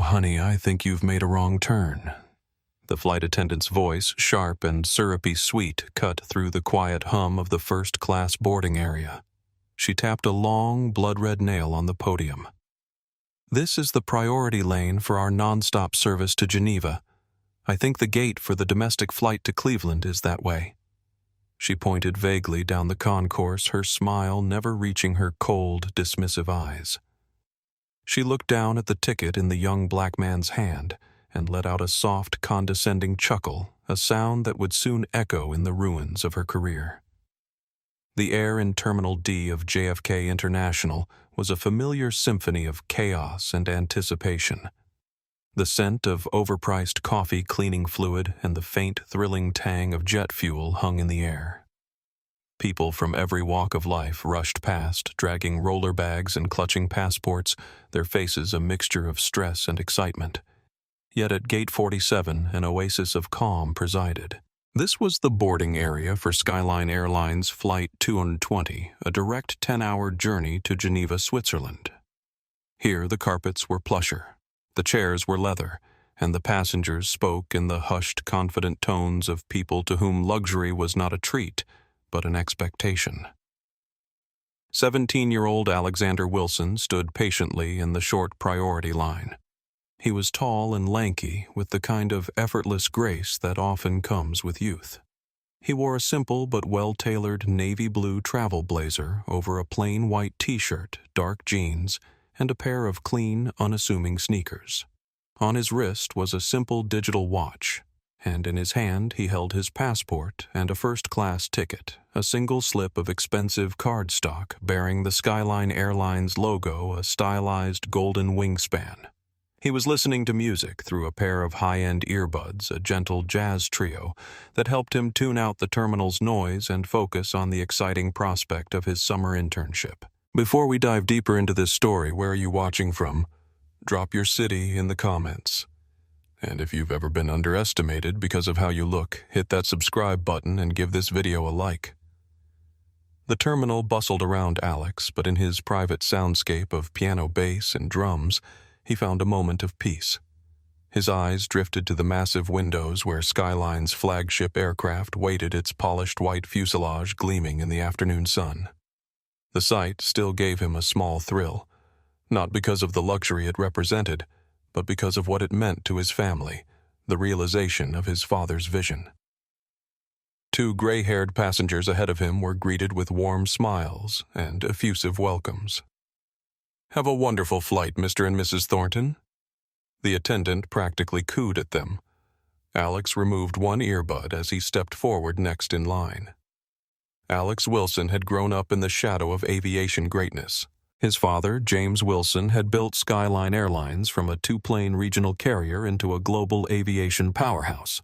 honey, I think you've made a wrong turn." The flight attendant's voice, sharp and syrupy sweet, cut through the quiet hum of the first-class boarding area. She tapped a long, blood-red nail on the podium. "This is the priority lane for our non-stop service to Geneva. I think the gate for the domestic flight to Cleveland is that way." She pointed vaguely down the concourse, her smile never reaching her cold, dismissive eyes. She looked down at the ticket in the young black man's hand and let out a soft, condescending chuckle, a sound that would soon echo in the ruins of her career. The air in Terminal D of JFK International was a familiar symphony of chaos and anticipation. The scent of overpriced coffee cleaning fluid and the faint, thrilling tang of jet fuel hung in the air. People from every walk of life rushed past, dragging roller bags and clutching passports, their faces a mixture of stress and excitement. Yet at Gate 47, an oasis of calm presided. This was the boarding area for Skyline Airlines Flight 220, a direct 10-hour journey to Geneva, Switzerland. Here the carpets were plusher, the chairs were leather, and the passengers spoke in the hushed, confident tones of people to whom luxury was not a treat, but an expectation. 17-year-old Alexander Wilson stood patiently in the short priority line. He was tall and lanky, with the kind of effortless grace that often comes with youth. He wore a simple but well-tailored navy blue travel blazer over a plain white t-shirt, dark jeans, and a pair of clean, unassuming sneakers. On his wrist was a simple digital watch, and in his hand he held his passport and a first-class ticket, a single slip of expensive cardstock bearing the Skyline Airlines logo, a stylized golden wingspan. He was listening to music through a pair of high-end earbuds, a gentle jazz trio that helped him tune out the terminal's noise and focus on the exciting prospect of his summer internship. Before we dive deeper into this story, where are you watching from? Drop your city in the comments. And if you've ever been underestimated because of how you look, hit that subscribe button and give this video a like. The terminal bustled around Alex, but in his private soundscape of piano bass and drums, he found a moment of peace. His eyes drifted to the massive windows where Skyline's flagship aircraft waited, its polished white fuselage gleaming in the afternoon sun. The sight still gave him a small thrill, not because of the luxury it represented, but because of what it meant to his family, the realization of his father's vision. Two gray-haired passengers ahead of him were greeted with warm smiles and effusive welcomes. "Have a wonderful flight, Mr. and Mrs. Thornton." The attendant practically cooed at them. Alex removed one earbud as he stepped forward next in line. Alex Wilson had grown up in the shadow of aviation greatness. His father, James Wilson, had built Skyline Airlines from a two-plane regional carrier into a global aviation powerhouse.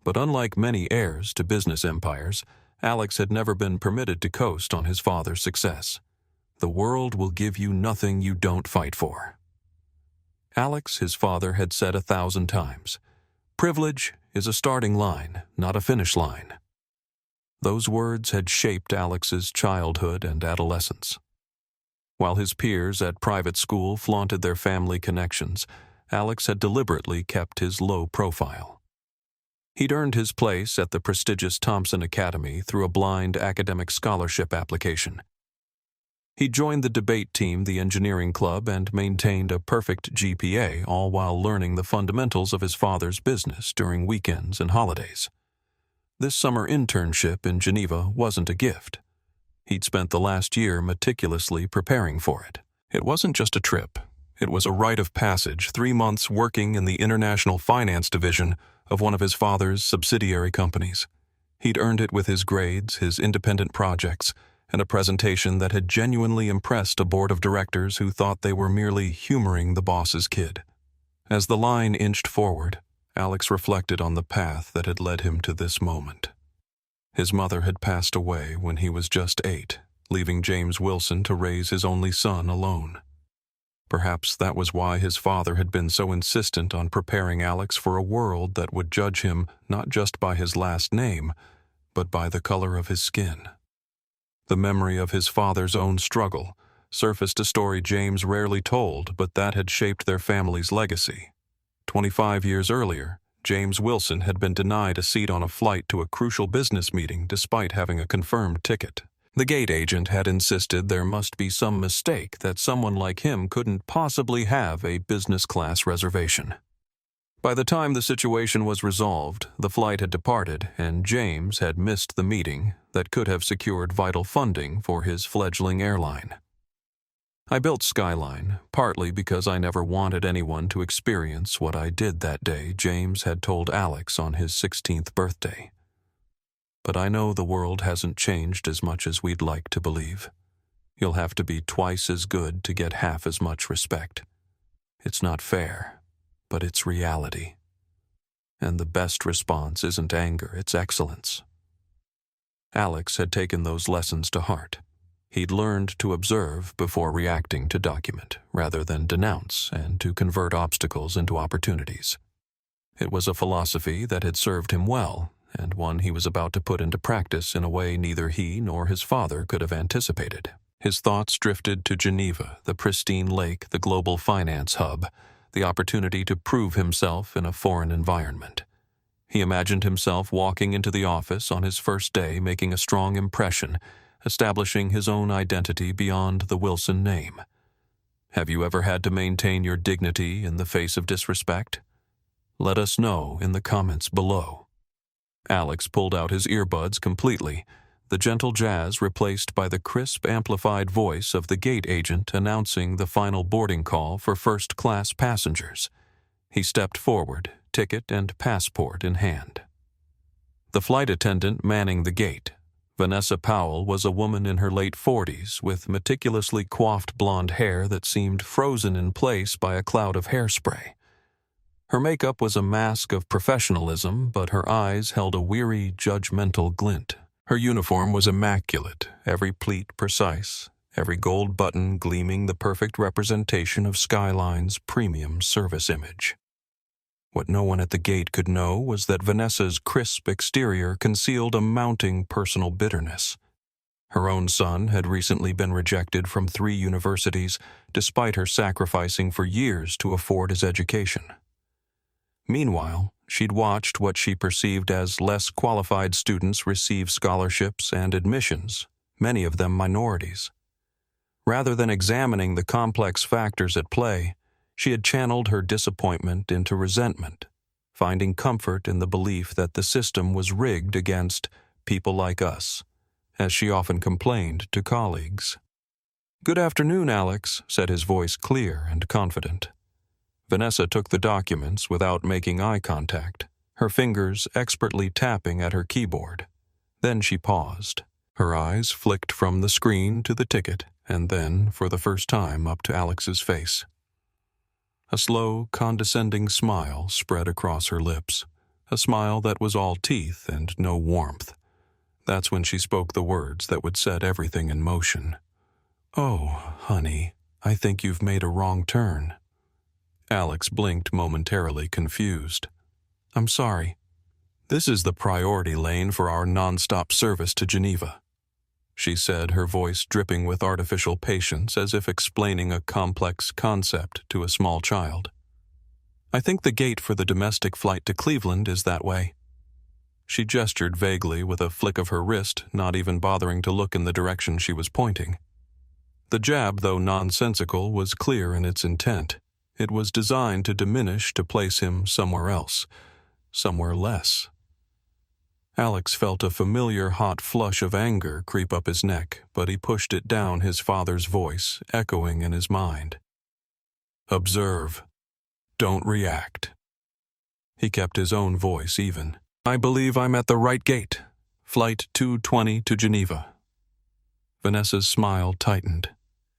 But unlike many heirs to business empires, Alex had never been permitted to coast on his father's success. The world will give you nothing you don't fight for. Alex, his father, had said 1,000 times, "Privilege is a starting line, not a finish line." Those words had shaped Alex's childhood and adolescence. While his peers at private school flaunted their family connections, Alex had deliberately kept his low profile. He'd earned his place at the prestigious Thompson Academy through a blind academic scholarship application. He joined the debate team, the engineering club, and maintained a perfect GPA, all while learning the fundamentals of his father's business during weekends and holidays. This summer internship in Geneva wasn't a gift. He'd spent the last year meticulously preparing for it. It wasn't just a trip. It was a rite of passage, 3 months working in the international finance division of one of his father's subsidiary companies. He'd earned it with his grades, his independent projects, and a presentation that had genuinely impressed a board of directors who thought they were merely humoring the boss's kid. As the line inched forward, Alex reflected on the path that had led him to this moment. His mother had passed away when he was just 8, leaving James Wilson to raise his only son alone. Perhaps that was why his father had been so insistent on preparing Alex for a world that would judge him not just by his last name, but by the color of his skin. The memory of his father's own struggle surfaced, a story James rarely told, but that had shaped their family's legacy. 25 years earlier, James Wilson had been denied a seat on a flight to a crucial business meeting despite having a confirmed ticket. The gate agent had insisted there must be some mistake that someone like him couldn't possibly have a business class reservation. By the time the situation was resolved, the flight had departed and James had missed the meeting that could have secured vital funding for his fledgling airline. I built Skyline, partly because I never wanted anyone to experience what I did that day James had told Alex on his 16th birthday. But I know the world hasn't changed as much as we'd like to believe. You'll have to be twice as good to get half as much respect. It's not fair, but it's reality. And the best response isn't anger, it's excellence. Alex had taken those lessons to heart. He'd learned to observe before reacting to document, rather than denounce, and to convert obstacles into opportunities. It was a philosophy that had served him well, and one he was about to put into practice in a way neither he nor his father could have anticipated. His thoughts drifted to Geneva, the pristine lake, the global finance hub, the opportunity to prove himself in a foreign environment. He imagined himself walking into the office on his first day, making a strong impression, establishing his own identity beyond the Wilson name. Have you ever had to maintain your dignity in the face of disrespect? Let us know in the comments below. Alex pulled out his earbuds completely, the gentle jazz replaced by the crisp, amplified voice of the gate agent announcing the final boarding call for first-class passengers. He stepped forward, ticket and passport in hand. The flight attendant manning the gate, Vanessa Powell, was a woman in her late 40s with meticulously coiffed blonde hair that seemed frozen in place by a cloud of hairspray. Her makeup was a mask of professionalism, but her eyes held a weary, judgmental glint. Her uniform was immaculate, every pleat precise, every gold button gleaming the perfect representation of Skyline's premium service image. What no one at the gate could know was that Vanessa's crisp exterior concealed a mounting personal bitterness. Her own son had recently been rejected from 3 universities, despite her sacrificing for years to afford his education. Meanwhile, she'd watched what she perceived as less qualified students receive scholarships and admissions, many of them minorities. Rather than examining the complex factors at play, she had channeled her disappointment into resentment, finding comfort in the belief that the system was rigged against people like us, as she often complained to colleagues. "Good afternoon, Alex," said his voice clear and confident. Vanessa took the documents without making eye contact, her fingers expertly tapping at her keyboard. Then she paused. Her eyes flicked from the screen to the ticket, and then, for the first time, up to Alex's face. A slow, condescending smile spread across her lips, a smile that was all teeth and no warmth. That's when she spoke the words that would set everything in motion. "Oh, honey, I think you've made a wrong turn." Alex blinked momentarily, confused. "I'm sorry. This is the priority lane for our non-stop service to Geneva," she said, her voice dripping with artificial patience as if explaining a complex concept to a small child. "I think the gate for the domestic flight to Cleveland is that way." She gestured vaguely with a flick of her wrist, not even bothering to look in the direction she was pointing. The jab, though nonsensical, was clear in its intent. It was designed to diminish to place him somewhere else, somewhere less. Alex felt a familiar hot flush of anger creep up his neck, but he pushed it down, his father's voice echoing in his mind. "Observe. Don't react." He kept his own voice even. "I believe I'm at the right gate. Flight 220 to Geneva." Vanessa's smile tightened.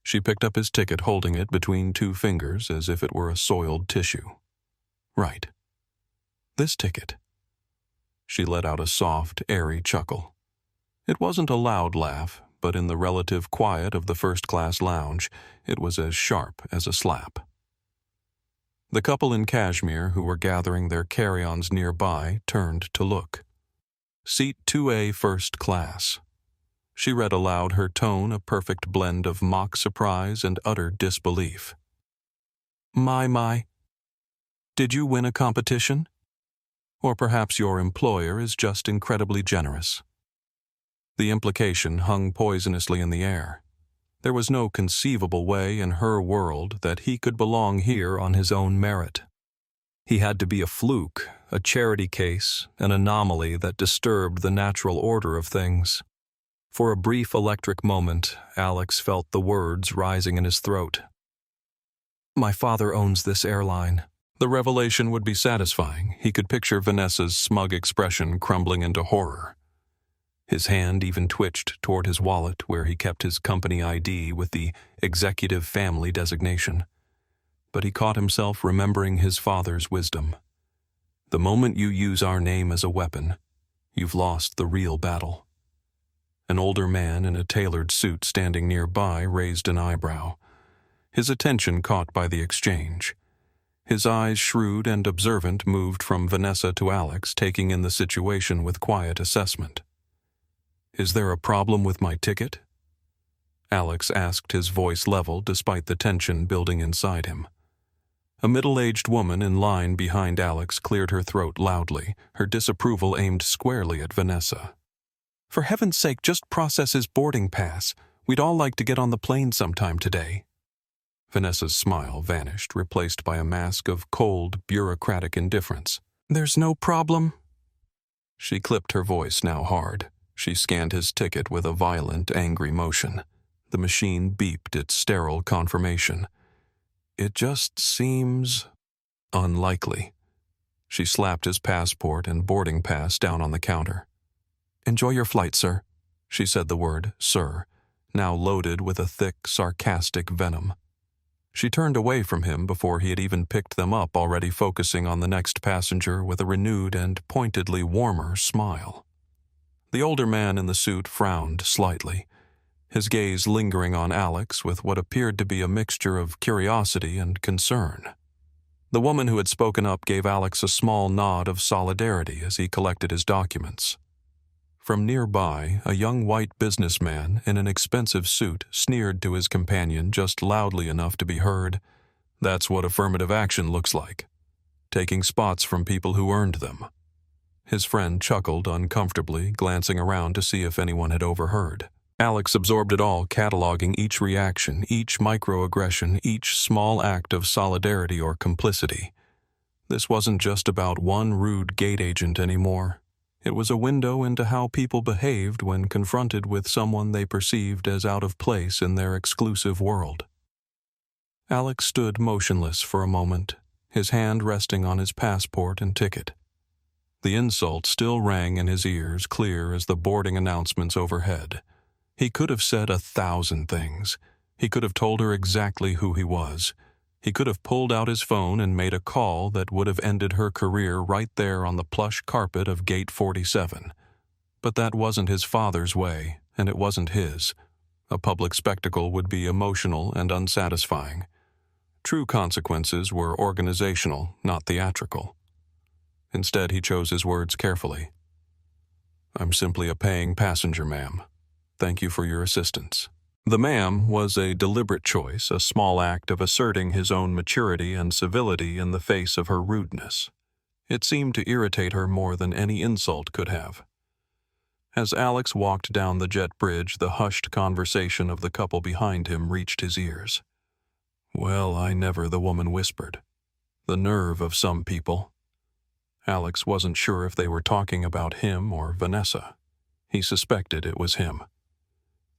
She picked up his ticket, holding it between 2 fingers as if it were a soiled tissue. "Right. This ticket." She let out a soft, airy chuckle. It wasn't a loud laugh, but in the relative quiet of the first-class lounge, it was as sharp as a slap. The couple in cashmere who were gathering their carry-ons nearby turned to look. "Seat 2A first class." She read aloud, her tone a perfect blend of mock surprise and utter disbelief. My. Did you win a competition? Or perhaps your employer is just incredibly generous. The implication hung poisonously in the air. There was no conceivable way in her world that he could belong here on his own merit. He had to be a fluke, a charity case, an anomaly that disturbed the natural order of things. For a brief electric moment, Alex felt the words rising in his throat. My father owns this airline. The revelation would be satisfying. He could picture Vanessa's smug expression crumbling into horror. His hand even twitched toward his wallet where he kept his company ID with the executive family designation. But he caught himself remembering his father's wisdom. The moment you use our name as a weapon, you've lost the real battle. An older man in a tailored suit standing nearby raised an eyebrow, his attention caught by the exchange. His eyes, shrewd and observant, moved from Vanessa to Alex, taking in the situation with quiet assessment. Is there a problem with my ticket? Alex asked, his voice level despite the tension building inside him. A middle-aged woman in line behind Alex cleared her throat loudly, her disapproval aimed squarely at Vanessa. For heaven's sake, just process his boarding pass. We'd all like to get on the plane sometime today. Vanessa's smile vanished, replaced by a mask of cold, bureaucratic indifference. There's no problem. She clipped her voice now hard. She scanned his ticket with a violent, angry motion. The machine beeped its sterile confirmation. It just seems unlikely. She slapped his passport and boarding pass down on the counter. Enjoy your flight, sir. She said the word, sir, now loaded with a thick, sarcastic venom. She turned away from him before he had even picked them up, already focusing on the next passenger with a renewed and pointedly warmer smile. The older man in the suit frowned slightly, his gaze lingering on Alex with what appeared to be a mixture of curiosity and concern. The woman who had spoken up gave Alex a small nod of solidarity as he collected his documents. From nearby, a young white businessman in an expensive suit sneered to his companion just loudly enough to be heard. That's what affirmative action looks like. Taking spots from people who earned them. His friend chuckled uncomfortably, glancing around to see if anyone had overheard. Alex absorbed it all, cataloging each reaction, each microaggression, each small act of solidarity or complicity. This wasn't just about one rude gate agent anymore. It was a window into how people behaved when confronted with someone they perceived as out of place in their exclusive world. Alex stood motionless for a moment, his hand resting on his passport and ticket. The insult still rang in his ears, clear as the boarding announcements overhead. He could have said 1,000 things. He could have told her exactly who he was. He could have pulled out his phone and made a call that would have ended her career right there on the plush carpet of Gate 47. But that wasn't his father's way, and it wasn't his. A public spectacle would be emotional and unsatisfying. True consequences were organizational, not theatrical. Instead, he chose his words carefully. I'm simply a paying passenger, ma'am. Thank you for your assistance. The ma'am was a deliberate choice, a small act of asserting his own maturity and civility in the face of her rudeness. It seemed to irritate her more than any insult could have. As Alex walked down the jet bridge, the hushed conversation of the couple behind him reached his ears. Well, I never, the woman whispered. The nerve of some people. Alex wasn't sure if they were talking about him or Vanessa. He suspected it was him.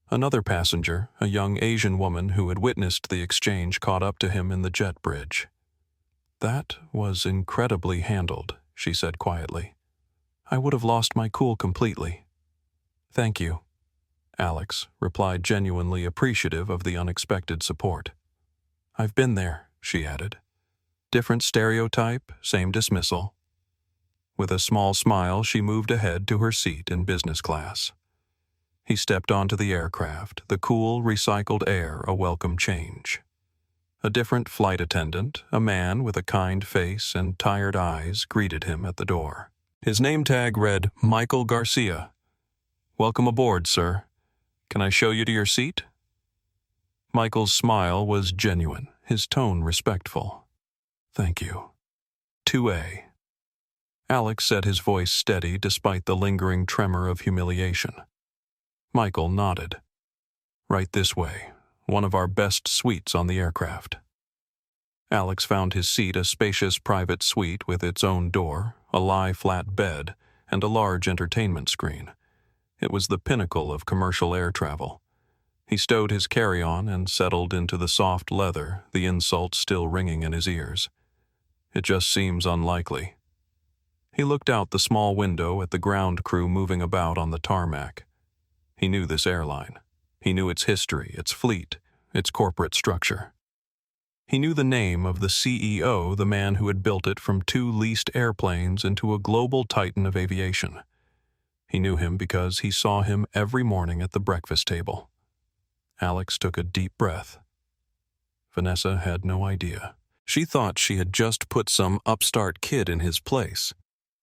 Another passenger, a young Asian woman who had witnessed the exchange, caught up to him in the jet bridge. That was incredibly handled, she said quietly. I would have lost my cool completely. Thank you, Alex replied, genuinely appreciative of the unexpected support. I've been there, she added. Different stereotype, same dismissal. With a small smile, she moved ahead to her seat in business class. He stepped onto the aircraft, the cool, recycled air a welcome change. A different flight attendant, a man with a kind face and tired eyes, greeted him at the door. His name tag read, Michael Garcia. Welcome aboard, sir. Can I show you to your seat? Michael's smile was genuine, his tone respectful. Thank you. 2A. Alex set his voice steady despite the lingering tremor of humiliation. Michael nodded. Right this way, one of our best suites on the aircraft. Alex found his seat a spacious private suite with its own door, a lie-flat bed, and a large entertainment screen. It was the pinnacle of commercial air travel. He stowed his carry-on and settled into the soft leather, the insult still ringing in his ears. It just seems unlikely. He looked out the small window at the ground crew moving about on the tarmac. He knew this airline. He knew its history, its fleet, its corporate structure. He knew the name of the CEO, the man who had built it from 2 leased airplanes into a global titan of aviation. He knew him because he saw him every morning at the breakfast table. Alex took a deep breath. Vanessa had no idea. She thought she had just put some upstart kid in his place.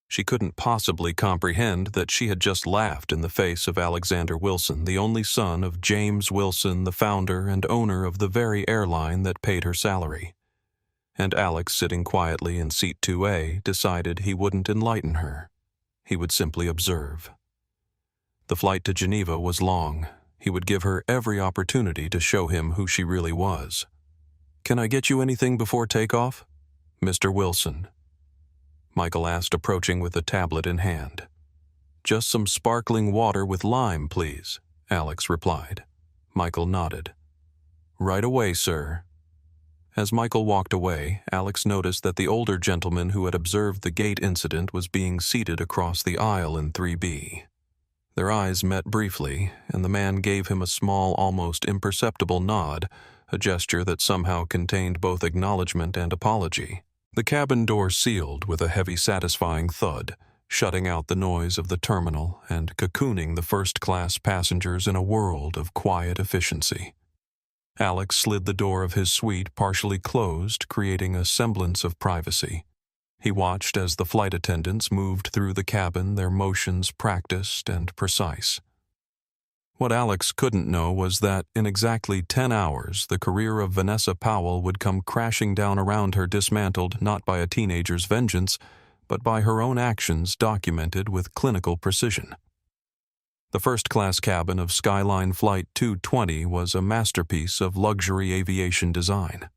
She couldn't possibly comprehend that she had just laughed in the face of Alexander Wilson, the only son of James Wilson, the founder and owner of the very airline that paid her salary. And Alex, sitting quietly in seat 2A, decided he wouldn't enlighten her. He would simply observe. The flight to Geneva was long. He would give her every opportunity to show him who she really was. "Can I get you anything before takeoff?" "Mr. Wilson," Michael asked, approaching with a tablet in hand. "Just some sparkling water with lime, please," Alex replied. Michael nodded. "Right away, sir." As Michael walked away, Alex noticed that the older gentleman who had observed the gate incident was being seated across the aisle in 3B. Their eyes met briefly, and the man gave him a small, almost imperceptible nod, a gesture that somehow contained both acknowledgement and apology. The cabin door sealed with a heavy, satisfying thud, shutting out the noise of the terminal and cocooning the first-class passengers in a world of quiet efficiency. Alex slid the door of his suite partially closed, creating a semblance of privacy. He watched as the flight attendants moved through the cabin, their motions practiced and precise. What Alex couldn't know was that in exactly 10 hours, the career of Vanessa Powell would come crashing down around her, dismantled not by a teenager's vengeance, but by her own actions documented with clinical precision. The first-class cabin of Skyline Flight 220 was a masterpiece of luxury aviation design.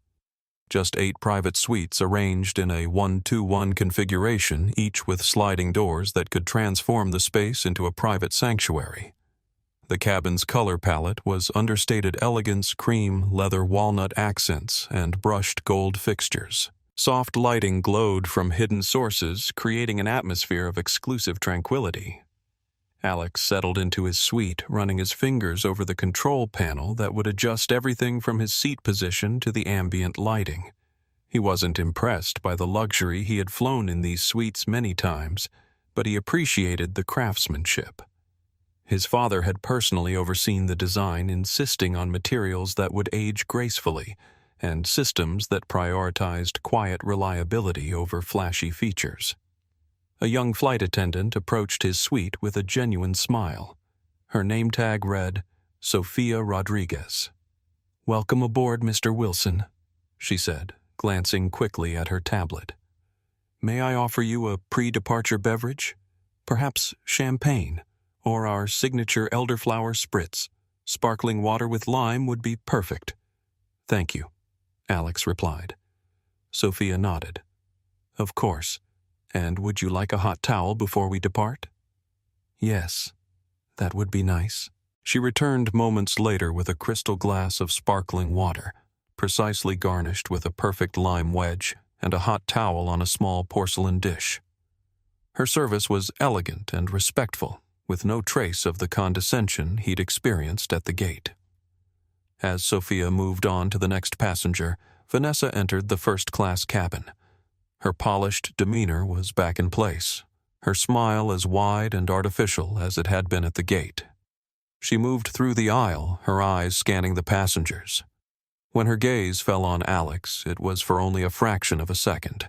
Just 8 private suites arranged in a 1-2-1 configuration, each with sliding doors that could transform the space into a private sanctuary. The cabin's color palette was understated elegance, cream, leather walnut accents, and brushed gold fixtures. Soft lighting glowed from hidden sources, creating an atmosphere of exclusive tranquility. Alex settled into his suite, running his fingers over the control panel that would adjust everything from his seat position to the ambient lighting. He wasn't impressed by the luxury. He had flown in these suites many times, but he appreciated the craftsmanship. His father had personally overseen the design, insisting on materials that would age gracefully and systems that prioritized quiet reliability over flashy features. A young flight attendant approached his suite with a genuine smile. Her name tag read, Sofia Rodriguez. "Welcome aboard, Mr. Wilson," she said, glancing quickly at her tablet. "May I offer you a pre-departure beverage? Perhaps champagne, or our signature elderflower spritz. Sparkling water with lime would be perfect." "Thank you," Alex replied. Sophia nodded. "Of course. And would you like a hot towel before we depart?" "Yes, that would be nice." She returned moments later with a crystal glass of sparkling water, precisely garnished with a perfect lime wedge, and a hot towel on a small porcelain dish. Her service was elegant and respectful, with no trace of the condescension he'd experienced at the gate. As Sophia moved on to the next passenger, Vanessa entered the first-class cabin. Her polished demeanor was back in place, her smile as wide and artificial as it had been at the gate. She moved through the aisle, her eyes scanning the passengers. When her gaze fell on Alex, it was for only a fraction of a second,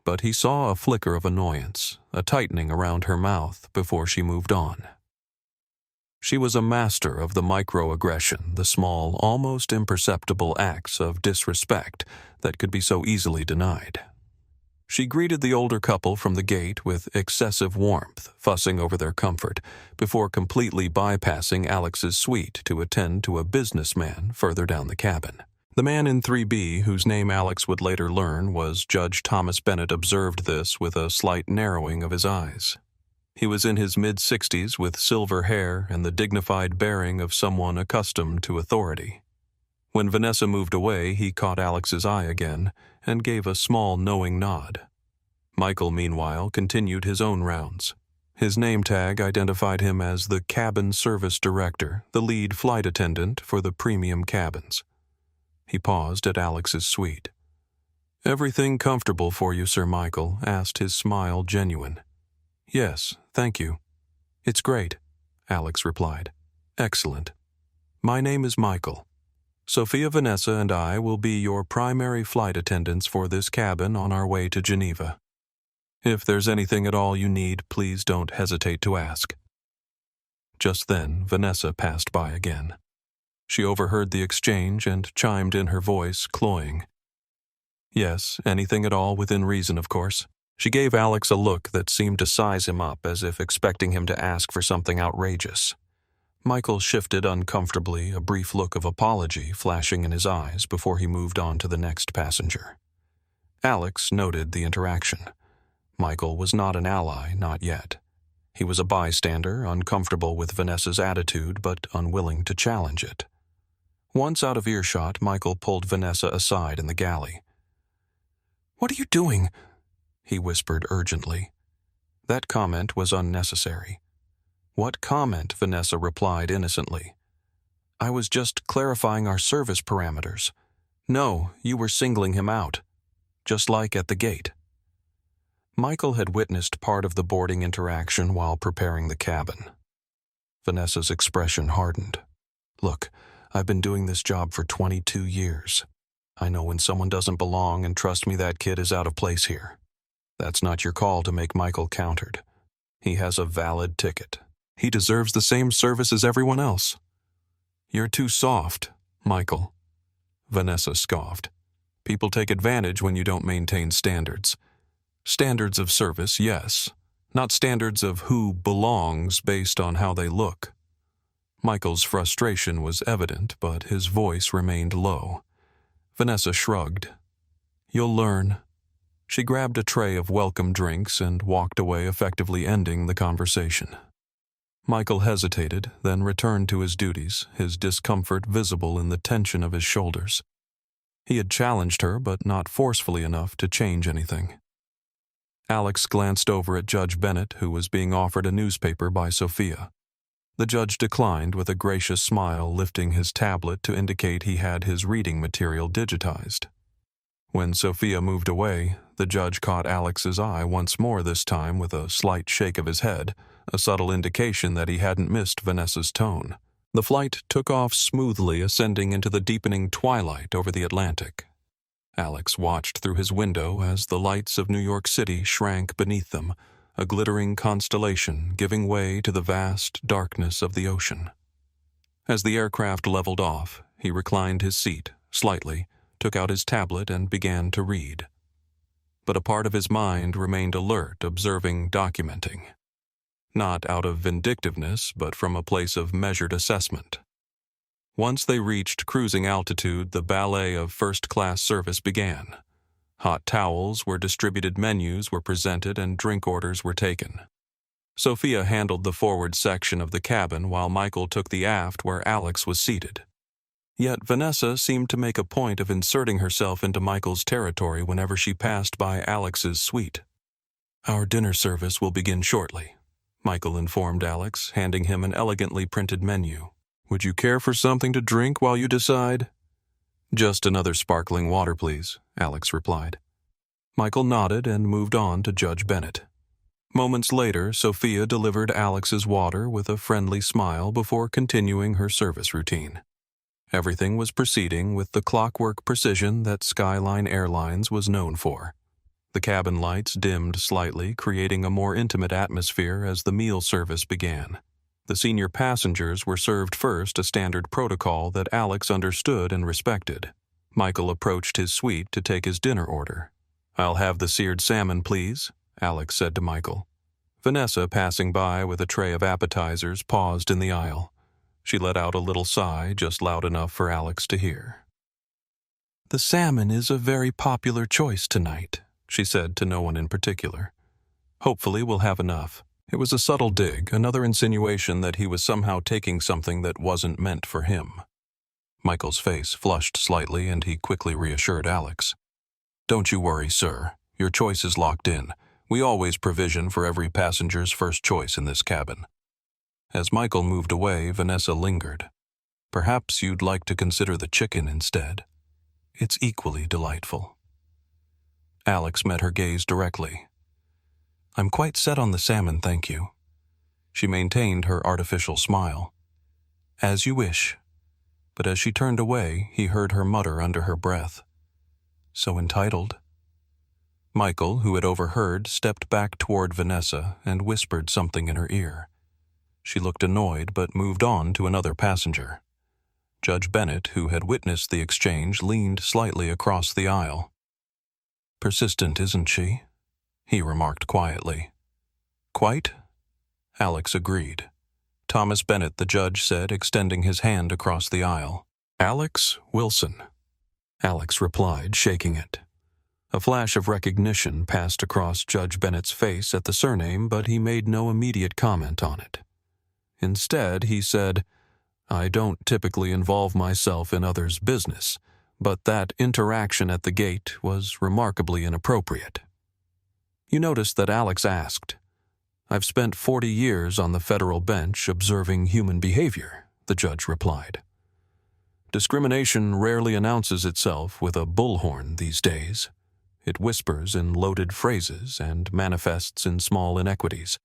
but he saw a flicker of annoyance, a tightening around her mouth before she moved on. She was a master of the microaggression, the small, almost imperceptible acts of disrespect that could be so easily denied. She greeted the older couple from the gate with excessive warmth, fussing over their comfort, before completely bypassing Alex's suite to attend to a businessman further down the cabin. The man in 3B, whose name Alex would later learn was Judge Thomas Bennett, observed this with a slight narrowing of his eyes. He was in his mid-60s with silver hair and the dignified bearing of someone accustomed to authority. When Vanessa moved away, he caught Alex's eye again and gave a small knowing nod. Michael, meanwhile, continued his own rounds. His name tag identified him as the cabin service director, the lead flight attendant for the premium cabins. He paused at Alex's suite. "Everything comfortable for you, Sir Michael?" asked, his smile genuine. "Yes, thank you." "It's great," Alex replied. "Excellent. My name is Michael. Sophia, Vanessa, and I will be your primary flight attendants for this cabin on our way to Geneva. If there's anything at all you need, please don't hesitate to ask." Just then, Vanessa passed by again. She overheard the exchange and chimed in, her voice cloying. "Yes, anything at all within reason, of course." She gave Alex a look that seemed to size him up, as if expecting him to ask for something outrageous. Michael shifted uncomfortably, a brief look of apology flashing in his eyes before he moved on to the next passenger. Alex noted the interaction. Michael was not an ally, not yet. He was a bystander, uncomfortable with Vanessa's attitude but unwilling to challenge it. Once out of earshot, Michael pulled Vanessa aside in the galley. "What are you doing?" he whispered urgently. That comment was unnecessary. "What comment?" Vanessa replied innocently. "I was just clarifying our service parameters. No, you were singling him out, just like at the gate." Michael had witnessed part of the boarding interaction while preparing the cabin. Vanessa's expression hardened. "Look, I've been doing this job for 22 years. I know when someone doesn't belong, and trust me, that kid is out of place here." "That's not your call to make," Michael countered. "He has a valid ticket. He deserves the same service as everyone else." "You're too soft, Michael," Vanessa scoffed. "People take advantage when you don't maintain standards. Standards of service, yes. Not standards of who belongs based on how they look." Michael's frustration was evident, but his voice remained low. Vanessa shrugged. "You'll learn." She grabbed a tray of welcome drinks and walked away, effectively ending the conversation. Michael hesitated, then returned to his duties, his discomfort visible in the tension of his shoulders. He had challenged her, but not forcefully enough to change anything. Alex glanced over at Judge Bennett, who was being offered a newspaper by Sophia. The judge declined with a gracious smile, lifting his tablet to indicate he had his reading material digitized. When Sophia moved away, the judge caught Alex's eye once more, this time with a slight shake of his head, a subtle indication that he hadn't missed Vanessa's tone. The flight took off smoothly, ascending into the deepening twilight over the Atlantic. Alex watched through his window as the lights of New York City shrank beneath them, a glittering constellation giving way to the vast darkness of the ocean. As the aircraft leveled off, he reclined his seat slightly, took out his tablet, and began to read. But a part of his mind remained alert, observing, documenting. Not out of vindictiveness, but from a place of measured assessment. Once they reached cruising altitude, the ballet of first-class service began. Hot towels were distributed, menus were presented, and drink orders were taken. Sophia handled the forward section of the cabin while Michael took the aft where Alex was seated. Yet Vanessa seemed to make a point of inserting herself into Michael's territory whenever she passed by Alex's suite. "Our dinner service will begin shortly," Michael informed Alex, handing him an elegantly printed menu. "Would you care for something to drink while you decide?" "Just another sparkling water, please," Alex replied. Michael nodded and moved on to Judge Bennett. Moments later, Sophia delivered Alex's water with a friendly smile before continuing her service routine. Everything was proceeding with the clockwork precision that Skyline Airlines was known for. The cabin lights dimmed slightly, creating a more intimate atmosphere as the meal service began. The senior passengers were served first, a standard protocol that Alex understood and respected. Michael approached his suite to take his dinner order. "I'll have the seared salmon, please," Alex said to Michael. Vanessa, passing by with a tray of appetizers, paused in the aisle. She let out a little sigh, just loud enough for Alex to hear. "The salmon is a very popular choice tonight," she said to no one in particular. "Hopefully we'll have enough." It was a subtle dig, another insinuation that he was somehow taking something that wasn't meant for him. Michael's face flushed slightly, and he quickly reassured Alex. "Don't you worry, sir. Your choice is locked in. We always provision for every passenger's first choice in this cabin." As Michael moved away, Vanessa lingered. "Perhaps you'd like to consider the chicken instead. It's equally delightful." Alex met her gaze directly. "I'm quite set on the salmon, thank you." She maintained her artificial smile. "As you wish." But as she turned away, he heard her mutter under her breath, "So entitled." Michael, who had overheard, stepped back toward Vanessa and whispered something in her ear. She looked annoyed but moved on to another passenger. Judge Bennett, who had witnessed the exchange, leaned slightly across the aisle. "Persistent, isn't she?" he remarked quietly. "Quite?" Alex agreed. "Thomas Bennett," the judge said, extending his hand across the aisle. "Alex Wilson," Alex replied, shaking it. A flash of recognition passed across Judge Bennett's face at the surname, but he made no immediate comment on it. Instead, he said, "I don't typically involve myself in others' business, but that interaction at the gate was remarkably inappropriate." You noticed that Alex asked. "I've spent 40 years on the federal bench observing human behavior," the judge replied. "Discrimination rarely announces itself with a bullhorn these days. It whispers in loaded phrases and manifests in small inequities.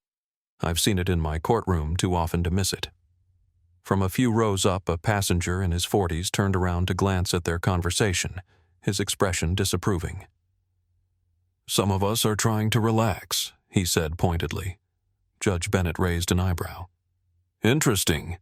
I've seen it in my courtroom too often to miss it." From a few rows up, a passenger in his 40s turned around to glance at their conversation, his expression disapproving. "Some of us are trying to relax," he said pointedly. Judge Bennett raised an eyebrow. "Interesting.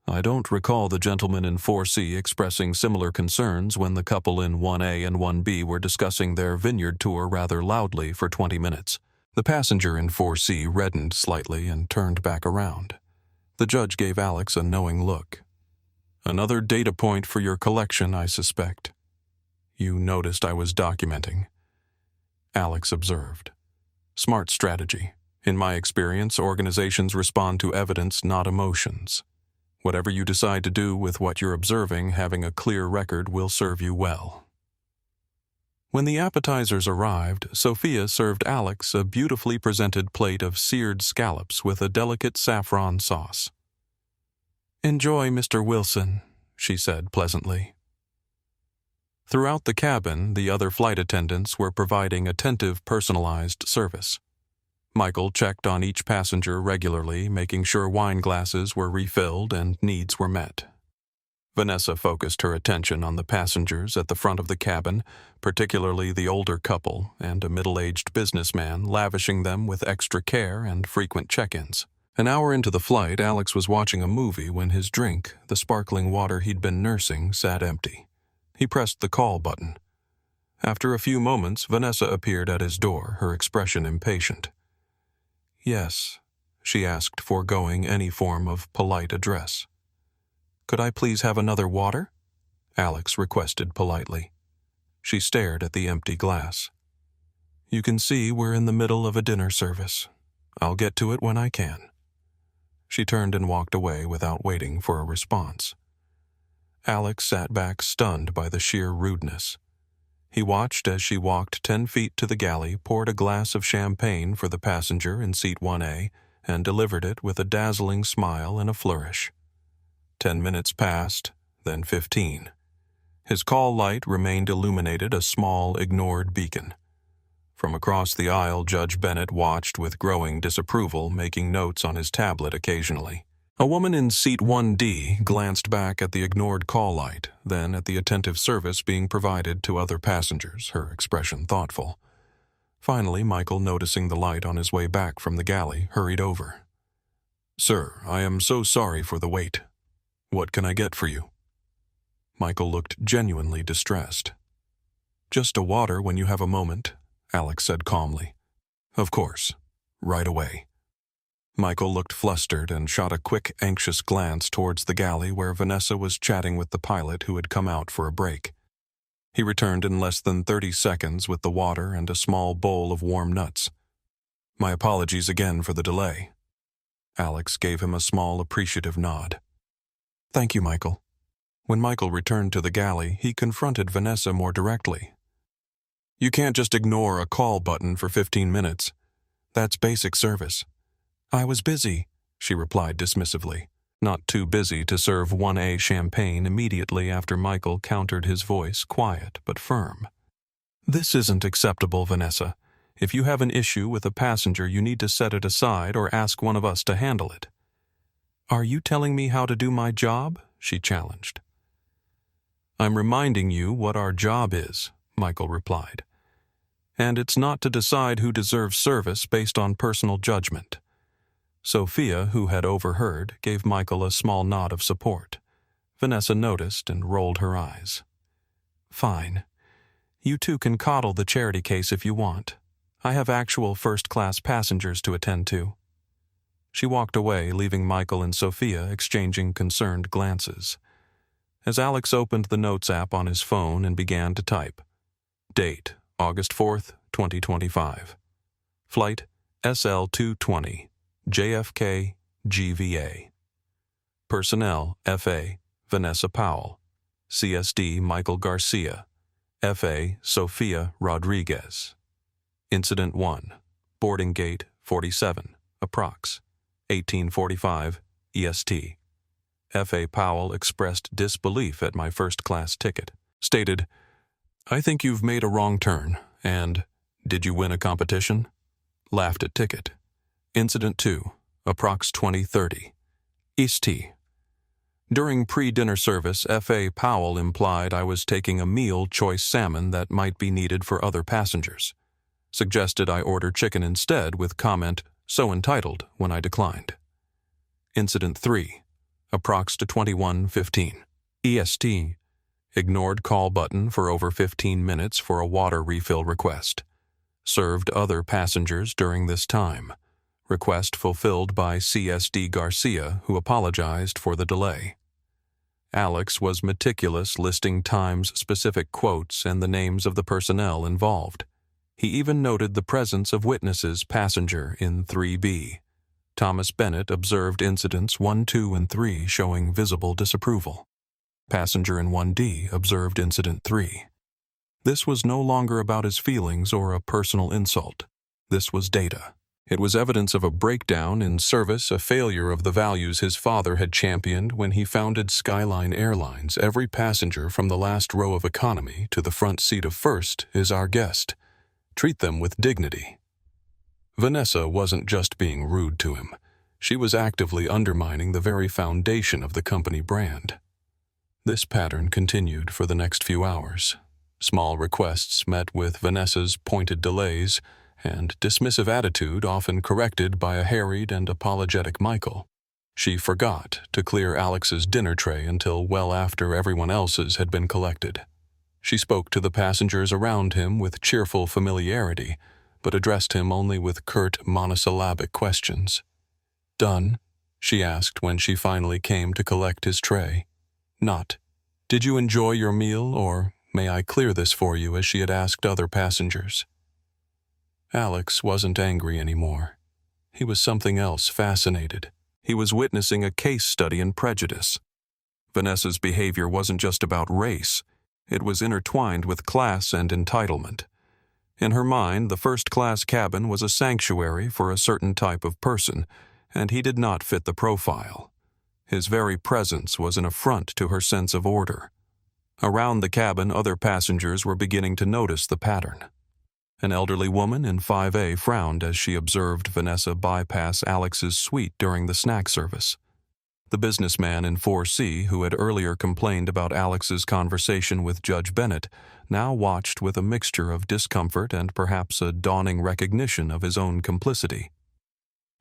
I don't recall the gentleman in 4C expressing similar concerns when the couple in 1A and 1B were discussing their vineyard tour rather loudly for 20 minutes. The passenger in 4C reddened slightly and turned back around. The judge gave Alex a knowing look. "Another data point for your collection, I suspect. You noticed I was documenting." Alex observed. "Smart strategy. In my experience, organizations respond to evidence, not emotions. Whatever you decide to do with what you're observing, having a clear record will serve you well." When the appetizers arrived, Sophia served Alex a beautifully presented plate of seared scallops with a delicate saffron sauce. "Enjoy, Mr. Wilson," she said pleasantly. Throughout the cabin, the other flight attendants were providing attentive, personalized service. Michael checked on each passenger regularly, making sure wine glasses were refilled and needs were met. Vanessa focused her attention on the passengers at the front of the cabin, particularly the older couple and a middle-aged businessman, lavishing them with extra care and frequent check-ins. An hour into the flight, Alex was watching a movie when his drink, the sparkling water he'd been nursing, sat empty. He pressed the call button. After a few moments, Vanessa appeared at his door, her expression impatient. "Yes," she asked, foregoing any form of polite address. "Could I please have another water?" Alex requested politely. She stared at the empty glass. "You can see we're in the middle of a dinner service. I'll get to it when I can." She turned and walked away without waiting for a response. Alex sat back stunned by the sheer rudeness. He watched as she walked 10 feet to the galley, poured a glass of champagne for the passenger in seat 1A, and delivered it with a dazzling smile and a flourish. 10 minutes passed, then 15. His call light remained illuminated, a small, ignored beacon. From across the aisle, Judge Bennett watched with growing disapproval, making notes on his tablet occasionally. A woman in seat 1D glanced back at the ignored call light, then at the attentive service being provided to other passengers, her expression thoughtful. Finally, Michael, noticing the light on his way back from the galley, hurried over. "Sir, I am so sorry for the wait. What can I get for you?" Michael looked genuinely distressed. "Just a water when you have a moment," Alex said calmly. Of course. Right away. Michael looked flustered and shot a quick, anxious glance towards the galley where Vanessa was chatting with the pilot who had come out for a break. He returned in less than 30 seconds with the water and a small bowl of warm nuts. My apologies again for the delay. Alex gave him a small, appreciative nod. Thank you, Michael. When Michael returned to the galley, he confronted Vanessa more directly. You can't just ignore a call button for 15 minutes. That's basic service. I was busy, she replied dismissively, not too busy to serve 1A champagne immediately after Michael countered his voice, quiet but firm. This isn't acceptable, Vanessa. If you have an issue with a passenger, you need to set it aside or ask one of us to handle it. Are you telling me how to do my job? She challenged. I'm reminding you what our job is, Michael replied. And it's not to decide who deserves service based on personal judgment. Sophia, who had overheard, gave Michael a small nod of support. Vanessa noticed and rolled her eyes. Fine. You two can coddle the charity case if you want. I have actual first-class passengers to attend to. She walked away, leaving Michael and Sophia exchanging concerned glances. As Alex opened the Notes app on his phone and began to type. Date, August 4th, 2025. Flight, SL-220. JFK, GVA. Personnel, FA, Vanessa Powell. CSD, Michael Garcia. FA, Sofia Rodriguez. Incident 1. Boarding gate 47, approx. 1845, EST. F.A. Powell expressed disbelief at my first-class ticket. Stated, I think you've made a wrong turn, and, did you win a competition? Laughed at ticket. Incident 2, approx 2030. EST. During pre-dinner service, F.A. Powell implied I was taking a meal choice salmon that might be needed for other passengers. Suggested I order chicken instead with comment, so entitled, when I declined. Incident 3, approx to 21:15. EST. Ignored call button for over 15 minutes for a water refill request. Served other passengers during this time. Request fulfilled by CSD Garcia, who apologized for the delay. Alex was meticulous, listing times-specific quotes and the names of the personnel involved. He even noted the presence of witnesses passenger in 3B. Thomas Bennett observed incidents 1, 2, and 3 showing visible disapproval. Passenger in 1D observed incident 3. This was no longer about his feelings or a personal insult. This was data. It was evidence of a breakdown in service, a failure of the values his father had championed when he founded Skyline Airlines. Every passenger from the last row of economy to the front seat of first is our guest. Treat them with dignity. Vanessa wasn't just being rude to him. She was actively undermining the very foundation of the company brand. This pattern continued for the next few hours. Small requests met with Vanessa's pointed delays and dismissive attitude, often corrected by a harried and apologetic Michael. She forgot to clear Alex's dinner tray until well after everyone else's had been collected. She spoke to the passengers around him with cheerful familiarity, but addressed him only with curt monosyllabic questions. Done? She asked when she finally came to collect his tray. Not, did you enjoy your meal, or may I clear this for you, as she had asked other passengers. Alex wasn't angry anymore. He was something else, fascinated. He was witnessing a case study in prejudice. Vanessa's behavior wasn't just about race. It was intertwined with class and entitlement. In her mind, the first-class cabin was a sanctuary for a certain type of person, and he did not fit the profile. His very presence was an affront to her sense of order. Around the cabin, other passengers were beginning to notice the pattern. An elderly woman in 5A frowned as she observed Vanessa bypass Alex's suite during the snack service. The businessman in 4C, who had earlier complained about Alex's conversation with Judge Bennett, now watched with a mixture of discomfort and perhaps a dawning recognition of his own complicity.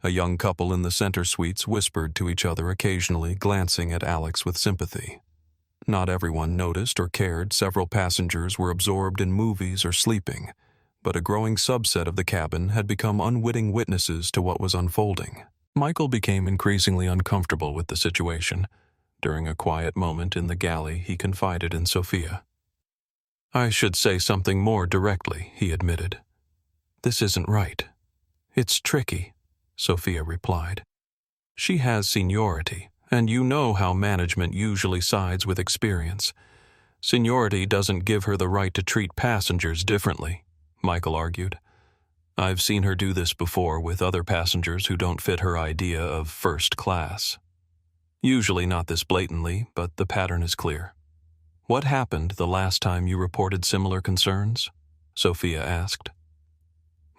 A young couple in the center suites whispered to each other occasionally, glancing at Alex with sympathy. Not everyone noticed or cared. Several passengers were absorbed in movies or sleeping. but a growing subset of the cabin had become unwitting witnesses to what was unfolding. Michael became increasingly uncomfortable with the situation. During a quiet moment in the galley, he confided in Sophia. "I should say something more directly," he admitted. "This isn't right." "It's tricky," Sophia replied. "She has seniority, and you know how management usually sides with experience. Seniority doesn't give her the right to treat passengers differently," Michael argued. "I've seen her do this before with other passengers who don't fit her idea of first class. Usually not this blatantly, but the pattern is clear." "What happened the last time you reported similar concerns?" Sophia asked.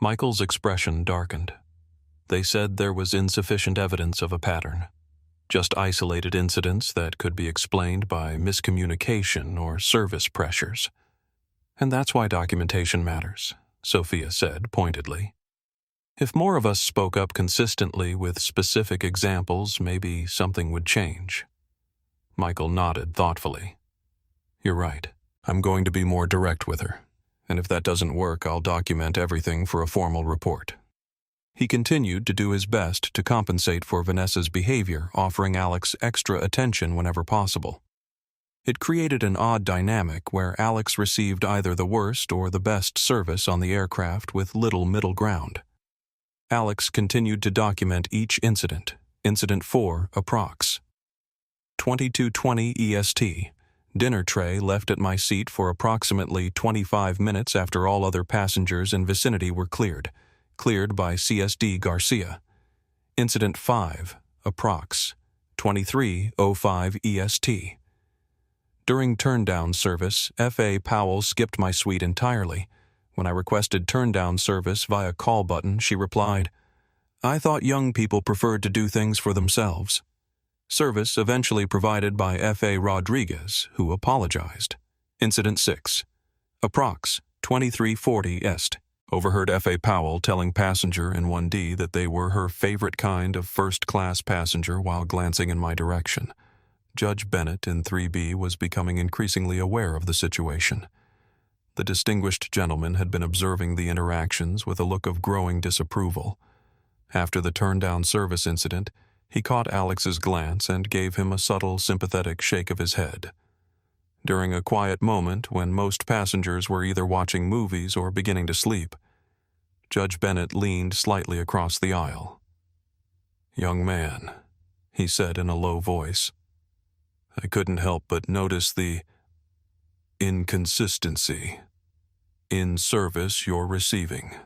Michael's expression darkened. "They said there was insufficient evidence of a pattern. Just isolated incidents that could be explained by miscommunication or service pressures. And that's why documentation matters," Sophia said pointedly. "If more of us spoke up consistently with specific examples, maybe something would change." Michael nodded thoughtfully. "You're right. I'm going to be more direct with her. And if that doesn't work, I'll document everything for a formal report." He continued to do his best to compensate for Vanessa's behavior, offering Alex extra attention whenever possible. It created an odd dynamic where Alex received either the worst or the best service on the aircraft with little middle ground. Alex continued to document each incident. Incident 4, approx. 22:20 EST. Dinner tray left at my seat for approximately 25 minutes after all other passengers in vicinity were cleared. Cleared by CSD Garcia. Incident 5, approx. 23:05 EST. During turn-down service, F.A. Powell skipped my suite entirely. When I requested turn-down service via call button, she replied, "I thought young people preferred to do things for themselves." Service eventually provided by F.A. Rodriguez, who apologized. Incident 6, approx. 23:40 EST. Overheard F.A. Powell telling passenger in 1D that they were her favorite kind of first-class passenger while glancing in my direction. Judge Bennett in 3B was becoming increasingly aware of the situation. The distinguished gentleman had been observing the interactions with a look of growing disapproval. After the turn-down service incident, he caught Alex's glance and gave him a subtle, sympathetic shake of his head. During a quiet moment when most passengers were either watching movies or beginning to sleep, Judge Bennett leaned slightly across the aisle. "Young man," he said in a low voice, "I couldn't help but notice the inconsistency in service you're receiving."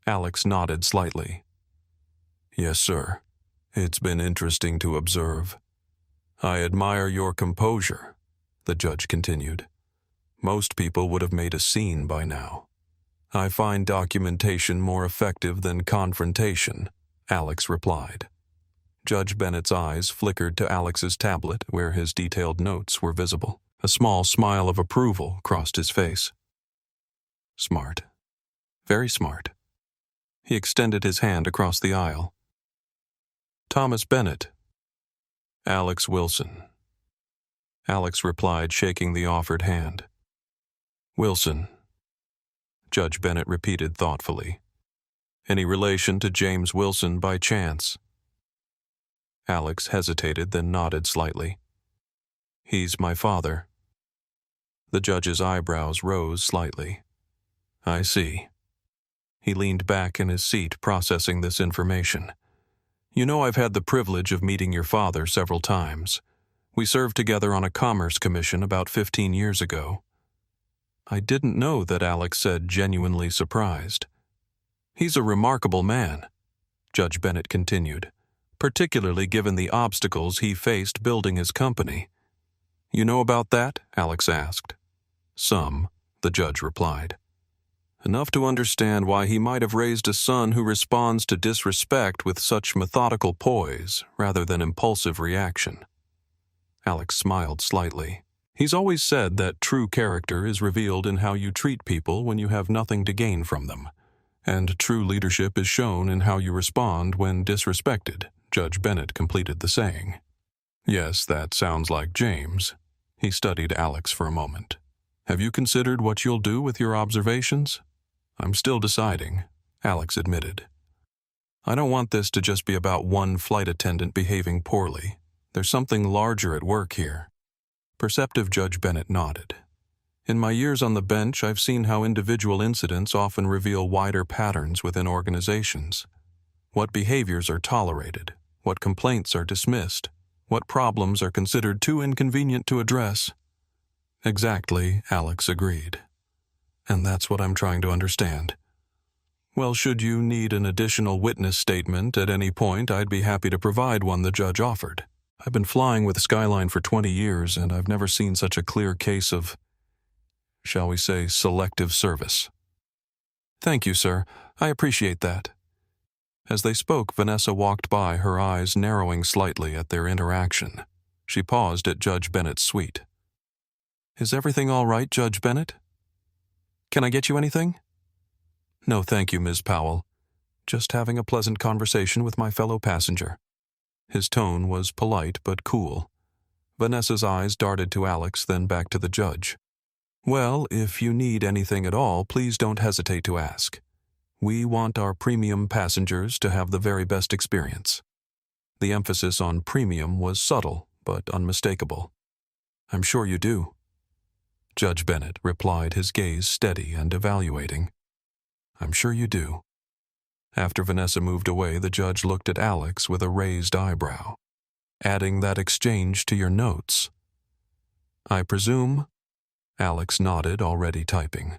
Alex nodded slightly. "Yes, sir. It's been interesting to observe. I admire your composure," the judge continued. "Most people would have made a scene by now. I find documentation more effective than confrontation," Alex replied. Judge Bennett's eyes flickered to Alex's tablet where his detailed notes were visible. A small smile of approval crossed his face. "Smart. Very smart." He extended his hand across the aisle. "Thomas Bennett." "Alex Wilson." Alex replied, shaking the offered hand. "Wilson," Judge Bennett repeated thoughtfully. "Any relation to James Wilson by chance?" Alex hesitated, then nodded slightly. "He's my father." The judge's eyebrows rose slightly. "I see." He leaned back in his seat, processing this information. "You know, I've had the privilege of meeting your father several times. We served together on a commerce commission about 15 years ago." I didn't know that, Alex said, genuinely surprised. "He's a remarkable man," Judge Bennett continued, "particularly given the obstacles he faced building his company." "You know about that?" Alex asked. "Some," the judge replied. "Enough to understand why he might have raised a son who responds to disrespect with such methodical poise rather than impulsive reaction." Alex smiled slightly. "He's always said that true character is revealed in how you treat people when you have nothing to gain from them. And true leadership is shown in how you respond when disrespected," Judge Bennett completed the saying. "Yes, that sounds like James." He studied Alex for a moment. "Have you considered what you'll do with your observations?" I'm still deciding, Alex admitted. I don't want this to just be about one flight attendant behaving poorly. There's something larger at work here. Perceptive Judge Bennett nodded. In my years on the bench, I've seen how individual incidents often reveal wider patterns within organizations. What behaviors are tolerated, what complaints are dismissed, what problems are considered too inconvenient to address. Exactly, Alex agreed. And that's what I'm trying to understand. Well, should you need an additional witness statement at any point, I'd be happy to provide one the judge offered. I've been flying with Skyline for 20 years, and I've never seen such a clear case of, shall we say, selective service. Thank you, sir. I appreciate that. As they spoke, Vanessa walked by, her eyes narrowing slightly at their interaction. She paused at Judge Bennett's suite. Is everything all right, Judge Bennett? Can I get you anything? No, thank you, Ms. Powell. Just having a pleasant conversation with my fellow passenger. His tone was polite but cool. Vanessa's eyes darted to Alex, then back to the judge. Well, if you need anything at all, please don't hesitate to ask. We want our premium passengers to have the very best experience. The emphasis on premium was subtle but unmistakable. I'm sure you do. Judge Bennett replied, his gaze steady and evaluating. I'm sure you do. After Vanessa moved away, the judge looked at Alex with a raised eyebrow. Adding that exchange to your notes. I presume? Alex nodded, already typing.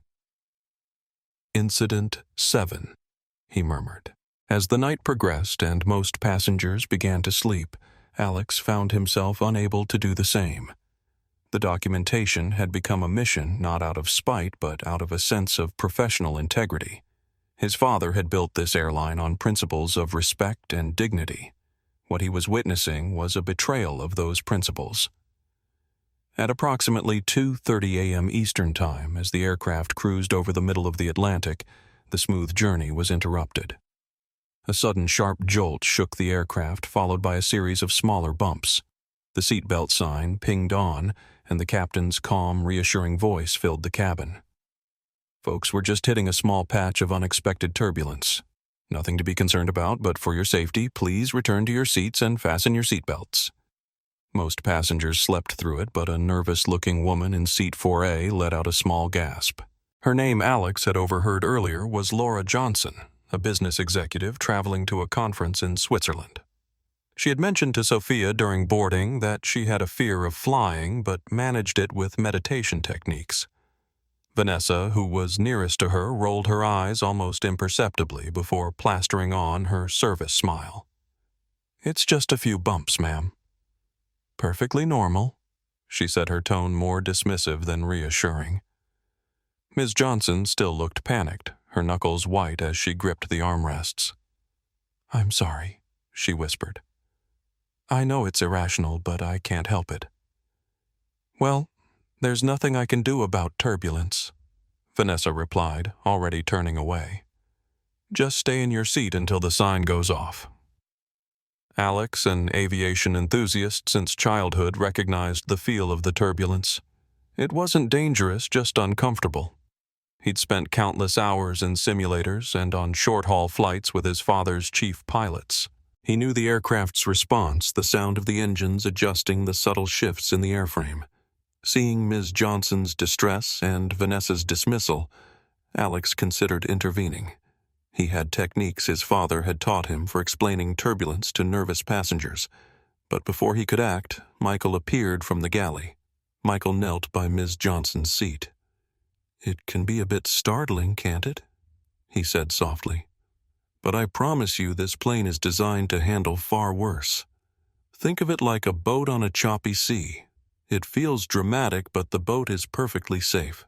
Incident 7, he murmured. As the night progressed and most passengers began to sleep, Alex found himself unable to do the same. The documentation had become a mission not out of spite but out of a sense of professional integrity. His father had built this airline on principles of respect and dignity. What he was witnessing was a betrayal of those principles. At approximately 2:30 a.m. Eastern Time, as the aircraft cruised over the middle of the Atlantic, the smooth journey was interrupted. A sudden sharp jolt shook the aircraft, followed by a series of smaller bumps. The seatbelt sign pinged on, and the captain's calm, reassuring voice filled the cabin. Folks, we're just hitting a small patch of unexpected turbulence. Nothing to be concerned about, but for your safety, please return to your seats and fasten your seatbelts. Most passengers slept through it, but a nervous-looking woman in seat 4A let out a small gasp. Her name, Alex had overheard earlier, was Laura Johnson, a business executive traveling to a conference in Switzerland. She had mentioned to Sophia during boarding that she had a fear of flying, but managed it with meditation techniques. Vanessa, who was nearest to her, rolled her eyes almost imperceptibly before plastering on her service smile. It's just a few bumps, ma'am. Perfectly normal, she said, her tone more dismissive than reassuring. Ms. Johnson still looked panicked, her knuckles white as she gripped the armrests. I'm sorry, she whispered. I know it's irrational, but I can't help it. Well, there's nothing I can do about turbulence, Vanessa replied, already turning away. Just stay in your seat until the sign goes off. Alex, an aviation enthusiast since childhood, recognized the feel of the turbulence. It wasn't dangerous, just uncomfortable. He'd spent countless hours in simulators and on short-haul flights with his father's chief pilots. He knew the aircraft's response, the sound of the engines adjusting the subtle shifts in the airframe. Seeing Ms. Johnson's distress and Vanessa's dismissal, Alex considered intervening. He had techniques his father had taught him for explaining turbulence to nervous passengers. But before he could act, Michael appeared from the galley. Michael knelt by Ms. Johnson's seat. It can be a bit startling, can't it? He said softly. But I promise you this plane is designed to handle far worse. Think of it like a boat on a choppy sea. It feels dramatic, but the boat is perfectly safe.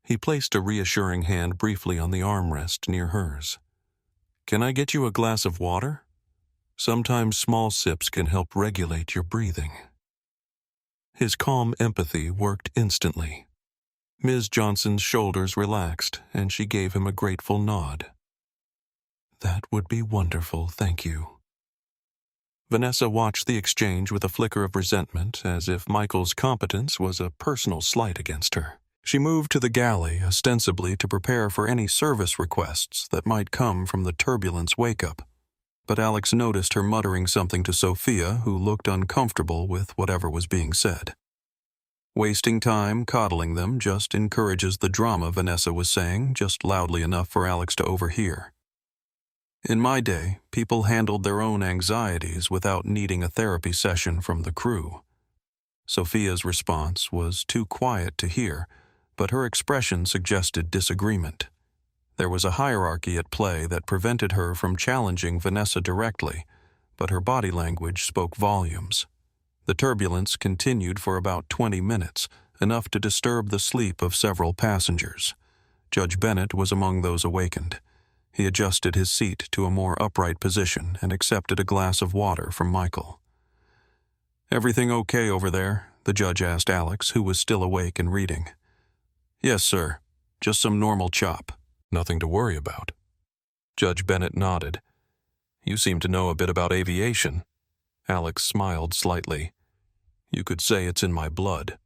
He placed a reassuring hand briefly on the armrest near hers. Can I get you a glass of water? Sometimes small sips can help regulate your breathing. His calm empathy worked instantly. Ms. Johnson's shoulders relaxed, and she gave him a grateful nod. That would be wonderful, thank you. Vanessa watched the exchange with a flicker of resentment, as if Michael's competence was a personal slight against her. She moved to the galley ostensibly to prepare for any service requests that might come from the turbulence wake-up. But Alex noticed her muttering something to Sophia, who looked uncomfortable with whatever was being said. Wasting time coddling them just encourages the drama, Vanessa was saying, just loudly enough for Alex to overhear. In my day, people handled their own anxieties without needing a therapy session from the crew. Sophia's response was too quiet to hear, but her expression suggested disagreement. There was a hierarchy at play that prevented her from challenging Vanessa directly, but her body language spoke volumes. The turbulence continued for about 20 minutes, enough to disturb the sleep of several passengers. Judge Bennett was among those awakened. He adjusted his seat to a more upright position and accepted a glass of water from Michael. "Everything okay over there?" the judge asked Alex, who was still awake and reading. "Yes, sir. Just some normal chop. Nothing to worry about." Judge Bennett nodded. "You seem to know a bit about aviation." Alex smiled slightly. "You could say it's in my blood.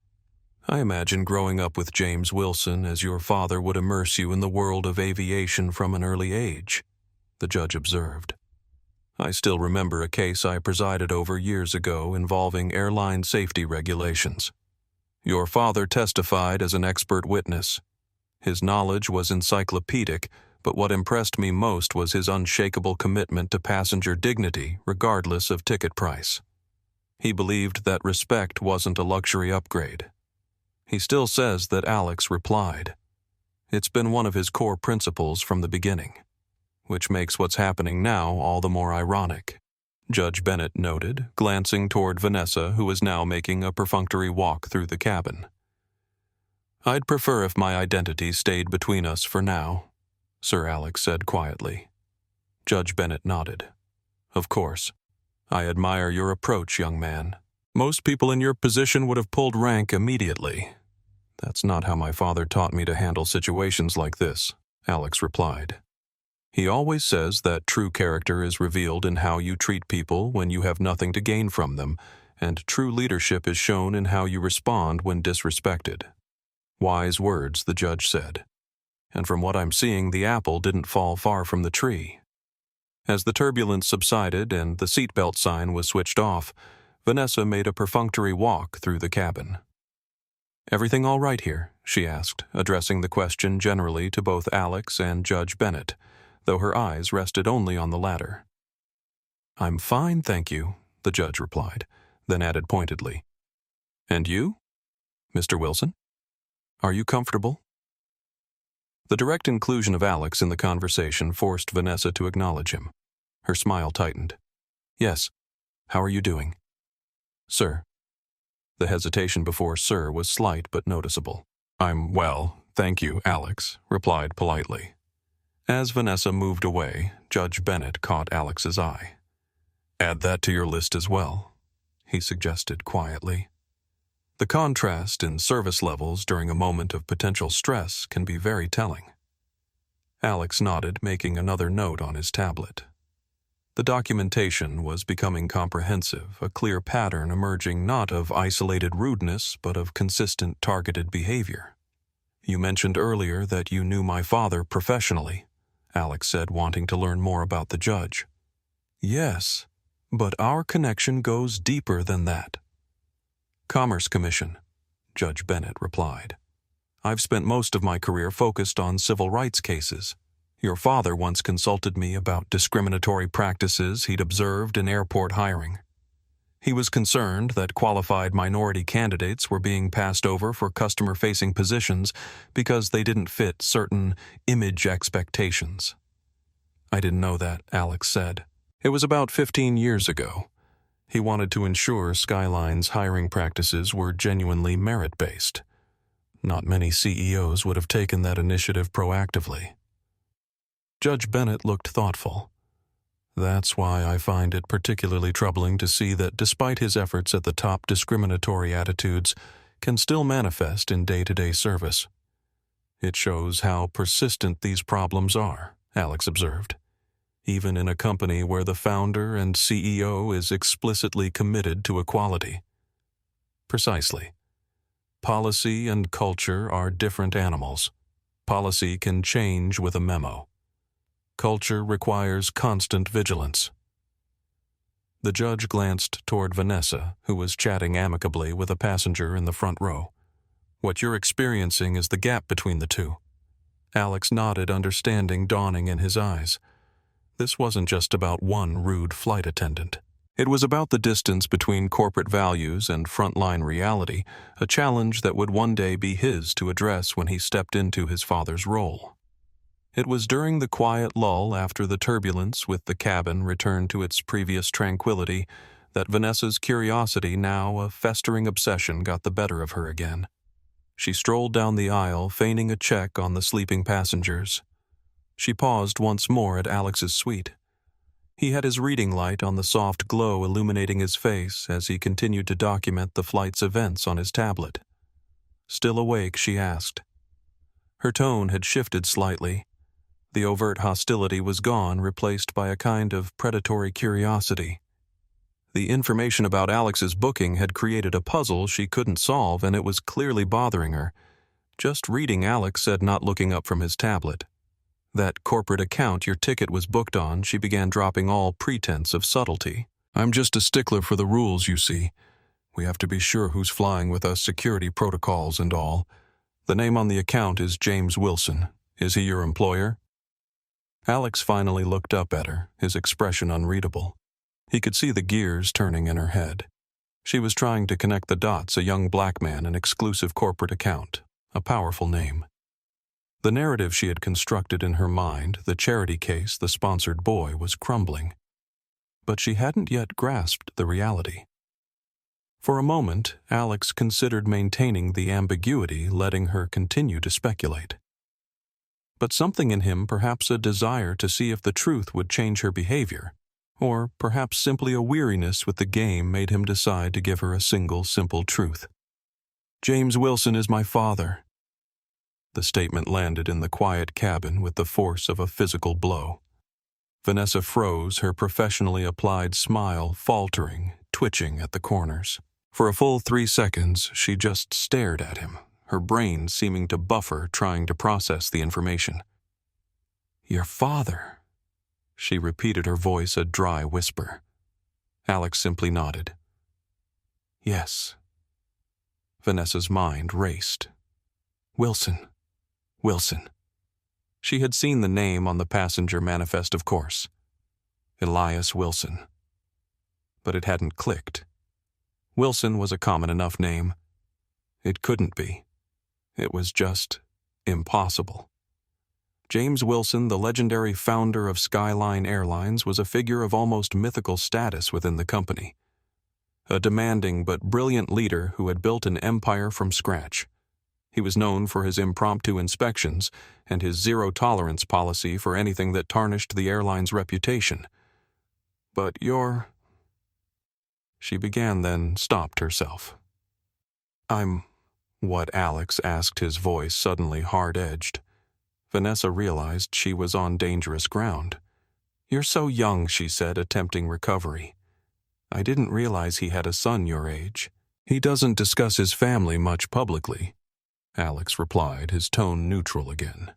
I imagine growing up with James Wilson as your father would immerse you in the world of aviation from an early age," the judge observed. "I still remember a case I presided over years ago involving airline safety regulations. Your father testified as an expert witness. His knowledge was encyclopedic, but what impressed me most was his unshakable commitment to passenger dignity regardless of ticket price. He believed that respect wasn't a luxury upgrade. He still says that Alex replied. It's been one of his core principles from the beginning, which makes what's happening now all the more ironic," Judge Bennett noted, glancing toward Vanessa, who was now making a perfunctory walk through the cabin. "I'd prefer if my identity stayed between us for now," Sir Alex said quietly. Judge Bennett nodded. "Of course. I admire your approach, young man. Most people in your position would have pulled rank immediately. That's not how my father taught me to handle situations like this," Alex replied. "He always says that true character is revealed in how you treat people when you have nothing to gain from them, and true leadership is shown in how you respond when disrespected." Wise words, the judge said. And from what I'm seeing, the apple didn't fall far from the tree. As the turbulence subsided and the seatbelt sign was switched off, Vanessa made a perfunctory walk through the cabin. "Everything all right here?" she asked, addressing the question generally to both Alex and Judge Bennett, though her eyes rested only on the latter. "I'm fine, thank you," the judge replied, then added pointedly. "And you? Mr. Wilson? Are you comfortable?" The direct inclusion of Alex in the conversation forced Vanessa to acknowledge him. Her smile tightened. "Yes. How are you doing?" "Sir." The hesitation before "sir" was slight but noticeable. "I'm well, thank you," Alex replied politely. As Vanessa moved away, Judge Bennett caught Alex's eye. "Add that to your list as well," he suggested quietly. The contrast in service levels during a moment of potential stress can be very telling. Alex nodded, making another note on his tablet. The documentation was becoming comprehensive, a clear pattern emerging not of isolated rudeness, but of consistent targeted behavior. "You mentioned earlier that you knew my father professionally," Alex said, wanting to learn more about the judge. "Yes, but our connection goes deeper than that." "Commerce Commission," Judge Bennett replied. "I've spent most of my career focused on civil rights cases. Your father once consulted me about discriminatory practices he'd observed in airport hiring. He was concerned that qualified minority candidates were being passed over for customer-facing positions because they didn't fit certain image expectations." "I didn't know that," Alex said. "It was about 15 years ago. He wanted to ensure Skyline's hiring practices were genuinely merit-based. Not many CEOs would have taken that initiative proactively." Judge Bennett looked thoughtful. "That's why I find it particularly troubling to see that despite his efforts at the top, discriminatory attitudes can still manifest in day-to-day service. It shows how persistent these problems are," Alex observed, "even in a company where the founder and CEO is explicitly committed to equality." "Precisely. Policy and culture are different animals. Policy can change with a memo. Culture requires constant vigilance. The judge glanced toward Vanessa, who was chatting amicably with a passenger in the front row. What you're experiencing is the gap between the two. Alex nodded, understanding dawning in his eyes. This wasn't just about one rude flight attendant. It was about the distance between corporate values and frontline reality, a challenge that would one day be his to address when he stepped into his father's role. It was during the quiet lull after the turbulence with the cabin returned to its previous tranquility that Vanessa's curiosity, now a festering obsession, got the better of her again. She strolled down the aisle, feigning a check on the sleeping passengers. She paused once more at Alex's suite. He had his reading light on the soft glow illuminating his face as he continued to document the flight's events on his tablet. Still awake, she asked. Her tone had shifted slightly. The overt hostility was gone, replaced by a kind of predatory curiosity. The information about Alex's booking had created a puzzle she couldn't solve, and it was clearly bothering her. Just reading Alex said not looking up from his tablet. That corporate account your ticket was booked on, she began dropping all pretense of subtlety. I'm just a stickler for the rules, you see. We have to be sure who's flying with us, security protocols and all. The name on the account is James Wilson. Is he your employer? Alex finally looked up at her, his expression unreadable. He could see the gears turning in her head. She was trying to connect the dots, a young black man, an exclusive corporate account, a powerful name. The narrative she had constructed in her mind, the charity case, the sponsored boy, was crumbling. But she hadn't yet grasped the reality. For a moment, Alex considered maintaining the ambiguity, letting her continue to speculate. But something in him, perhaps a desire to see if the truth would change her behavior, or perhaps simply a weariness with the game, made him decide to give her a single, simple truth. James Wilson is my father. The statement landed in the quiet cabin with the force of a physical blow. Vanessa froze, her professionally applied smile faltering, twitching at the corners. For a full 3 seconds, she just stared at him, her brain seeming to buffer, trying to process the information. Your father, she repeated, her voice a dry whisper. Alex simply nodded. Yes. Vanessa's mind raced. Wilson. She had seen the name on the passenger manifest, of course. Elias Wilson. But it hadn't clicked. Wilson was a common enough name. It couldn't be. It was just impossible. James Wilson, the legendary founder of Skyline Airlines, was a figure of almost mythical status within the company. A demanding but brilliant leader who had built an empire from scratch. He was known for his impromptu inspections and his zero-tolerance policy for anything that tarnished the airline's reputation. But She began, then stopped herself. I'm what Alex asked, his voice suddenly hard-edged. Vanessa realized she was on dangerous ground. You're so young, she said, attempting recovery. I didn't realize he had a son your age. He doesn't discuss his family much publicly, Alex replied, his tone neutral again.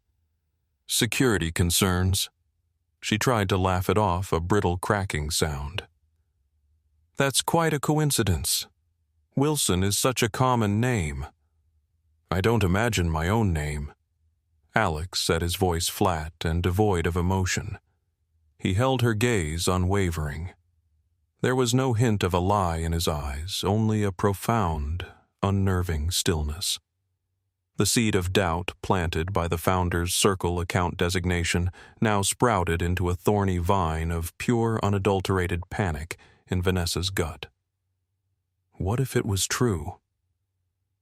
Security concerns. She tried to laugh it off, a brittle cracking sound. That's quite a coincidence. Wilson is such a common name. I don't imagine my own name. Alex said, his voice flat and devoid of emotion. He held her gaze unwavering. There was no hint of a lie in his eyes, only a profound, unnerving stillness. The seed of doubt planted by the founder's circle account designation now sprouted into a thorny vine of pure, unadulterated panic in Vanessa's gut. What if it was true?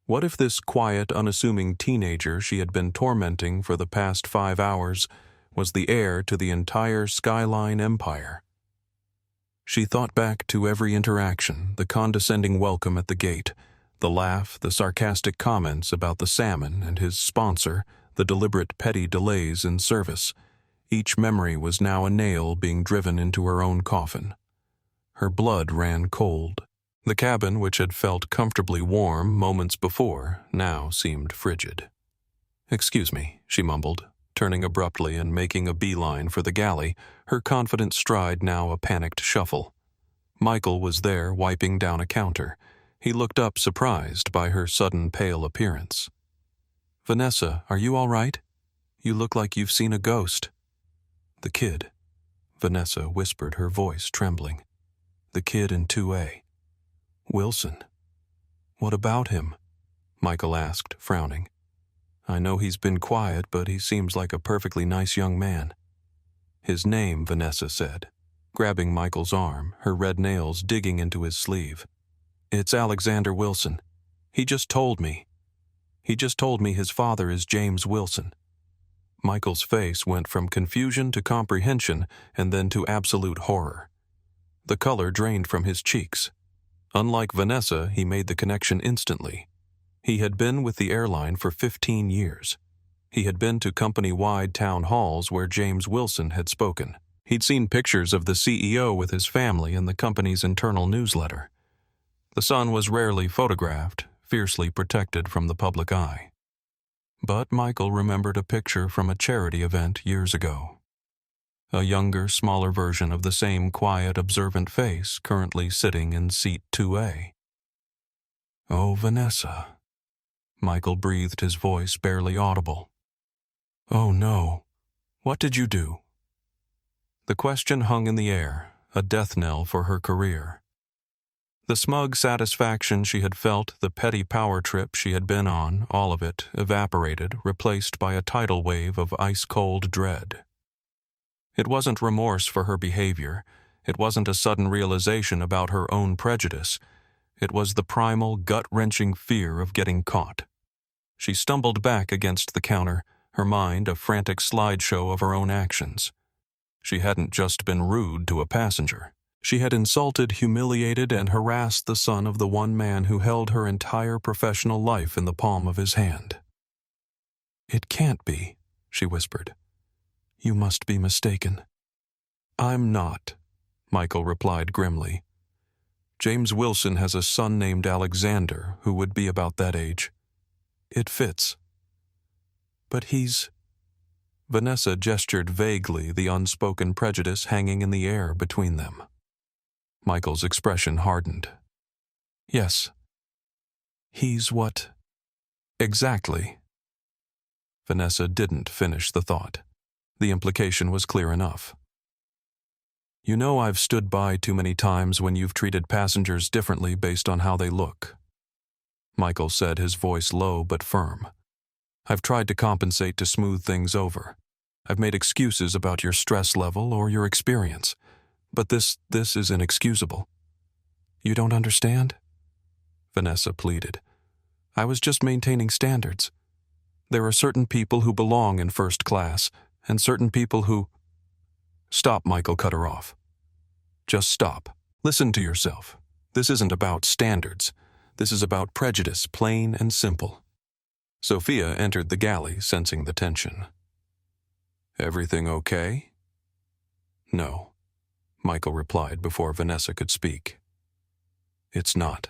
What if this quiet, unassuming teenager she had been tormenting for the past 5 hours was the heir to the entire Skyline empire? She thought back to every interaction, the condescending welcome at the gate, the laugh, the sarcastic comments about the salmon and his sponsor, the deliberate petty delays in service. Each memory was now a nail being driven into her own coffin. Her blood ran cold. The cabin, which had felt comfortably warm moments before, now seemed frigid. "Excuse me," she mumbled, turning abruptly and making a beeline for the galley, her confident stride now a panicked shuffle. Michael was there, wiping down a counter. He looked up, surprised by her sudden pale appearance. "Vanessa, are you all right? You look like you've seen a ghost." "The kid," Vanessa whispered, her voice trembling. "The kid in 2A. Wilson." "What about him?" Michael asked, frowning. "I know he's been quiet, but he seems like a perfectly nice young man." "His name," Vanessa said, grabbing Michael's arm, her red nails digging into his sleeve. "It's Alexander Wilson. He just told me his father is James Wilson." Michael's face went from confusion to comprehension and then to absolute horror. The color drained from his cheeks. Unlike Vanessa, he made the connection instantly. He had been with the airline for 15 years. He had been to company-wide town halls where James Wilson had spoken. He'd seen pictures of the CEO with his family in the company's internal newsletter. The son was rarely photographed, fiercely protected from the public eye. But Michael remembered a picture from a charity event years ago. A younger, smaller version of the same quiet, observant face currently sitting in seat 2A. "Oh, Vanessa." Michael breathed, his voice barely audible. "Oh no. What did you do?" The question hung in the air, a death knell for her career. The smug satisfaction she had felt, the petty power trip she had been on, all of it evaporated, replaced by a tidal wave of ice-cold dread. It wasn't remorse for her behavior. It wasn't a sudden realization about her own prejudice. It was the primal, gut-wrenching fear of getting caught. She stumbled back against the counter, her mind a frantic slideshow of her own actions. She hadn't just been rude to a passenger. She had insulted, humiliated, and harassed the son of the one man who held her entire professional life in the palm of his hand. "It can't be," she whispered. "You must be mistaken." "I'm not," Michael replied grimly. "James Wilson has a son named Alexander who would be about that age. It fits." "But he's—" Vanessa gestured vaguely, the unspoken prejudice hanging in the air between them. Michael's expression hardened. "Yes." "He's what?" "Exactly." Vanessa didn't finish the thought. The implication was clear enough. "You know I've stood by too many times when you've treated passengers differently based on how they look," Michael said, his voice low but firm. "I've tried to compensate to smooth things over. I've made excuses about your stress level or your experience. But this is inexcusable." "You don't understand?" Vanessa pleaded. "I was just maintaining standards. There are certain people who belong in first class, and certain people who—" "Stop," Michael cut her off. "Just stop. Listen to yourself. This isn't about standards. This is about prejudice, plain and simple." Sophia entered the galley, sensing the tension. "Everything okay?" "No," Michael replied before Vanessa could speak. "It's not.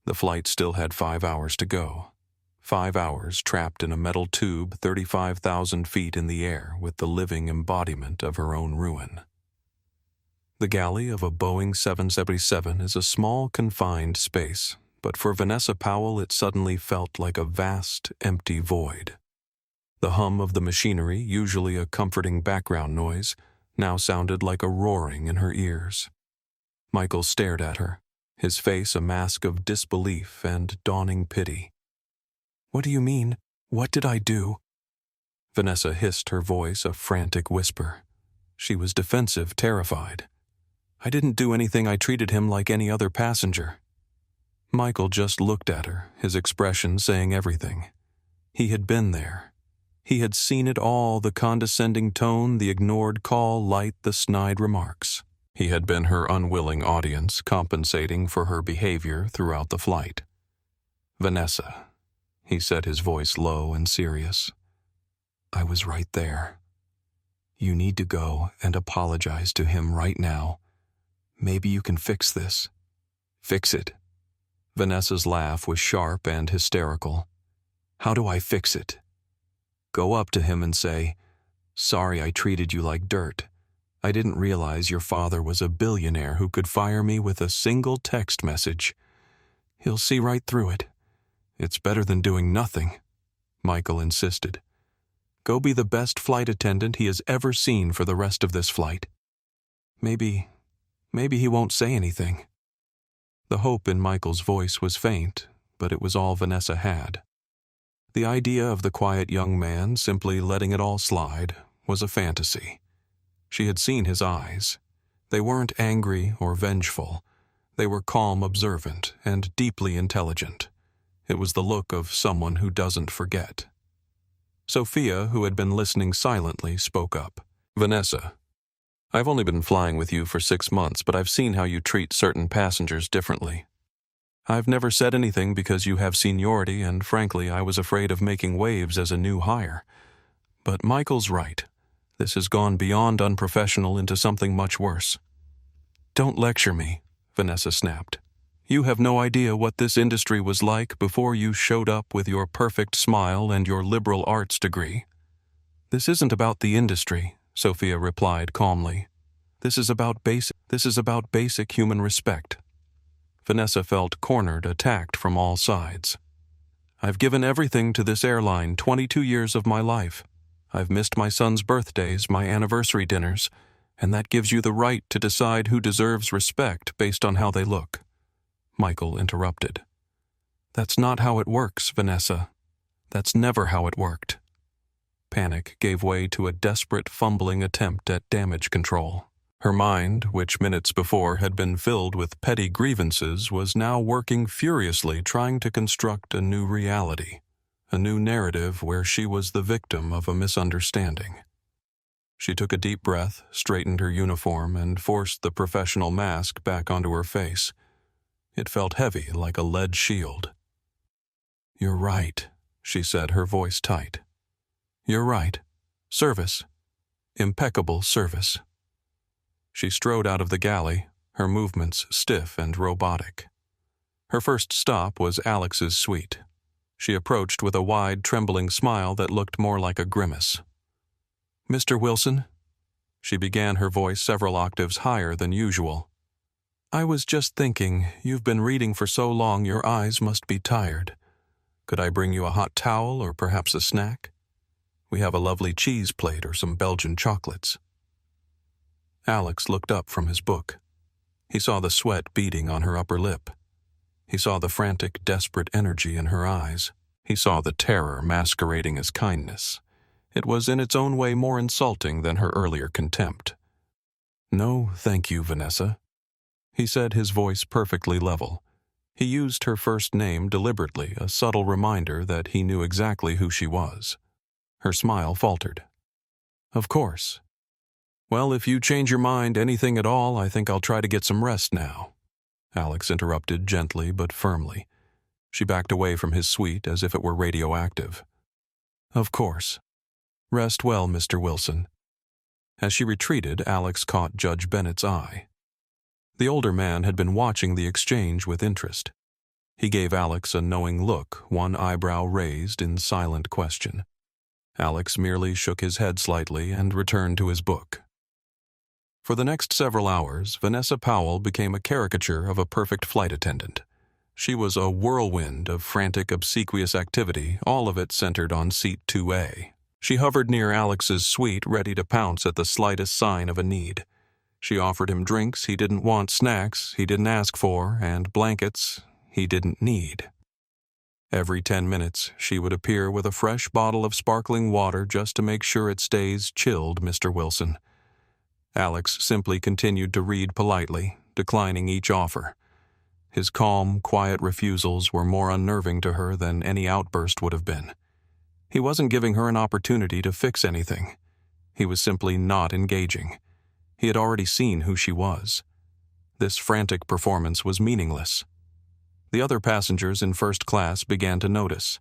The flight still had 5 hours to go. 5 hours trapped in a metal tube 35,000 feet in the air with the living embodiment of her own ruin." The galley of a Boeing 777 is a small, confined space, but for Vanessa Powell it suddenly felt like a vast, empty void. The hum of the machinery, usually a comforting background noise, now sounded like a roaring in her ears. Michael stared at her, his face a mask of disbelief and dawning pity. "What do you mean? What did I do?" Vanessa hissed, her voice a frantic whisper. She was defensive, terrified. "I didn't do anything. I treated him like any other passenger." Michael just looked at her, his expression saying everything. He had been there. He had seen it all, the condescending tone, the ignored call light, the snide remarks. He had been her unwilling audience, compensating for her behavior throughout the flight. "Vanessa," he said, his voice low and serious, "I was right there. You need to go and apologize to him right now. Maybe you can fix this. Fix it. Vanessa's laugh was sharp and hysterical. How do I fix it? Go up to him and say, "Sorry I treated you like dirt. I didn't realize your father was a billionaire who could fire me with a single text message. He'll see right through it. It's better than doing nothing," Michael insisted. "Go be the best flight attendant he has ever seen for the rest of this flight. Maybe he won't say anything." The hope in Michael's voice was faint, but it was all Vanessa had. The idea of the quiet young man simply letting it all slide was a fantasy. She had seen his eyes. They weren't angry or vengeful. They were calm, observant, and deeply intelligent. It was the look of someone who doesn't forget. Sophia, who had been listening silently, spoke up. "Vanessa, I've only been flying with you for 6 months, but I've seen how you treat certain passengers differently. I've never said anything because you have seniority, and frankly, I was afraid of making waves as a new hire. But Michael's right. This has gone beyond unprofessional into something much worse." "Don't lecture me," Vanessa snapped. "You have no idea what this industry was like before you showed up with your perfect smile and your liberal arts degree." "This isn't about the industry," Sophia replied calmly. This is about basic human respect." Vanessa felt cornered, attacked from all sides. "I've given everything to this airline 22 years of my life. I've missed my son's birthdays, my anniversary dinners, and that gives you the right to decide who deserves respect based on how they look." Michael interrupted. "That's not how it works, Vanessa. That's never how it worked." Panic gave way to a desperate, fumbling attempt at damage control. Her mind, which minutes before had been filled with petty grievances, was now working furiously trying to construct a new reality, a new narrative where she was the victim of a misunderstanding. She took a deep breath, straightened her uniform, and forced the professional mask back onto her face. It felt heavy, like a lead shield. "You're right," she said, her voice tight. "You're right. Service. Impeccable service." She strode out of the galley, her movements stiff and robotic. Her first stop was Alex's suite. She approached with a wide, trembling smile that looked more like a grimace. "Mr. Wilson?" She began, her voice several octaves higher than usual. "I was just thinking, you've been reading for so long your eyes must be tired. Could I bring you a hot towel or perhaps a snack? We have a lovely cheese plate or some Belgian chocolates." Alex looked up from his book. He saw the sweat beading on her upper lip. He saw the frantic, desperate energy in her eyes. He saw the terror masquerading as kindness. It was in its own way more insulting than her earlier contempt. "No, thank you, Vanessa," he said, his voice perfectly level. He used her first name deliberately, a subtle reminder that he knew exactly who she was. Her smile faltered. "Of course. Well, if you change your mind anything at all, I think I'll try to get some rest now," Alex interrupted gently but firmly. She backed away from his suite as if it were radioactive. "Of course. Rest well, Mr. Wilson." As she retreated, Alex caught Judge Bennett's eye. The older man had been watching the exchange with interest. He gave Alex a knowing look, one eyebrow raised in silent question. Alex merely shook his head slightly and returned to his book. For the next several hours, Vanessa Powell became a caricature of a perfect flight attendant. She was a whirlwind of frantic, obsequious activity, all of it centered on seat 2A. She hovered near Alex's suite, ready to pounce at the slightest sign of a need. She offered him drinks he didn't want, snacks he didn't ask for, and blankets he didn't need. Every 10 minutes, she would appear with a fresh bottle of sparkling water just to make sure it stays chilled, Mr. Wilson. Alex simply continued to read politely, declining each offer. His calm, quiet refusals were more unnerving to her than any outburst would have been. He wasn't giving her an opportunity to fix anything. He was simply not engaging. He had already seen who she was. This frantic performance was meaningless. The other passengers in first class began to notice.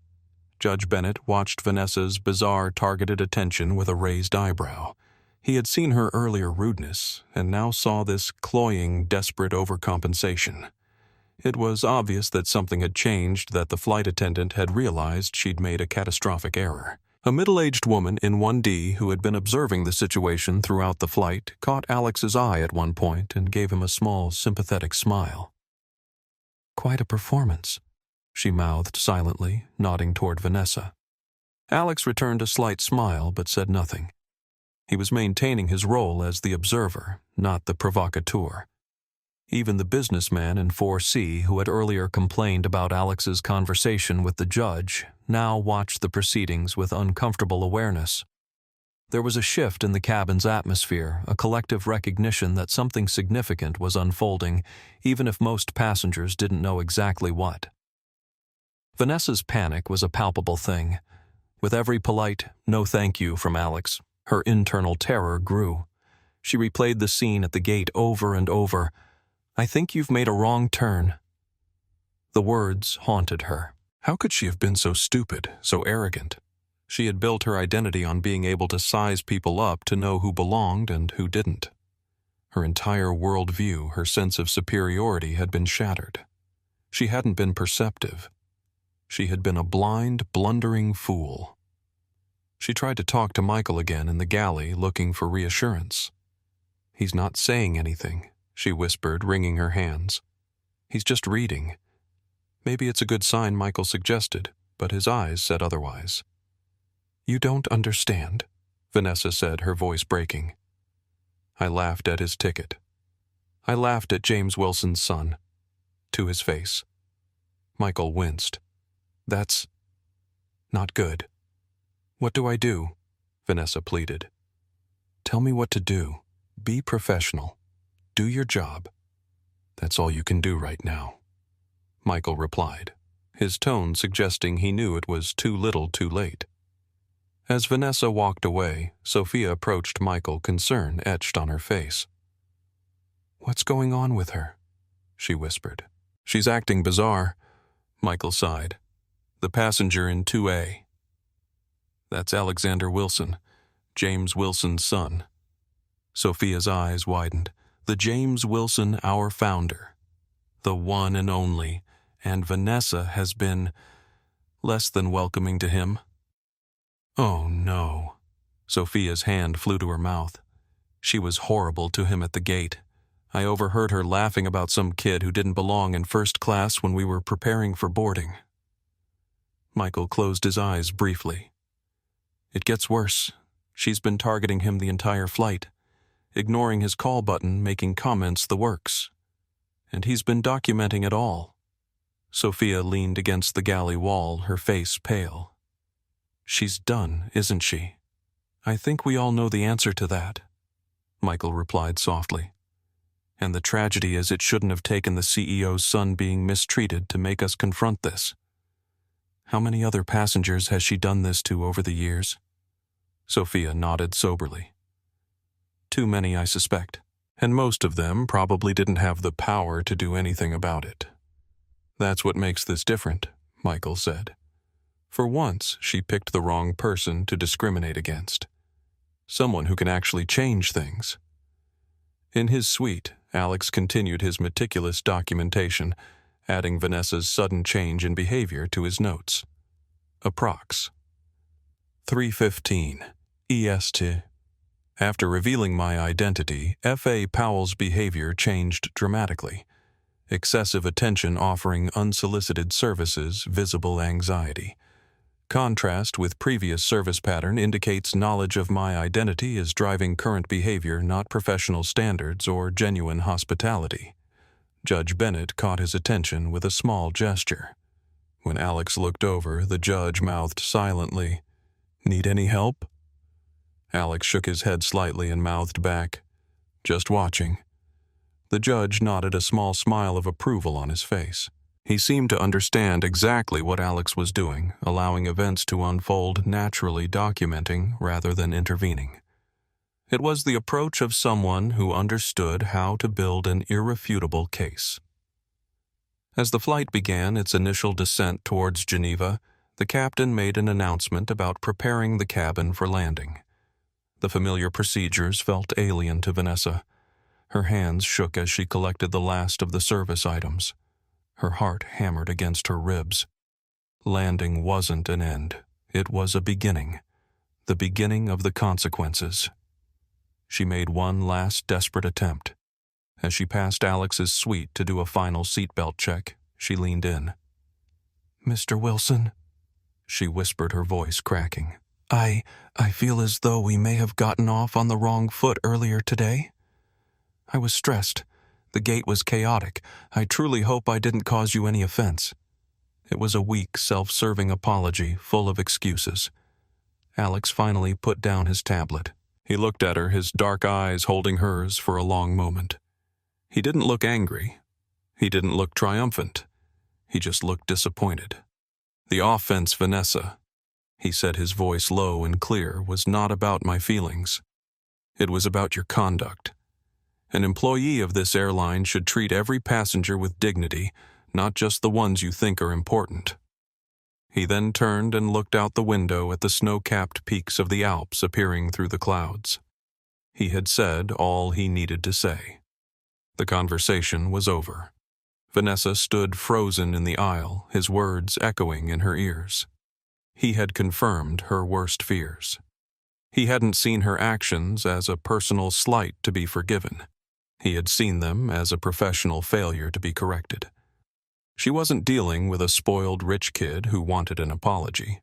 Judge Bennett watched Vanessa's bizarre targeted attention with a raised eyebrow. He had seen her earlier rudeness, and now saw this cloying, desperate overcompensation. It was obvious that something had changed, that the flight attendant had realized she'd made a catastrophic error. A middle-aged woman in 1D who had been observing the situation throughout the flight caught Alex's eye at one point and gave him a small, sympathetic smile. "Quite a performance," she mouthed silently, nodding toward Vanessa. Alex returned a slight smile but said nothing. He was maintaining his role as the observer, not the provocateur. Even the businessman in 4C who had earlier complained about Alex's conversation with the judge now watched the proceedings with uncomfortable awareness. There was a shift in the cabin's atmosphere, a collective recognition that something significant was unfolding, even if most passengers didn't know exactly what. Vanessa's panic was a palpable thing. With every polite "no thank you" from Alex, her internal terror grew. She replayed the scene at the gate over and over. "I think you've made a wrong turn." The words haunted her. How could she have been so stupid, so arrogant? She had built her identity on being able to size people up to know who belonged and who didn't. Her entire worldview, her sense of superiority had been shattered. She hadn't been perceptive. She had been a blind, blundering fool. She tried to talk to Michael again in the galley, looking for reassurance. "He's not saying anything," she whispered, wringing her hands. "He's just reading." Maybe it's a good sign, Michael suggested, but his eyes said otherwise. "You don't understand," Vanessa said, her voice breaking. "I laughed at his ticket. I laughed at James Wilson's son." To his face. Michael winced. "That's not good." "What do I do?" Vanessa pleaded. "Tell me what to do. Be professional. Do your job. That's all you can do right now," Michael replied, his tone suggesting he knew it was too little too late. As Vanessa walked away, Sophia approached Michael, concern etched on her face. "What's going on with her?" she whispered. "She's acting bizarre," Michael sighed. "The passenger in 2A. That's Alexander Wilson, James Wilson's son." Sophia's eyes widened. "The James Wilson, our founder. The one and only. And Vanessa has been less than welcoming to him." "Oh, no." Sophia's hand flew to her mouth. "She was horrible to him at the gate. I overheard her laughing about some kid who didn't belong in first class when we were preparing for boarding." Michael closed his eyes briefly. "It gets worse. She's been targeting him the entire flight, ignoring his call button, making comments the works. And he's been documenting it all." Sophia leaned against the galley wall, her face pale. "She's done, isn't she?" "I think we all know the answer to that," Michael replied softly. "And the tragedy is it shouldn't have taken the CEO's son being mistreated to make us confront this. How many other passengers has she done this to over the years?" Sophia nodded soberly. "Too many, I suspect. And most of them probably didn't have the power to do anything about it." "That's what makes this different," Michael said. "For once, she picked the wrong person to discriminate against. Someone who can actually change things." In his suite, Alex continued his meticulous documentation, adding Vanessa's sudden change in behavior to his notes. Approx. 3:15 EST. After revealing my identity, F.A. Powell's behavior changed dramatically. Excessive attention offering unsolicited services, visible anxiety. Contrast with previous service pattern indicates knowledge of my identity is driving current behavior, not professional standards or genuine hospitality. Judge Bennett caught his attention with a small gesture. When Alex looked over, the judge mouthed silently, "Need any help?" Alex shook his head slightly and mouthed back, "Just watching." The judge nodded, a small smile of approval on his face. He seemed to understand exactly what Alex was doing, allowing events to unfold naturally, documenting rather than intervening. It was the approach of someone who understood how to build an irrefutable case. As the flight began its initial descent towards Geneva, the captain made an announcement about preparing the cabin for landing. The familiar procedures felt alien to Vanessa. Her hands shook as she collected the last of the service items. Her heart hammered against her ribs. Landing wasn't an end. It was a beginning. The beginning of the consequences. She made one last desperate attempt. As she passed Alex's suite to do a final seatbelt check, she leaned in. "Mr. Wilson," she whispered, her voice cracking. I feel as though we may have gotten off on the wrong foot earlier today. I was stressed. The gate was chaotic. I truly hope I didn't cause you any offense." It was a weak, self-serving apology, full of excuses. Alex finally put down his tablet. He looked at her, his dark eyes holding hers for a long moment. He didn't look angry. He didn't look triumphant. He just looked disappointed. "The offense, Vanessa," he said, his voice low and clear, "was not about my feelings. It was about your conduct. An employee of this airline should treat every passenger with dignity, not just the ones you think are important." He then turned and looked out the window at the snow-capped peaks of the Alps appearing through the clouds. He had said all he needed to say. The conversation was over. Vanessa stood frozen in the aisle, his words echoing in her ears. He had confirmed her worst fears. He hadn't seen her actions as a personal slight to be forgiven. He had seen them as a professional failure to be corrected. She wasn't dealing with a spoiled rich kid who wanted an apology.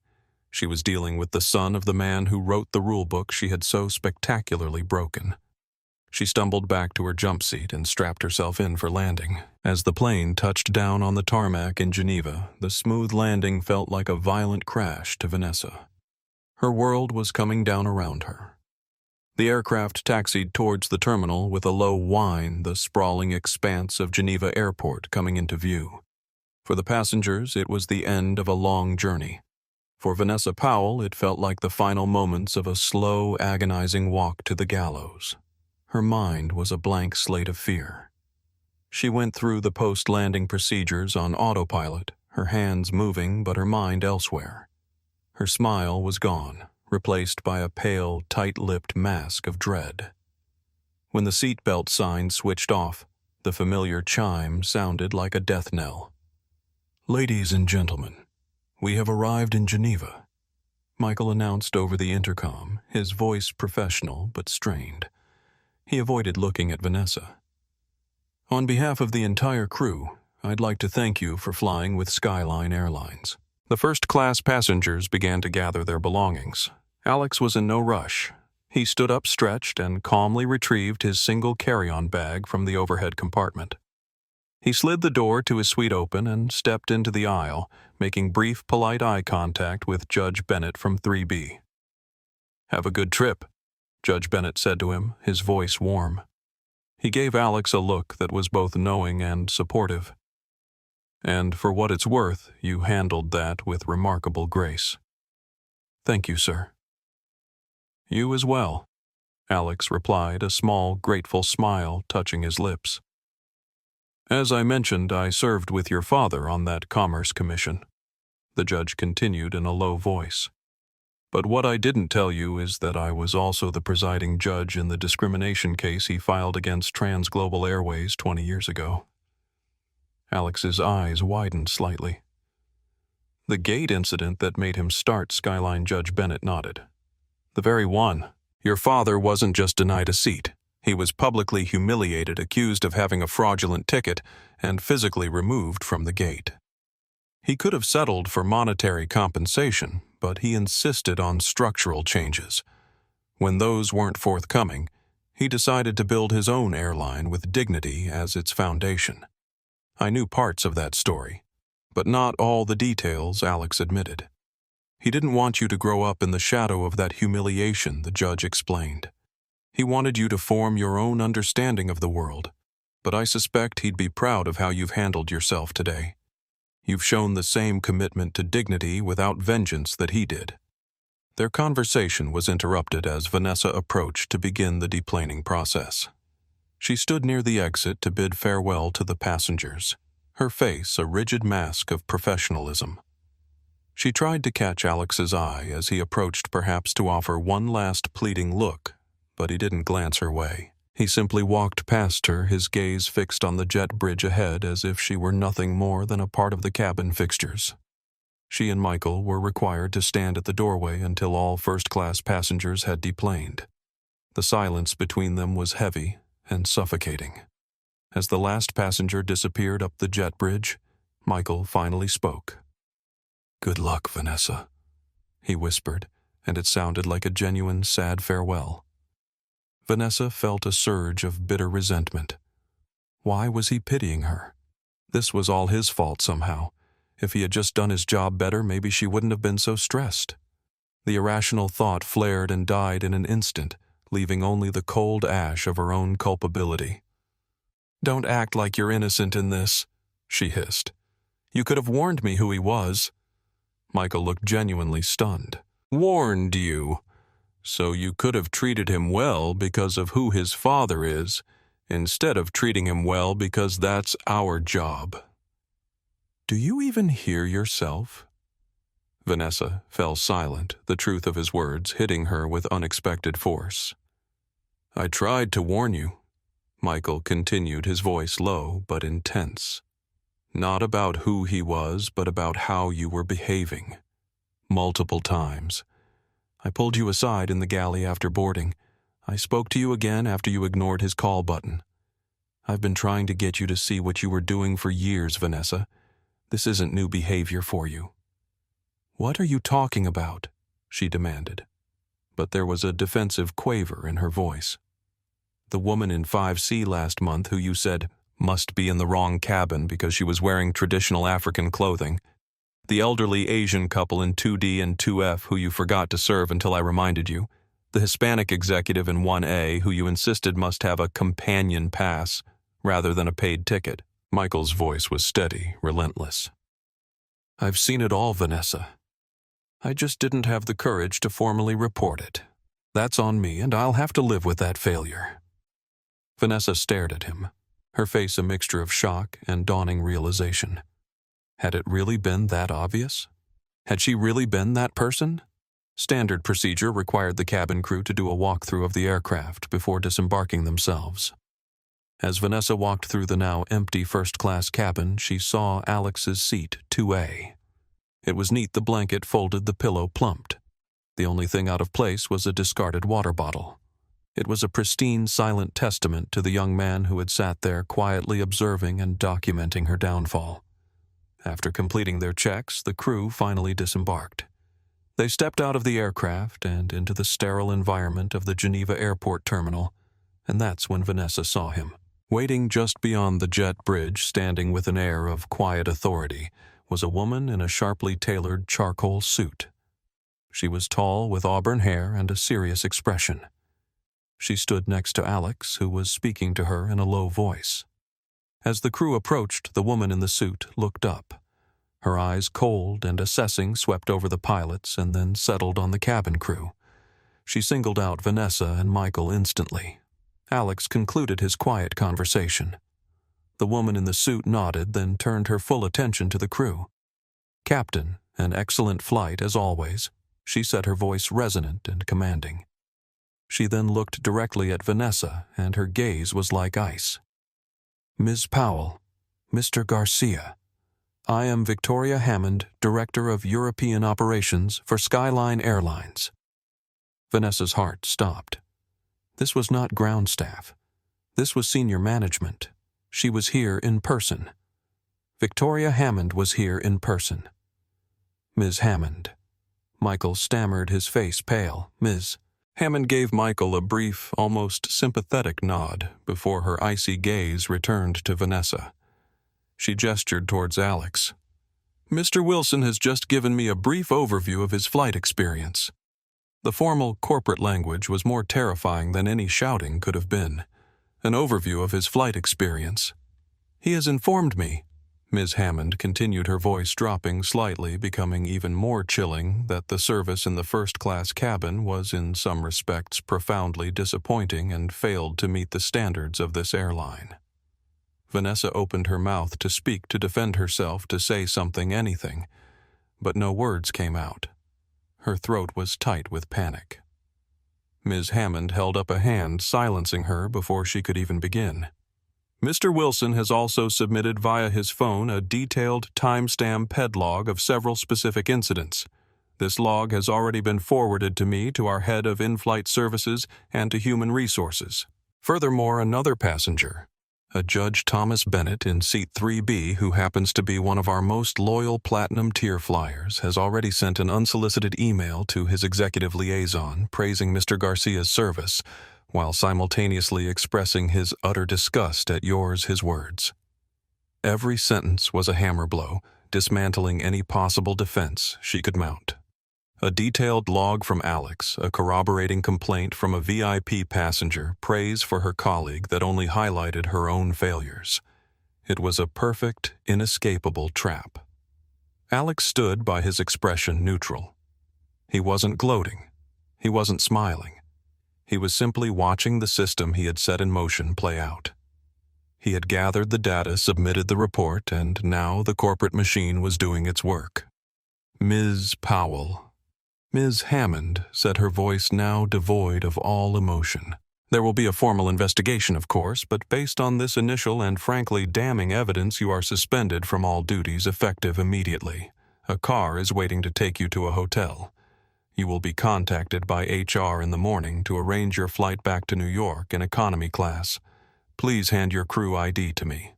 She was dealing with the son of the man who wrote the rulebook she had so spectacularly broken. She stumbled back to her jump seat and strapped herself in for landing. As the plane touched down on the tarmac in Geneva, the smooth landing felt like a violent crash to Vanessa. Her world was coming down around her. The aircraft taxied towards the terminal with a low whine, the sprawling expanse of Geneva Airport coming into view. For the passengers, it was the end of a long journey. For Vanessa Powell, it felt like the final moments of a slow, agonizing walk to the gallows. Her mind was a blank slate of fear. She went through the post-landing procedures on autopilot, her hands moving but her mind elsewhere. Her smile was gone, replaced by a pale, tight-lipped mask of dread. When the seatbelt sign switched off, the familiar chime sounded like a death knell. "Ladies and gentlemen, we have arrived in Geneva," Michael announced over the intercom, his voice professional but strained. He avoided looking at Vanessa. "On behalf of the entire crew, I'd like to thank you for flying with Skyline Airlines." The first-class passengers began to gather their belongings. Alex was in no rush. He stood up stretched and calmly retrieved his single carry-on bag from the overhead compartment. He slid the door to his suite open and stepped into the aisle, making brief, polite eye contact with Judge Bennett from 3B. "Have a good trip," Judge Bennett said to him, his voice warm. He gave Alex a look that was both knowing and supportive. "And for what it's worth, you handled that with remarkable grace." "Thank you, sir." "You as well," Alex replied, a small, grateful smile touching his lips. "As I mentioned, I served with your father on that Commerce Commission," the judge continued in a low voice. "But what I didn't tell you is that I was also the presiding judge in the discrimination case he filed against Transglobal Airways 20 years ago." Alex's eyes widened slightly. "The gate incident that made him start Skyline," Judge Bennett nodded. "The very one. Your father wasn't just denied a seat. He was publicly humiliated, accused of having a fraudulent ticket, and physically removed from the gate. He could have settled for monetary compensation, but he insisted on structural changes. When those weren't forthcoming, he decided to build his own airline with dignity as its foundation. I knew parts of that story, but not all the details," Alex admitted. "He didn't want you to grow up in the shadow of that humiliation," the judge explained. "He wanted you to form your own understanding of the world, but I suspect he'd be proud of how you've handled yourself today. You've shown the same commitment to dignity without vengeance that he did." Their conversation was interrupted as Vanessa approached to begin the deplaning process. She stood near the exit to bid farewell to the passengers, her face a rigid mask of professionalism. She tried to catch Alex's eye as he approached, perhaps to offer one last pleading look, but he didn't glance her way. He simply walked past her, his gaze fixed on the jet bridge ahead as if she were nothing more than a part of the cabin fixtures. She and Michael were required to stand at the doorway until all first-class passengers had deplaned. The silence between them was heavy and suffocating. As the last passenger disappeared up the jet bridge, Michael finally spoke. "Good luck, Vanessa," he whispered, and it sounded like a genuine, sad farewell. Vanessa felt a surge of bitter resentment. Why was he pitying her? This was all his fault somehow. If he had just done his job better, maybe she wouldn't have been so stressed. The irrational thought flared and died in an instant, leaving only the cold ash of her own culpability. "Don't act like you're innocent in this," she hissed. "You could have warned me who he was." Michael looked genuinely stunned. "Warned you? So you could have treated him well because of who his father is, instead of treating him well because that's our job. Do you even hear yourself?" Vanessa fell silent, the truth of his words hitting her with unexpected force. "I tried to warn you," Michael continued, his voice low but intense. "Not about who he was, but about how you were behaving. Multiple times. I pulled you aside in the galley after boarding. I spoke to you again after you ignored his call button. I've been trying to get you to see what you were doing for years, Vanessa. This isn't new behavior for you." "What are you talking about?" she demanded. But there was a defensive quaver in her voice. "The woman in 5C last month who you said must be in the wrong cabin because she was wearing traditional African clothing. The elderly Asian couple in 2D and 2F who you forgot to serve until I reminded you. The Hispanic executive in 1A who you insisted must have a companion pass rather than a paid ticket." Michael's voice was steady, relentless. "I've seen it all, Vanessa. I just didn't have the courage to formally report it. That's on me, and I'll have to live with that failure." Vanessa stared at him, her face a mixture of shock and dawning realization. Had it really been that obvious? Had she really been that person? Standard procedure required the cabin crew to do a walkthrough of the aircraft before disembarking themselves. As Vanessa walked through the now empty first-class cabin, she saw Alex's seat 2A. It was neat the blanket folded, the pillow plumped. The only thing out of place was a discarded water bottle. It was a pristine, silent testament to the young man who had sat there quietly observing and documenting her downfall. After completing their checks, the crew finally disembarked. They stepped out of the aircraft and into the sterile environment of the Geneva airport terminal, and that's when Vanessa saw him. Waiting just beyond the jet bridge, standing with an air of quiet authority, was a woman in a sharply tailored charcoal suit. She was tall, with auburn hair and a serious expression. She stood next to Alex, who was speaking to her in a low voice. As the crew approached, the woman in the suit looked up. Her eyes, cold and assessing, swept over the pilots and then settled on the cabin crew. She singled out Vanessa and Michael instantly. Alex concluded his quiet conversation. The woman in the suit nodded, then turned her full attention to the crew. "Captain, an excellent flight as always," she said, her voice resonant and commanding. She then looked directly at Vanessa, and her gaze was like ice. "Ms. Powell, Mr. Garcia, I am Victoria Hammond, Director of European Operations for Skyline Airlines." Vanessa's heart stopped. This was not ground staff. This was senior management. She was here in person. Victoria Hammond was here in person. "Ms. Hammond." Michael stammered, his face pale. "Ms." Hammond gave Michael a brief, almost sympathetic nod before her icy gaze returned to Vanessa. She gestured towards Alex. "Mr. Wilson has just given me a brief overview of his flight experience." The formal corporate language was more terrifying than any shouting could have been. An overview of his flight experience. "He has informed me," Ms. Hammond continued, her voice dropping slightly, becoming even more chilling, "that the service in the first-class cabin was in some respects profoundly disappointing and failed to meet the standards of this airline." Vanessa opened her mouth to speak, to defend herself, to say something, anything, but no words came out. Her throat was tight with panic. Ms. Hammond held up a hand, silencing her before she could even begin. Mr. Wilson has also submitted via his phone a detailed timestamp PED log of several specific incidents. This log has already been forwarded to me, to our head of in-flight services, and to human resources. Furthermore, another passenger, a Judge Thomas Bennett in seat 3B, who happens to be one of our most loyal Platinum tier flyers, has already sent an unsolicited email to his executive liaison praising Mr. Garcia's service, while simultaneously expressing his utter disgust at his words. Every sentence was a hammer blow, dismantling any possible defense she could mount. A detailed log from Alex, a corroborating complaint from a VIP passenger, praise for her colleague that only highlighted her own failures. It was a perfect, inescapable trap. Alex stood by his expression neutral. He wasn't gloating. He wasn't smiling. He was simply watching the system he had set in motion play out. He had gathered the data, submitted the report, and now the corporate machine was doing its work. Ms. Powell. Ms. Hammond said, her voice now devoid of all emotion. There will be a formal investigation, of course, but based on this initial and frankly damning evidence, you are suspended from all duties effective immediately. A car is waiting to take you to a hotel. You will be contacted by HR in the morning to arrange your flight back to New York in economy class. Please hand your crew ID to me.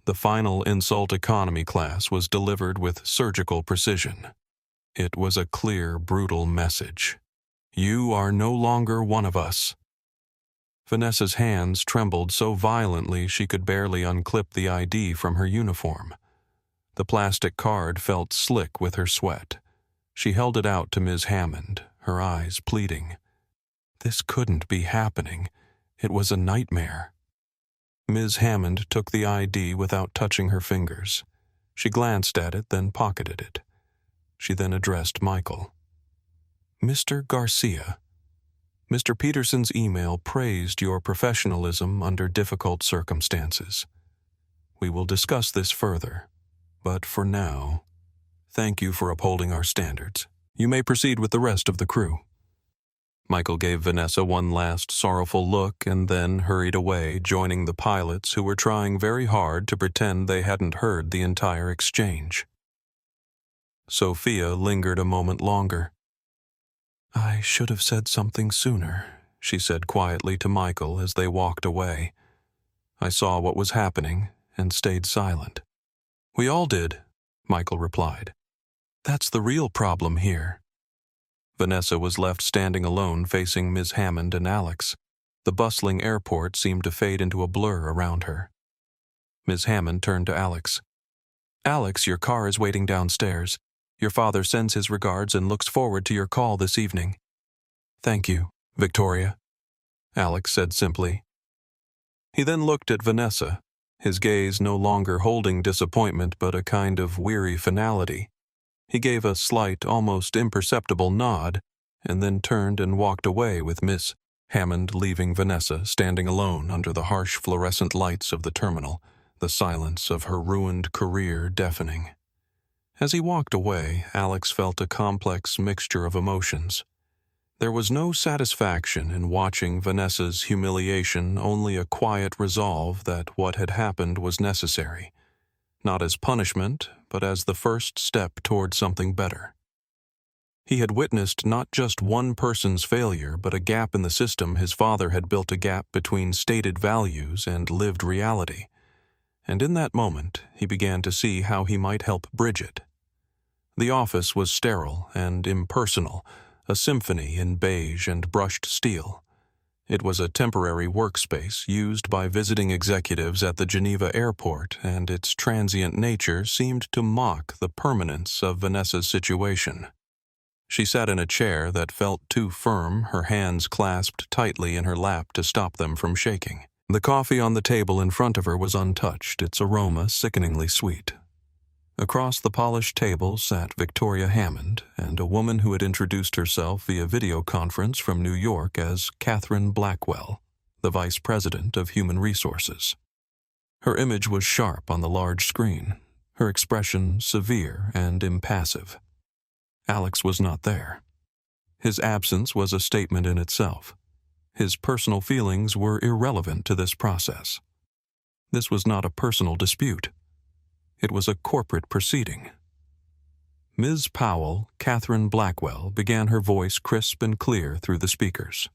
The final insult economy class was delivered with surgical precision. It was a clear, brutal message. You are no longer one of us. Vanessa's hands trembled so violently she could barely unclip the ID from her uniform. The plastic card felt slick with her sweat. She held it out to Ms. Hammond, her eyes pleading. This couldn't be happening. It was a nightmare. Ms. Hammond took the ID without touching her fingers. She glanced at it, then pocketed it. She then addressed Michael. Mr. Garcia, Mr. Peterson's email praised your professionalism under difficult circumstances. We will discuss this further, but for now, thank you for upholding our standards. You may proceed with the rest of the crew. Michael gave Vanessa one last sorrowful look and then hurried away, joining the pilots who were trying very hard to pretend they hadn't heard the entire exchange. Sophia lingered a moment longer. I should have said something sooner, she said quietly to Michael as they walked away. I saw what was happening and stayed silent. We all did, Michael replied. That's the real problem here. Vanessa was left standing alone facing Ms. Hammond and Alex. The bustling airport seemed to fade into a blur around her. Ms. Hammond turned to Alex. Alex, your car is waiting downstairs. Your father sends his regards and looks forward to your call this evening. Thank you, Victoria, Alex said simply. He then looked at Vanessa, his gaze no longer holding disappointment but a kind of weary finality. He gave a slight, almost imperceptible nod, and then turned and walked away with Miss Hammond, leaving Vanessa standing alone under the harsh fluorescent lights of the terminal, the silence of her ruined career deafening. As he walked away, Alex felt a complex mixture of emotions. There was no satisfaction in watching Vanessa's humiliation, only a quiet resolve that what had happened was necessary, not as punishment, but as the first step toward something better. He had witnessed not just one person's failure, but a gap in the system. His father had built a gap between stated values and lived reality. And in that moment, he began to see how he might help bridge it. The office was sterile and impersonal, a symphony in beige and brushed steel. It was a temporary workspace used by visiting executives at the Geneva airport, and its transient nature seemed to mock the permanence of Vanessa's situation. She sat in a chair that felt too firm, her hands clasped tightly in her lap to stop them from shaking. The coffee on the table in front of her was untouched, its aroma sickeningly sweet. Across the polished table sat Victoria Hammond and a woman who had introduced herself via video conference from New York as Catherine Blackwell, the Vice President of Human Resources. Her image was sharp on the large screen, her expression severe and impassive. Alex was not there. His absence was a statement in itself. His personal feelings were irrelevant to this process. This was not a personal dispute. It was a corporate proceeding. Ms. Powell, Catherine Blackwell, began, her voice crisp and clear through the speakers.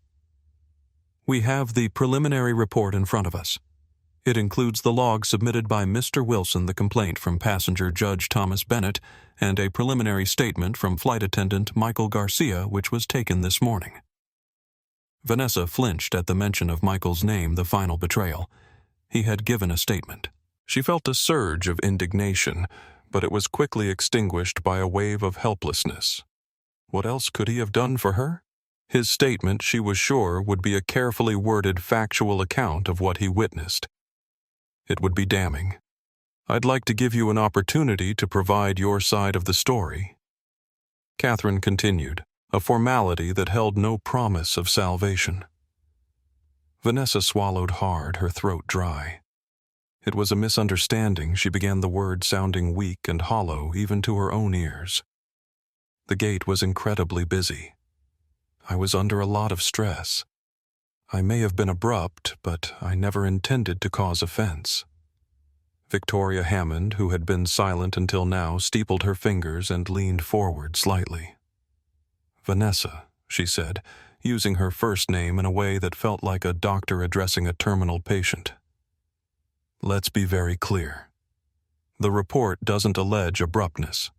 We have the preliminary report in front of us. It includes the log submitted by Mr. Wilson, the complaint from passenger Judge Thomas Bennett, and a preliminary statement from flight attendant Michael Garcia, which was taken this morning. Vanessa flinched at the mention of Michael's name, the final betrayal. He had given a statement. She felt a surge of indignation, but it was quickly extinguished by a wave of helplessness. What else could he have done for her? His statement, she was sure, would be a carefully worded factual account of what he witnessed. It would be damning. I'd like to give you an opportunity to provide your side of the story. Catherine continued, a formality that held no promise of salvation. Vanessa swallowed hard, her throat dry. It was a misunderstanding. She began the word sounding weak and hollow even to her own ears. The gate was incredibly busy. I was under a lot of stress. I may have been abrupt, but I never intended to cause offense. Victoria Hammond, who had been silent until now, steepled her fingers and leaned forward slightly. Vanessa, she said, using her first name in a way that felt like a doctor addressing a terminal patient. Let's be very clear. The report doesn't allege abruptness.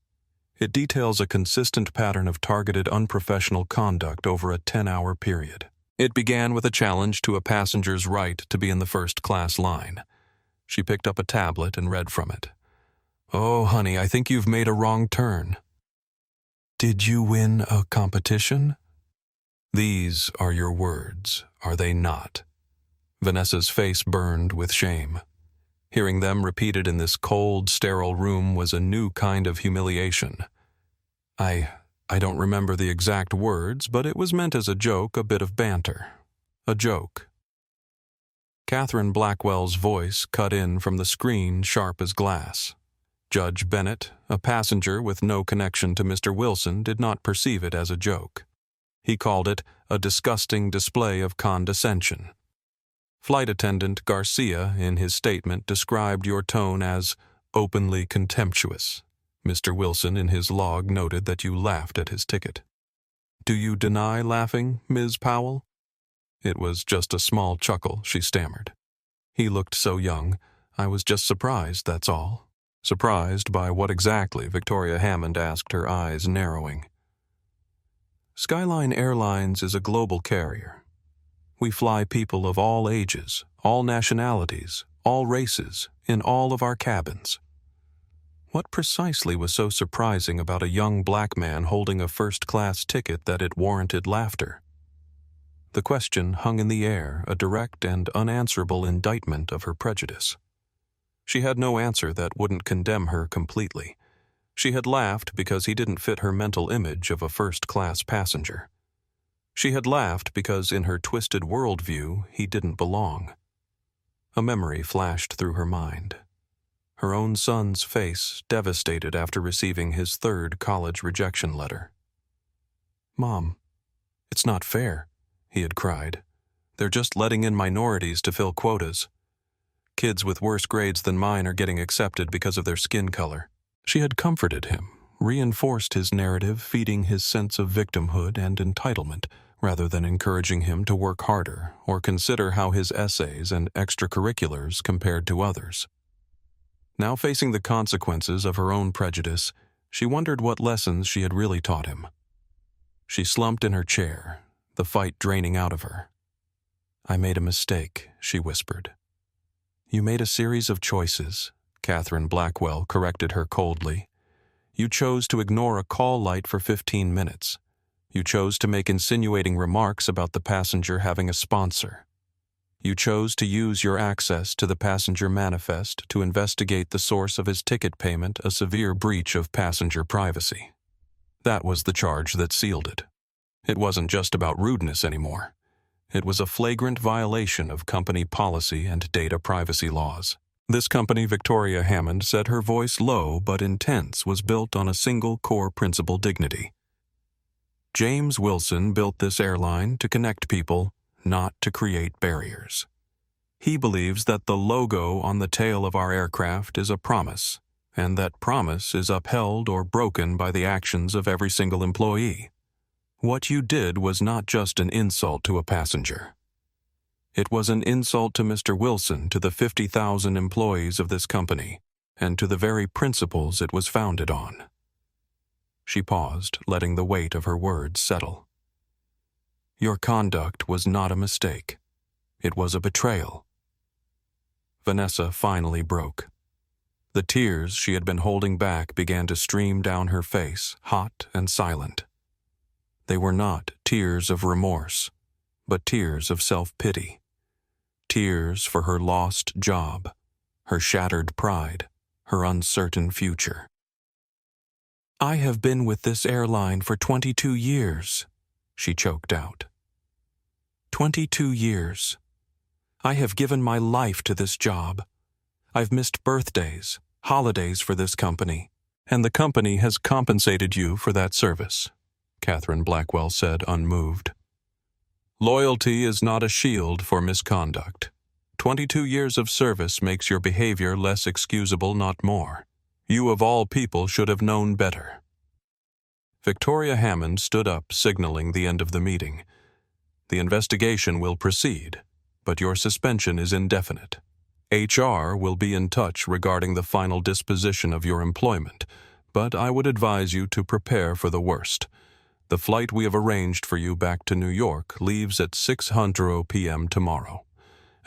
It details a consistent pattern of targeted unprofessional conduct over a 10-hour period. It began with a challenge to a passenger's right to be in the first-class line. She picked up a tablet and read from it. Oh, honey, I think you've made a wrong turn. Did you win a competition? These are your words, are they not? Vanessa's face burned with shame. Hearing them repeated in this cold, sterile room was a new kind of humiliation. I don't remember the exact words, but it was meant as a joke, a bit of banter. A joke. Catherine Blackwell's voice cut in from the screen sharp as glass. Judge Bennett, a passenger with no connection to Mr. Wilson, did not perceive it as a joke. He called it a disgusting display of condescension. Flight attendant Garcia, in his statement, described your tone as openly contemptuous. Mr. Wilson, in his log, noted that you laughed at his ticket. Do you deny laughing, Ms. Powell? It was just a small chuckle, she stammered. He looked so young. I was just surprised, that's all. Surprised by what exactly? Victoria Hammond asked, her eyes narrowing. Skyline Airlines is a global carrier. We fly people of all ages, all nationalities, all races, in all of our cabins. What precisely was so surprising about a young black man holding a first-class ticket that it warranted laughter? The question hung in the air, a direct and unanswerable indictment of her prejudice. She had no answer that wouldn't condemn her completely. She had laughed because he didn't fit her mental image of a first-class passenger. She had laughed because in her twisted worldview he didn't belong. A memory flashed through her mind. Her own son's face, devastated after receiving his third college rejection letter. Mom, it's not fair, he had cried. They're just letting in minorities to fill quotas. Kids with worse grades than mine are getting accepted because of their skin color. She had comforted him, reinforced his narrative, feeding his sense of victimhood and entitlement, rather than encouraging him to work harder or consider how his essays and extracurriculars compared to others. Now facing the consequences of her own prejudice, she wondered what lessons she had really taught him. She slumped in her chair, the fight draining out of her. I made a mistake, she whispered. You made a series of choices, Catherine Blackwell corrected her coldly. You chose to ignore a call light for 15 minutes. You chose to make insinuating remarks about the passenger having a sponsor. You chose to use your access to the passenger manifest to investigate the source of his ticket payment, a severe breach of passenger privacy. That was the charge that sealed it. It wasn't just about rudeness anymore. It was a flagrant violation of company policy and data privacy laws. This company, Victoria Hammond said, her voice low but intense, was built on a single core principle: dignity. James Wilson built this airline to connect people, not to create barriers. He believes that the logo on the tail of our aircraft is a promise, and that promise is upheld or broken by the actions of every single employee. What you did was not just an insult to a passenger. It was an insult to Mr. Wilson, to the 50,000 employees of this company, and to the very principles it was founded on. She paused, letting the weight of her words settle. Your conduct was not a mistake. It was a betrayal. Vanessa finally broke. The tears she had been holding back began to stream down her face, hot and silent. They were not tears of remorse, but tears of self-pity. Tears for her lost job, her shattered pride, her uncertain future. I have been with this airline for 22 years, she choked out. 22 years. I have given my life to this job. I've missed birthdays, holidays for this company, and the company has compensated you for that service, Catherine Blackwell said, unmoved. Loyalty is not a shield for misconduct. 22 years of service makes your behavior less excusable, not more. You of all people should have known better. Victoria Hammond stood up, signaling the end of the meeting. The investigation will proceed, but your suspension is indefinite. HR will be in touch regarding the final disposition of your employment, but I would advise you to prepare for the worst. The flight we have arranged for you back to New York leaves at 6:00 p.m. tomorrow.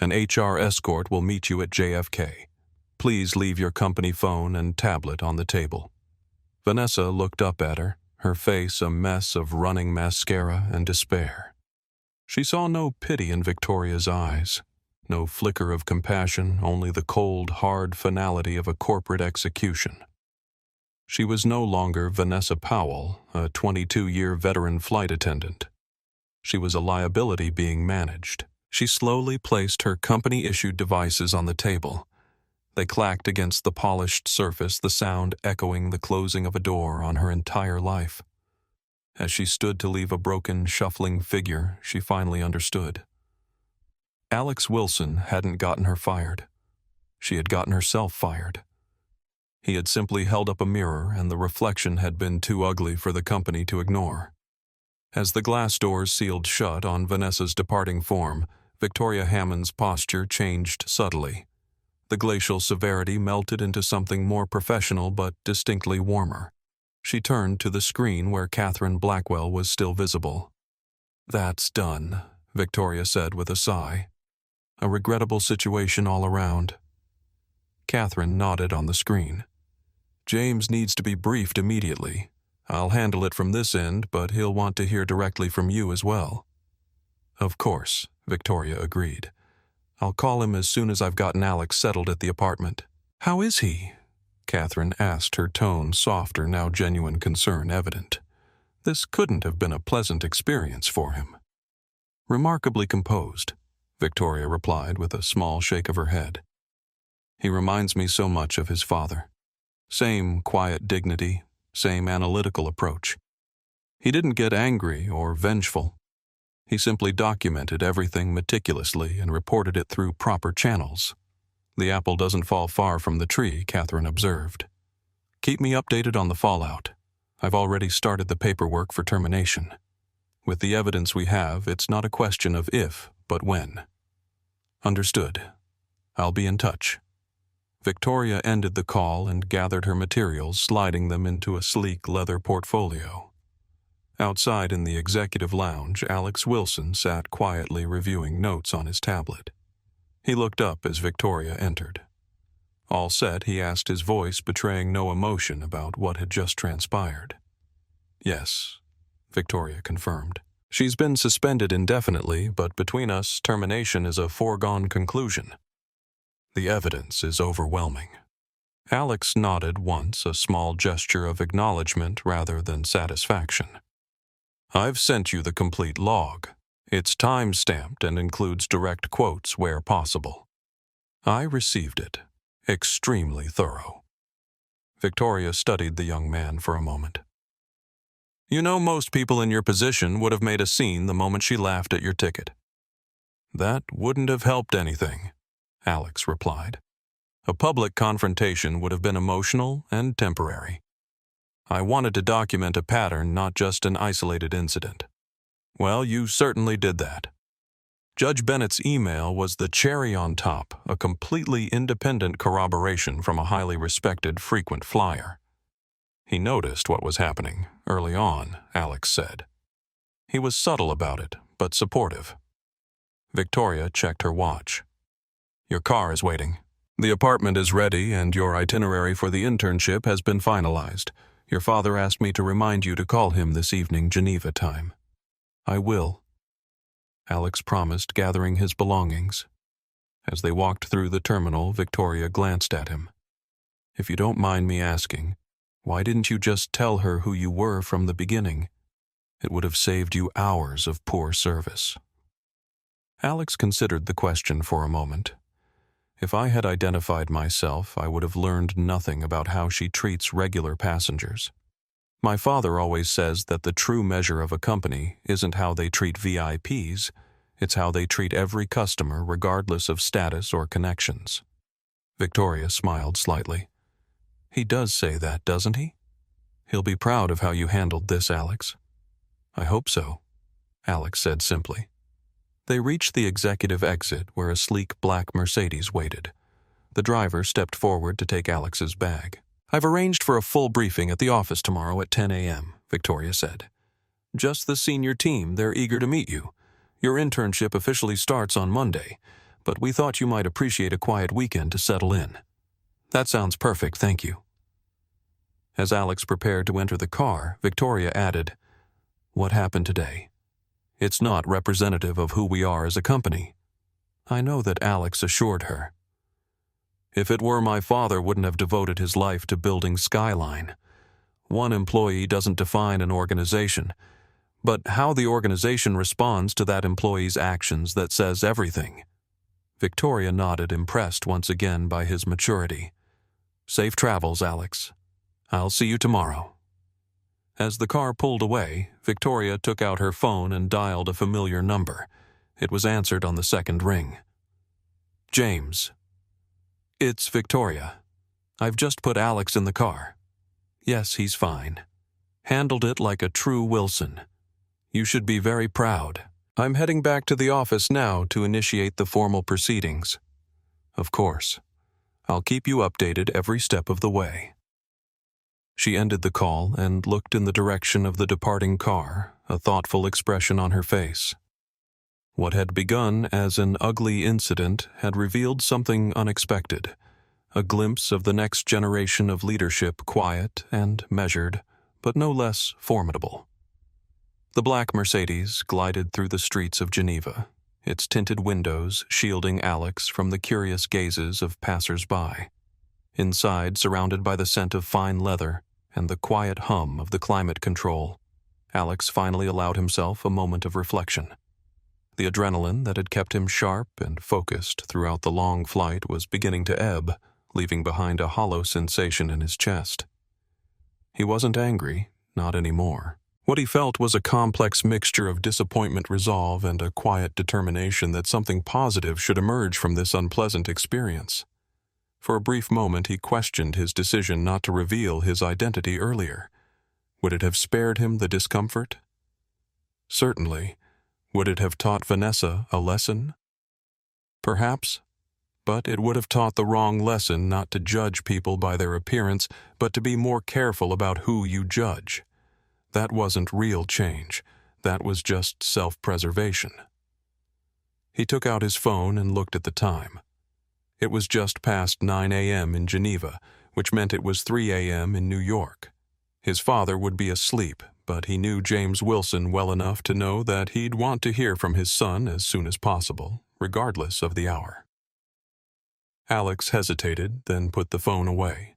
An HR escort will meet you at JFK. Please leave your company phone and tablet on the table. Vanessa looked up at her face a mess of running mascara and despair. She saw no pity in Victoria's eyes, no flicker of compassion, only the cold, hard finality of a corporate execution. She was no longer Vanessa Powell, a 22-year veteran flight attendant. She was a liability being managed. She slowly placed her company-issued devices on the table. They clacked against the polished surface, the sound echoing the closing of a door on her entire life. As she stood to leave a broken, shuffling figure, she finally understood. Alex Wilson hadn't gotten her fired. She had gotten herself fired. He had simply held up a mirror, and the reflection had been too ugly for the company to ignore. As the glass doors sealed shut on Vanessa's departing form, Victoria Hammond's posture changed subtly. The glacial severity melted into something more professional but distinctly warmer. She turned to the screen where Catherine Blackwell was still visible. That's done, Victoria said with a sigh. A regrettable situation all around. Catherine nodded on the screen. James needs to be briefed immediately. I'll handle it from this end, but he'll want to hear directly from you as well. Of course, Victoria agreed. I'll call him as soon as I've gotten Alex settled at the apartment. How is he? Catherine asked, her tone softer, now genuine concern evident. This couldn't have been a pleasant experience for him. Remarkably composed, Victoria replied with a small shake of her head. He reminds me so much of his father. Same quiet dignity, same analytical approach. He didn't get angry or vengeful. He simply documented everything meticulously and reported it through proper channels. The apple doesn't fall far from the tree, Catherine observed. Keep me updated on the fallout. I've already started the paperwork for termination. With the evidence we have, it's not a question of if, but when. Understood. I'll be in touch. Victoria ended the call and gathered her materials, sliding them into a sleek leather portfolio. Outside in the executive lounge, Alex Wilson sat quietly reviewing notes on his tablet. He looked up as Victoria entered. All set, he asked, his voice betraying no emotion about what had just transpired. Yes, Victoria confirmed. She's been suspended indefinitely, but between us, termination is a foregone conclusion. The evidence is overwhelming. Alex nodded once, a small gesture of acknowledgement rather than satisfaction. I've sent you the complete log. It's time-stamped and includes direct quotes where possible. I received it. Extremely thorough. Victoria studied the young man for a moment. You know, most people in your position would have made a scene the moment she laughed at your ticket. That wouldn't have helped anything, Alex replied. A public confrontation would have been emotional and temporary. I wanted to document a pattern, not just an isolated incident. Well, you certainly did that. Judge Bennett's email was the cherry on top, a completely independent corroboration from a highly respected frequent flyer. He noticed what was happening early on, Alex said. He was subtle about it, but supportive. Victoria checked her watch. Your car is waiting. The apartment is ready and your itinerary for the internship has been finalized. Your father asked me to remind you to call him this evening, Geneva time. I will. Alex promised, gathering his belongings. As they walked through the terminal, Victoria glanced at him. If you don't mind me asking, why didn't you just tell her who you were from the beginning? It would have saved you hours of poor service. Alex considered the question for a moment. If I had identified myself, I would have learned nothing about how she treats regular passengers. My father always says that the true measure of a company isn't how they treat VIPs, it's how they treat every customer regardless of status or connections. Victoria smiled slightly. He does say that, doesn't he? He'll be proud of how you handled this, Alex. I hope so, Alex said simply. They reached the executive exit where a sleek black Mercedes waited. The driver stepped forward to take Alex's bag. I've arranged for a full briefing at the office tomorrow at 10 a.m., Victoria said. Just the senior team, they're eager to meet you. Your internship officially starts on Monday, but we thought you might appreciate a quiet weekend to settle in. That sounds perfect, thank you. As Alex prepared to enter the car, Victoria added, What happened today? It's not representative of who we are as a company. I know that Alex assured her. If it were, my father wouldn't have devoted his life to building Skyline. One employee doesn't define an organization, but how the organization responds to that employee's actions that says everything. Victoria nodded, impressed once again by his maturity. Safe travels, Alex. I'll see you tomorrow. As the car pulled away, Victoria took out her phone and dialed a familiar number. It was answered on the second ring. James. It's Victoria. I've just put Alex in the car. Yes, he's fine. Handled it like a true Wilson. You should be very proud. I'm heading back to the office now to initiate the formal proceedings. Of course. I'll keep you updated every step of the way. She ended the call and looked in the direction of the departing car, a thoughtful expression on her face. What had begun as an ugly incident had revealed something unexpected, a glimpse of the next generation of leadership, quiet and measured, but no less formidable. The black Mercedes glided through the streets of Geneva, its tinted windows shielding Alex from the curious gazes of passers-by. Inside, surrounded by the scent of fine leather and the quiet hum of the climate control, Alex finally allowed himself a moment of reflection. The adrenaline that had kept him sharp and focused throughout the long flight was beginning to ebb, leaving behind a hollow sensation in his chest. He wasn't angry, not anymore. What he felt was a complex mixture of disappointment, resolve, and a quiet determination that something positive should emerge from this unpleasant experience. For a brief moment he questioned his decision not to reveal his identity earlier. Would it have spared him the discomfort? Certainly. Would it have taught Vanessa a lesson? Perhaps, but it would have taught the wrong lesson not to judge people by their appearance, but to be more careful about who you judge. That wasn't real change. That was just self-preservation. He took out his phone and looked at the time. It was just past 9 a.m. in Geneva, which meant it was 3 a.m. in New York. His father would be asleep, but he knew James Wilson well enough to know that he'd want to hear from his son as soon as possible, regardless of the hour. Alex hesitated, then put the phone away.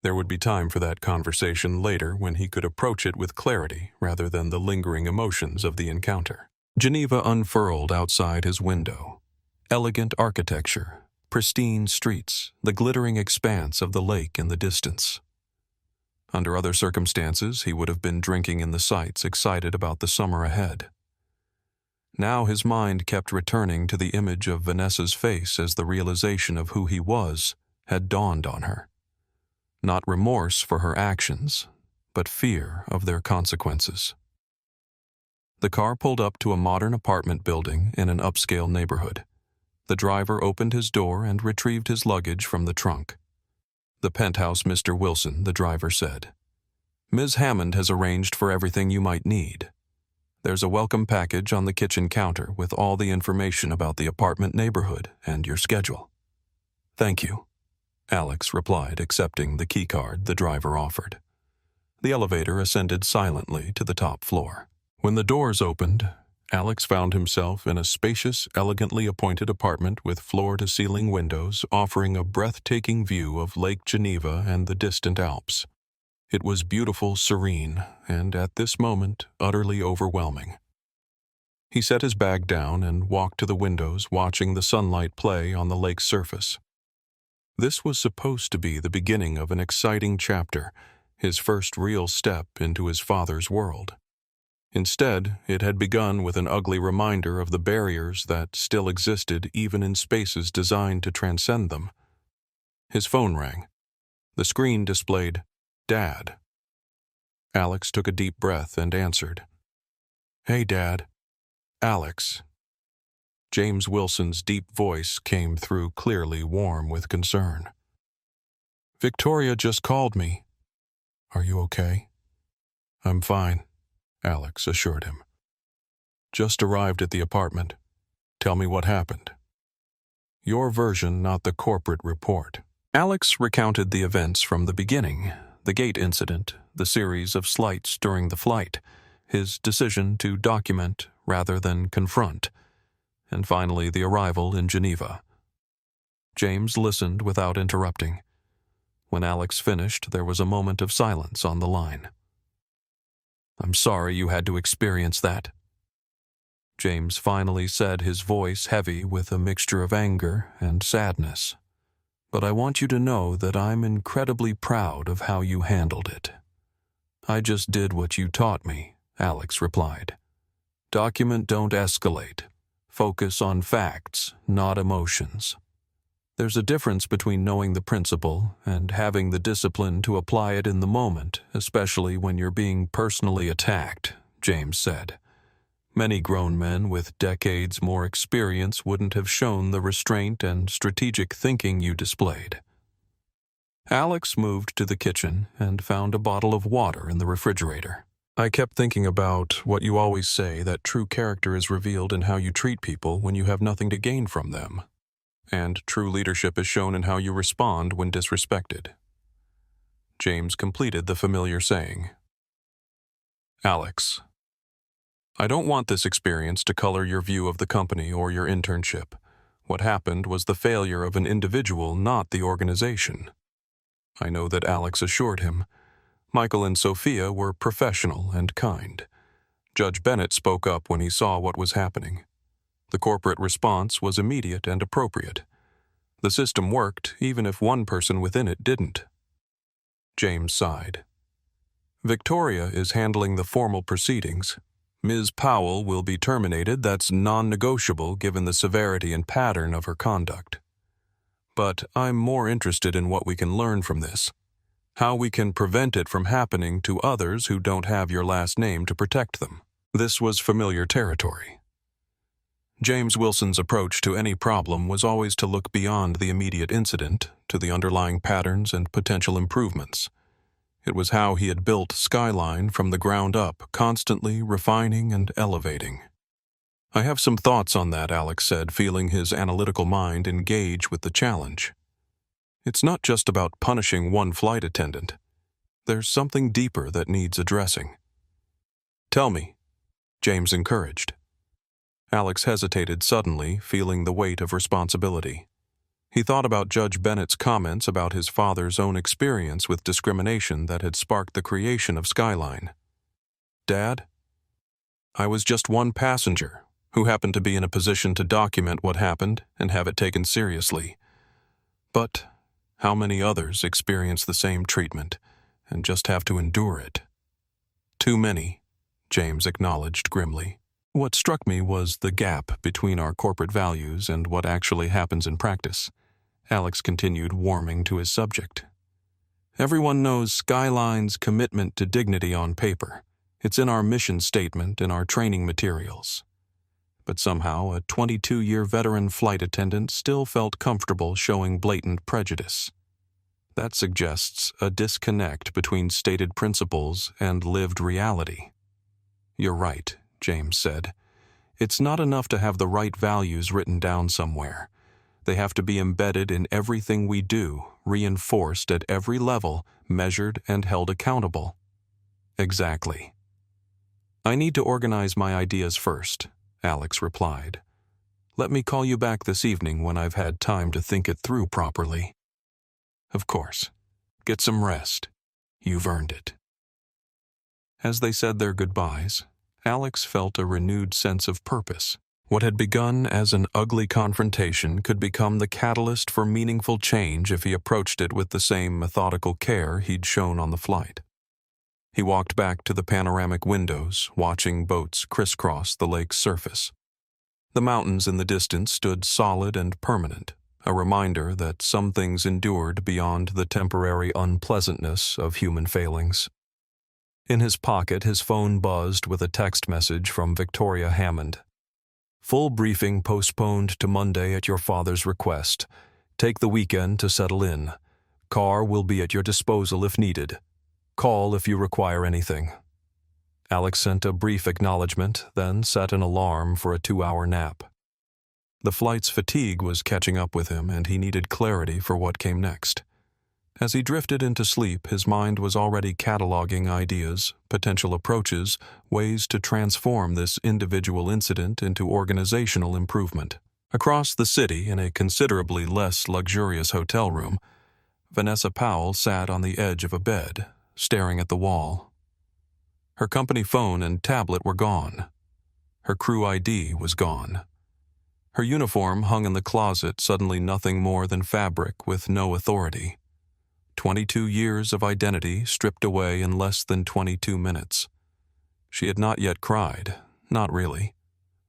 There would be time for that conversation later when he could approach it with clarity rather than the lingering emotions of the encounter. Geneva unfurled outside his window. Elegant architecture, pristine streets, the glittering expanse of the lake in the distance. Under other circumstances, he would have been drinking in the sights, excited about the summer ahead. Now his mind kept returning to the image of Vanessa's face as the realization of who he was had dawned on her. Not remorse for her actions, but fear of their consequences. The car pulled up to a modern apartment building in an upscale neighborhood. The driver opened his door and retrieved his luggage from the trunk. "The penthouse, Mr. Wilson," the driver said. "Ms. Hammond has arranged for everything you might need. There's a welcome package on the kitchen counter with all the information about the apartment neighborhood and your schedule." "Thank you," Alex replied, accepting the keycard the driver offered. The elevator ascended silently to the top floor. When the doors opened, Alex found himself in a spacious, elegantly appointed apartment with floor-to-ceiling windows offering a breathtaking view of Lake Geneva and the distant Alps. It was beautiful, serene, and at this moment, utterly overwhelming. He set his bag down and walked to the windows, watching the sunlight play on the lake's surface. This was supposed to be the beginning of an exciting chapter, his first real step into his father's world. Instead, it had begun with an ugly reminder of the barriers that still existed even in spaces designed to transcend them. His phone rang. The screen displayed, "Dad." Alex took a deep breath and answered. "Hey, Dad. Alex." James Wilson's deep voice came through clearly, warm with concern. "Victoria just called me. Are you okay?" "I'm fine," Alex assured him. "Just arrived at the apartment. Tell me what happened." "Your version, not the corporate report." Alex recounted the events from the beginning, the gate incident, the series of slights during the flight, his decision to document rather than confront, and finally the arrival in Geneva. James listened without interrupting. When Alex finished, there was a moment of silence on the line. "I'm sorry you had to experience that," James finally said, his voice heavy with a mixture of anger and sadness. "But I want you to know that I'm incredibly proud of how you handled it." "I just did what you taught me," Alex replied. "Document, don't escalate. Focus on facts, not emotions." "There's a difference between knowing the principle and having the discipline to apply it in the moment, especially when you're being personally attacked," James said. "Many grown men with decades more experience wouldn't have shown the restraint and strategic thinking you displayed." Alex moved to the kitchen and found a bottle of water in the refrigerator. "I kept thinking about what you always say, that true character is revealed in how you treat people when you have nothing to gain from them. And true leadership is shown in how you respond when disrespected." James completed the familiar saying. "Alex, I don't want this experience to color your view of the company or your internship. What happened was the failure of an individual, not the organization." I know that Alex assured him. Michael and Sophia were professional and kind. Judge Bennett spoke up when he saw what was happening. The corporate response was immediate and appropriate. The system worked even if one person within it didn't. James sighed. "Victoria is handling the formal proceedings. Ms. Powell will be terminated. That's non-negotiable given the severity and pattern of her conduct. But I'm more interested in what we can learn from this, how we can prevent it from happening to others who don't have your last name to protect them." This was familiar territory. James Wilson's approach to any problem was always to look beyond the immediate incident to the underlying patterns and potential improvements. It was how he had built Skyline from the ground up, constantly refining and elevating. "I have some thoughts on that," Alex said, feeling his analytical mind engage with the challenge. "It's not just about punishing one flight attendant. There's something deeper that needs addressing." "Tell me," James encouraged. Alex hesitated suddenly, feeling the weight of responsibility. He thought about Judge Bennett's comments about his father's own experience with discrimination that had sparked the creation of Skyline. "Dad, I was just one passenger who happened to be in a position to document what happened and have it taken seriously. But how many others experience the same treatment and just have to endure it. Too many, James acknowledged grimly. What struck me was the gap between our corporate values and what actually happens in practice. Alex continued, warming to his subject. Everyone knows Skyline's commitment to dignity on paper. It's in our mission statement and our training materials. But somehow, a 22-year veteran flight attendant still felt comfortable showing blatant prejudice. That suggests a disconnect between stated principles and lived reality. You're right, James said. It's not enough to have the right values written down somewhere. They have to be embedded in everything we do, reinforced at every level, measured and held accountable. Exactly. I need to organize my ideas first, Alex replied. Let me call you back this evening when I've had time to think it through properly. Of course. Get some rest. You've earned it. As they said their goodbyes, Alex felt a renewed sense of purpose. What had begun as an ugly confrontation could become the catalyst for meaningful change if he approached it with the same methodical care he'd shown on the flight. He walked back to the panoramic windows, watching boats crisscross the lake's surface. The mountains in the distance stood solid and permanent, a reminder that some things endured beyond the temporary unpleasantness of human failings. In his pocket, his phone buzzed with a text message from Victoria Hammond. Full briefing postponed to Monday at your father's request. Take the weekend to settle in. Car will be at your disposal if needed. Call if you require anything. Alex sent a brief acknowledgement, then set an alarm for a 2-hour nap. The flight's fatigue was catching up with him, and he needed clarity for what came next. As he drifted into sleep, his mind was already cataloging ideas, potential approaches, ways to transform this individual incident into organizational improvement. Across the city, in a considerably less luxurious hotel room, Vanessa Powell sat on the edge of a bed, staring at the wall. Her company phone and tablet were gone. Her crew ID was gone. Her uniform hung in the closet, suddenly nothing more than fabric with no authority. 22 years of identity stripped away in less than 22 minutes. She had not yet cried, not really.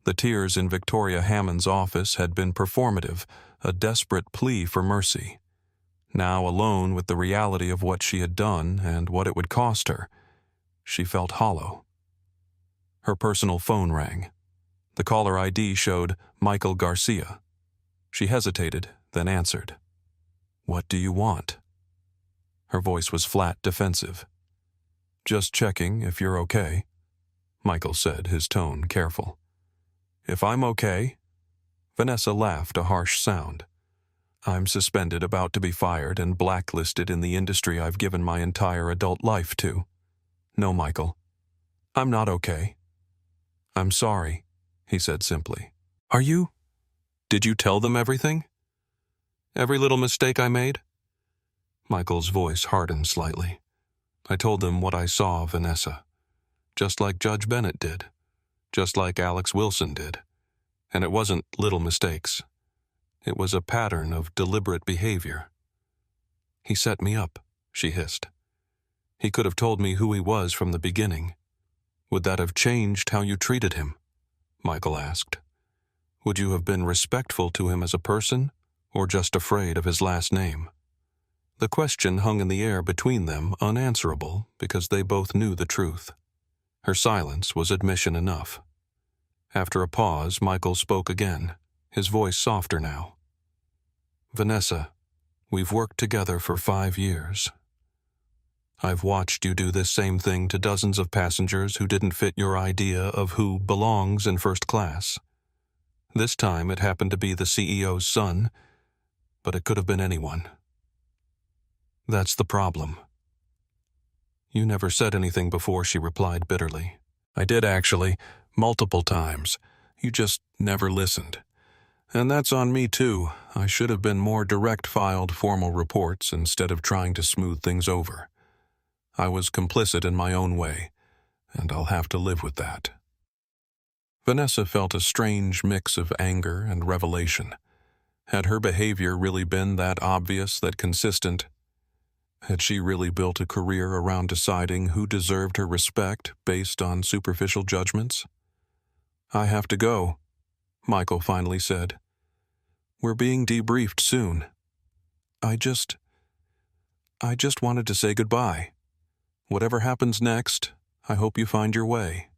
The tears in Victoria Hammond's office had been performative, a desperate plea for mercy. Now, alone with the reality of what she had done and what it would cost her, she felt hollow. Her personal phone rang. The caller ID showed Michael Garcia. She hesitated, then answered. "What do you want?" Her voice was flat, defensive. "Just checking if you're okay," Michael said, his tone careful. "If I'm okay?" Vanessa laughed, a harsh sound. "I'm suspended, about to be fired, and blacklisted in the industry I've given my entire adult life to. No, Michael. I'm not okay." "I'm sorry," he said simply. "Are you? Did you tell them everything? Every little mistake I made?" Michael's voice hardened slightly. "I told them what I saw, Vanessa. Just like Judge Bennett did. Just like Alex Wilson did. And it wasn't little mistakes. It was a pattern of deliberate behavior." "He set me up," she hissed. "He could have told me who he was from the beginning. Would that have changed how you treated him?" Michael asked. "Would you have been respectful to him as a person, or just afraid of his last name?" The question hung in the air between them, unanswerable, because they both knew the truth. Her silence was admission enough. After a pause, Michael spoke again, his voice softer now. "Vanessa, we've worked together for 5 years. I've watched you do this same thing to dozens of passengers who didn't fit your idea of who belongs in first class. This time it happened to be the CEO's son, but it could have been anyone. That's the problem." "You never said anything before," she replied bitterly. "I did, actually, multiple times. You just never listened. And that's on me, too. I should have been more direct, filed formal reports instead of trying to smooth things over. I was complicit in my own way, and I'll have to live with that." Vanessa felt a strange mix of anger and revelation. Had her behavior really been that obvious, that consistent? Had she really built a career around deciding who deserved her respect based on superficial judgments? "I have to go," Michael finally said. "We're being debriefed soon. I just wanted to say goodbye. Whatever happens next, I hope you find your way."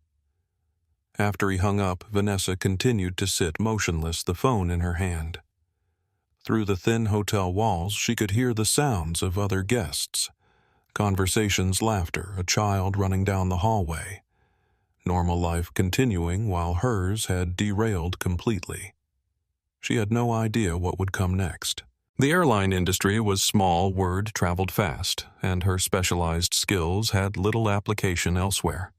After he hung up, Vanessa continued to sit motionless, the phone in her hand. Through the thin hotel walls, she could hear the sounds of other guests. Conversations, laughter, a child running down the hallway. Normal life continuing while hers had derailed completely. She had no idea what would come next. The airline industry was small, word traveled fast, and her specialized skills had little application elsewhere.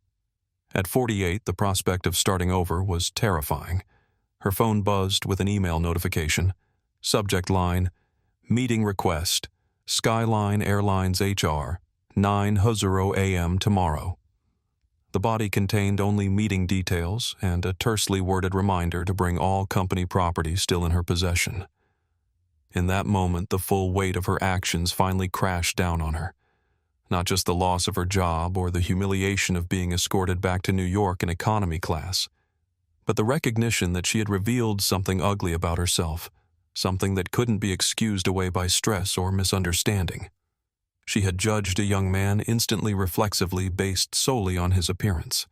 At 48, the prospect of starting over was terrifying. Her phone buzzed with an email notification. Subject line, "Meeting request, Skyline Airlines HR, 9:00 a.m. tomorrow." The body contained only meeting details and a tersely worded reminder to bring all company property still in her possession. In that moment, the full weight of her actions finally crashed down on her. Not just the loss of her job or the humiliation of being escorted back to New York in economy class, but the recognition that she had revealed something ugly about herself, something that couldn't be excused away by stress or misunderstanding. She had judged a young man instantly reflexively based solely on his appearance,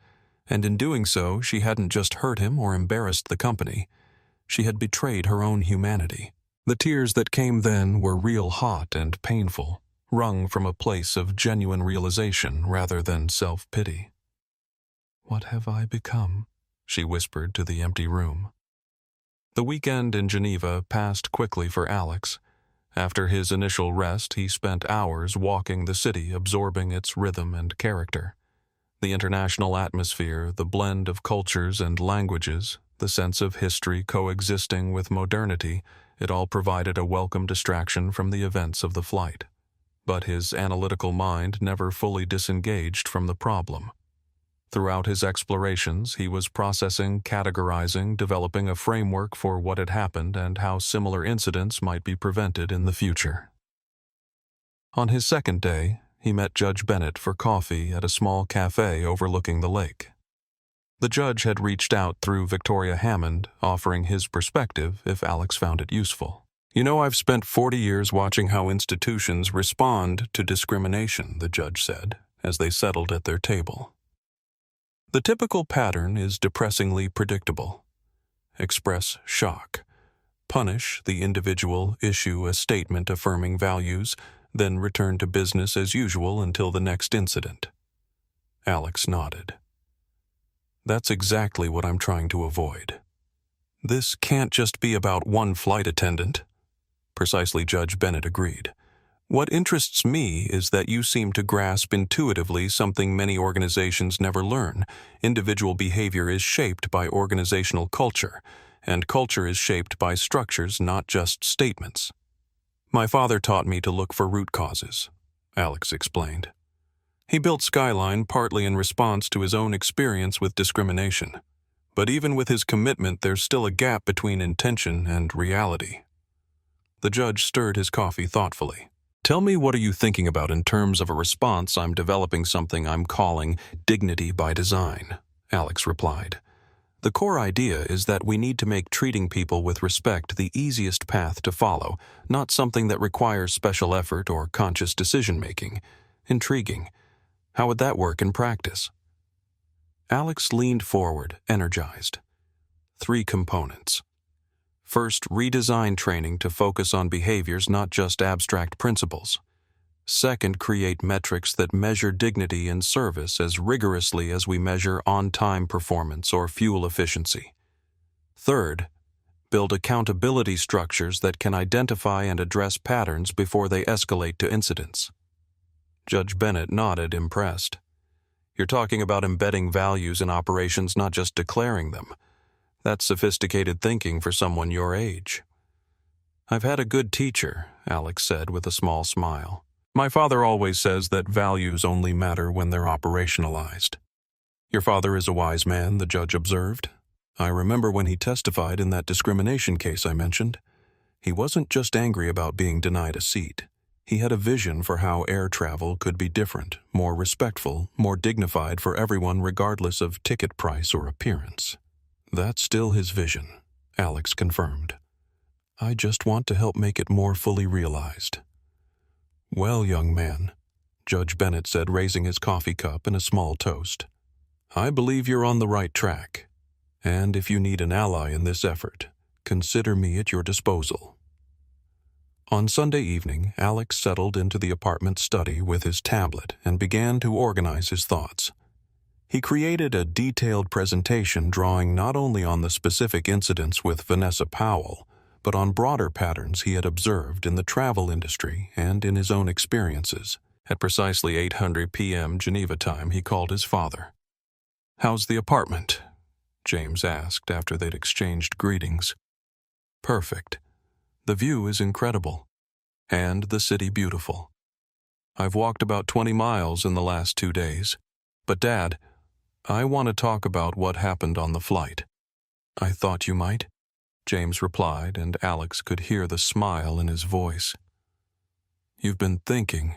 and in doing so, she hadn't just hurt him or embarrassed the company. She had betrayed her own humanity. The tears that came then were real hot and painful, wrung from a place of genuine realization rather than self-pity. "What have I become?" she whispered to the empty room. The weekend in Geneva passed quickly for Alex. After his initial rest, he spent hours walking the city, absorbing its rhythm and character. The international atmosphere, the blend of cultures and languages, the sense of history coexisting with modernity, it all provided a welcome distraction from the events of the flight. But his analytical mind never fully disengaged from the problem. Throughout his explorations, he was processing, categorizing, developing a framework for what had happened and how similar incidents might be prevented in the future. On his second day, he met Judge Bennett for coffee at a small cafe overlooking the lake. The judge had reached out through Victoria Hammond, offering his perspective if Alex found it useful. "You know, I've spent 40 years watching how institutions respond to discrimination," the judge said, as they settled at their table. "The typical pattern is depressingly predictable. Express shock. Punish the individual, issue a statement affirming values, then return to business as usual until the next incident." Alex nodded. "That's exactly what I'm trying to avoid. This can't just be about one flight attendant." Precisely, Judge Bennett agreed. "What interests me is that you seem to grasp intuitively something many organizations never learn. Individual behavior is shaped by organizational culture, and culture is shaped by structures, not just statements. My father taught me to look for root causes," Alex explained. "He built Skyline partly in response to his own experience with discrimination. But even with his commitment, there's still a gap between intention and reality." The judge stirred his coffee thoughtfully. "Tell me, what are you thinking about in terms of a response? I'm developing something I'm calling dignity by design," Alex replied. "The core idea is that we need to make treating people with respect the easiest path to follow, not something that requires special effort or conscious decision-making. Intriguing. How would that work in practice?" Alex leaned forward, energized. 3 components. First, redesign training to focus on behaviors, not just abstract principles. Second, create metrics that measure dignity in service as rigorously as we measure on-time performance or fuel efficiency. Third, build accountability structures that can identify and address patterns before they escalate to incidents. Judge Bennett nodded, impressed. "You're talking about embedding values in operations, not just declaring them. That's sophisticated thinking for someone your age." "I've had a good teacher," Alex said with a small smile. "My father always says that values only matter when they're operationalized." "Your father is a wise man," the judge observed. "I remember when he testified in that discrimination case I mentioned. He wasn't just angry about being denied a seat. He had a vision for how air travel could be different, more respectful, more dignified for everyone regardless of ticket price or appearance. That's still his vision, Alex confirmed. I just want to help make it more fully realized. Well, young man, Judge Bennett said, raising his coffee cup in a small toast, I believe you're on the right track. And if you need an ally in this effort, consider me at your disposal. On Sunday evening, Alex settled into the apartment study with his tablet and began to organize his thoughts. He created a detailed presentation drawing not only on the specific incidents with Vanessa Powell, but on broader patterns he had observed in the travel industry and in his own experiences. At precisely 8:00 p.m. Geneva time, he called his father. "How's the apartment?" James asked after they'd exchanged greetings. "Perfect. The view is incredible, and the city beautiful. I've walked about 20 miles in the last 2 days. But Dad, I want to talk about what happened on the flight." "I thought you might," James replied, and Alex could hear the smile in his voice. "You've been thinking."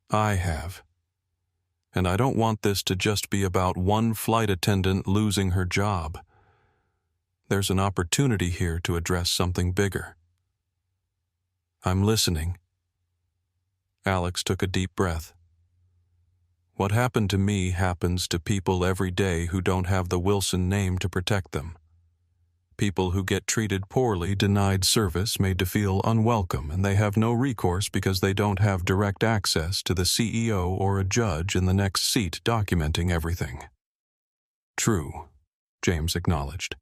"I have. And I don't want this to just be about one flight attendant losing her job. There's an opportunity here to address something bigger." "I'm listening." Alex took a deep breath. "What happened to me happens to people every day who don't have the Wilson name to protect them. People who get treated poorly, denied service, made to feel unwelcome, and they have no recourse because they don't have direct access to the CEO or a judge in the next seat documenting everything." "True," James acknowledged.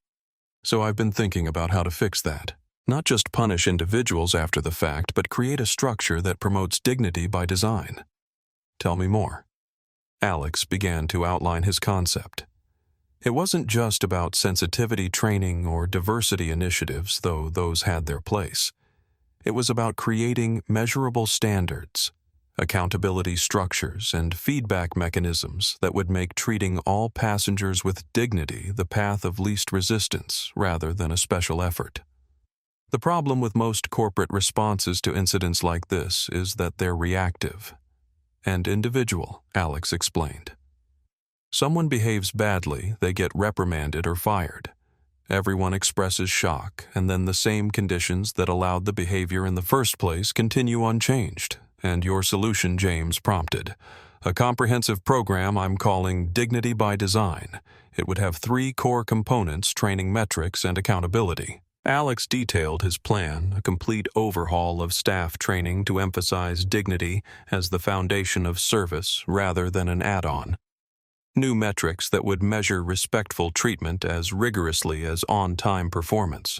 "So I've been thinking about how to fix that. Not just punish individuals after the fact, but create a structure that promotes dignity by design." "Tell me more." Alex began to outline his concept. It wasn't just about sensitivity training or diversity initiatives, though those had their place. It was about creating measurable standards, accountability structures, and feedback mechanisms that would make treating all passengers with dignity the path of least resistance rather than a special effort. The problem with most corporate responses to incidents like this is that they're reactive and individual, Alex explained. Someone behaves badly, they get reprimanded or fired. Everyone expresses shock, and then the same conditions that allowed the behavior in the first place continue unchanged. And your solution, James, prompted a comprehensive program I'm calling Dignity by Design. It would have 3 core components: training, metrics, and accountability. Alex detailed his plan, a complete overhaul of staff training to emphasize dignity as the foundation of service rather than an add-on. New metrics that would measure respectful treatment as rigorously as on-time performance.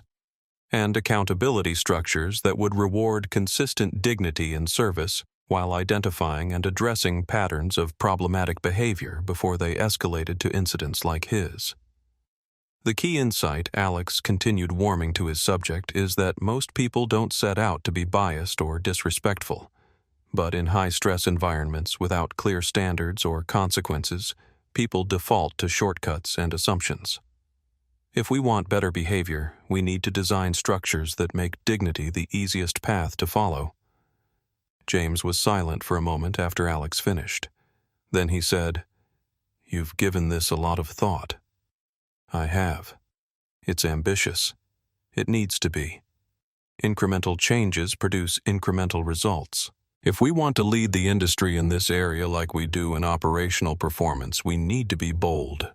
And accountability structures that would reward consistent dignity in service while identifying and addressing patterns of problematic behavior before they escalated to incidents like his. The key insight, Alex continued warming to his subject, is that most people don't set out to be biased or disrespectful. But in high-stress environments without clear standards or consequences, people default to shortcuts and assumptions. If we want better behavior, we need to design structures that make dignity the easiest path to follow. James was silent for a moment after Alex finished. Then he said, "You've given this a lot of thought." "I have. It's ambitious. It needs to be. Incremental changes produce incremental results. If we want to lead the industry in this area like we do in operational performance, we need to be bold."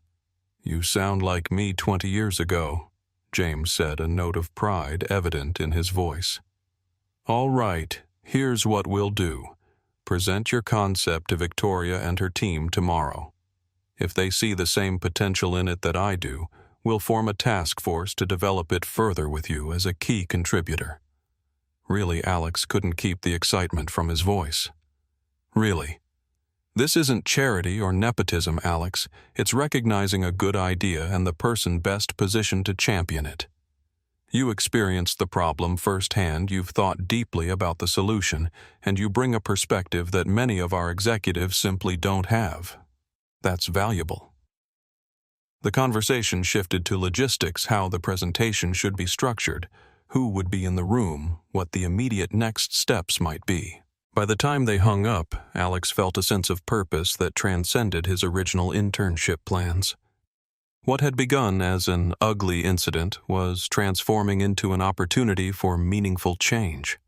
"You sound like me 20 years ago," James said, a note of pride evident in his voice. "All right, here's what we'll do. Present your concept to Victoria and her team tomorrow. If they see the same potential in it that I do, we'll form a task force to develop it further with you as a key contributor." Really, Alex couldn't keep the excitement from his voice. "Really. This isn't charity or nepotism, Alex. It's recognizing a good idea and the person best positioned to champion it. You experienced the problem firsthand, you've thought deeply about the solution, and you bring a perspective that many of our executives simply don't have. That's valuable." The conversation shifted to logistics, how the presentation should be structured, who would be in the room, what the immediate next steps might be. By the time they hung up, Alex felt a sense of purpose that transcended his original internship plans. What had begun as an ugly incident was transforming into an opportunity for meaningful change.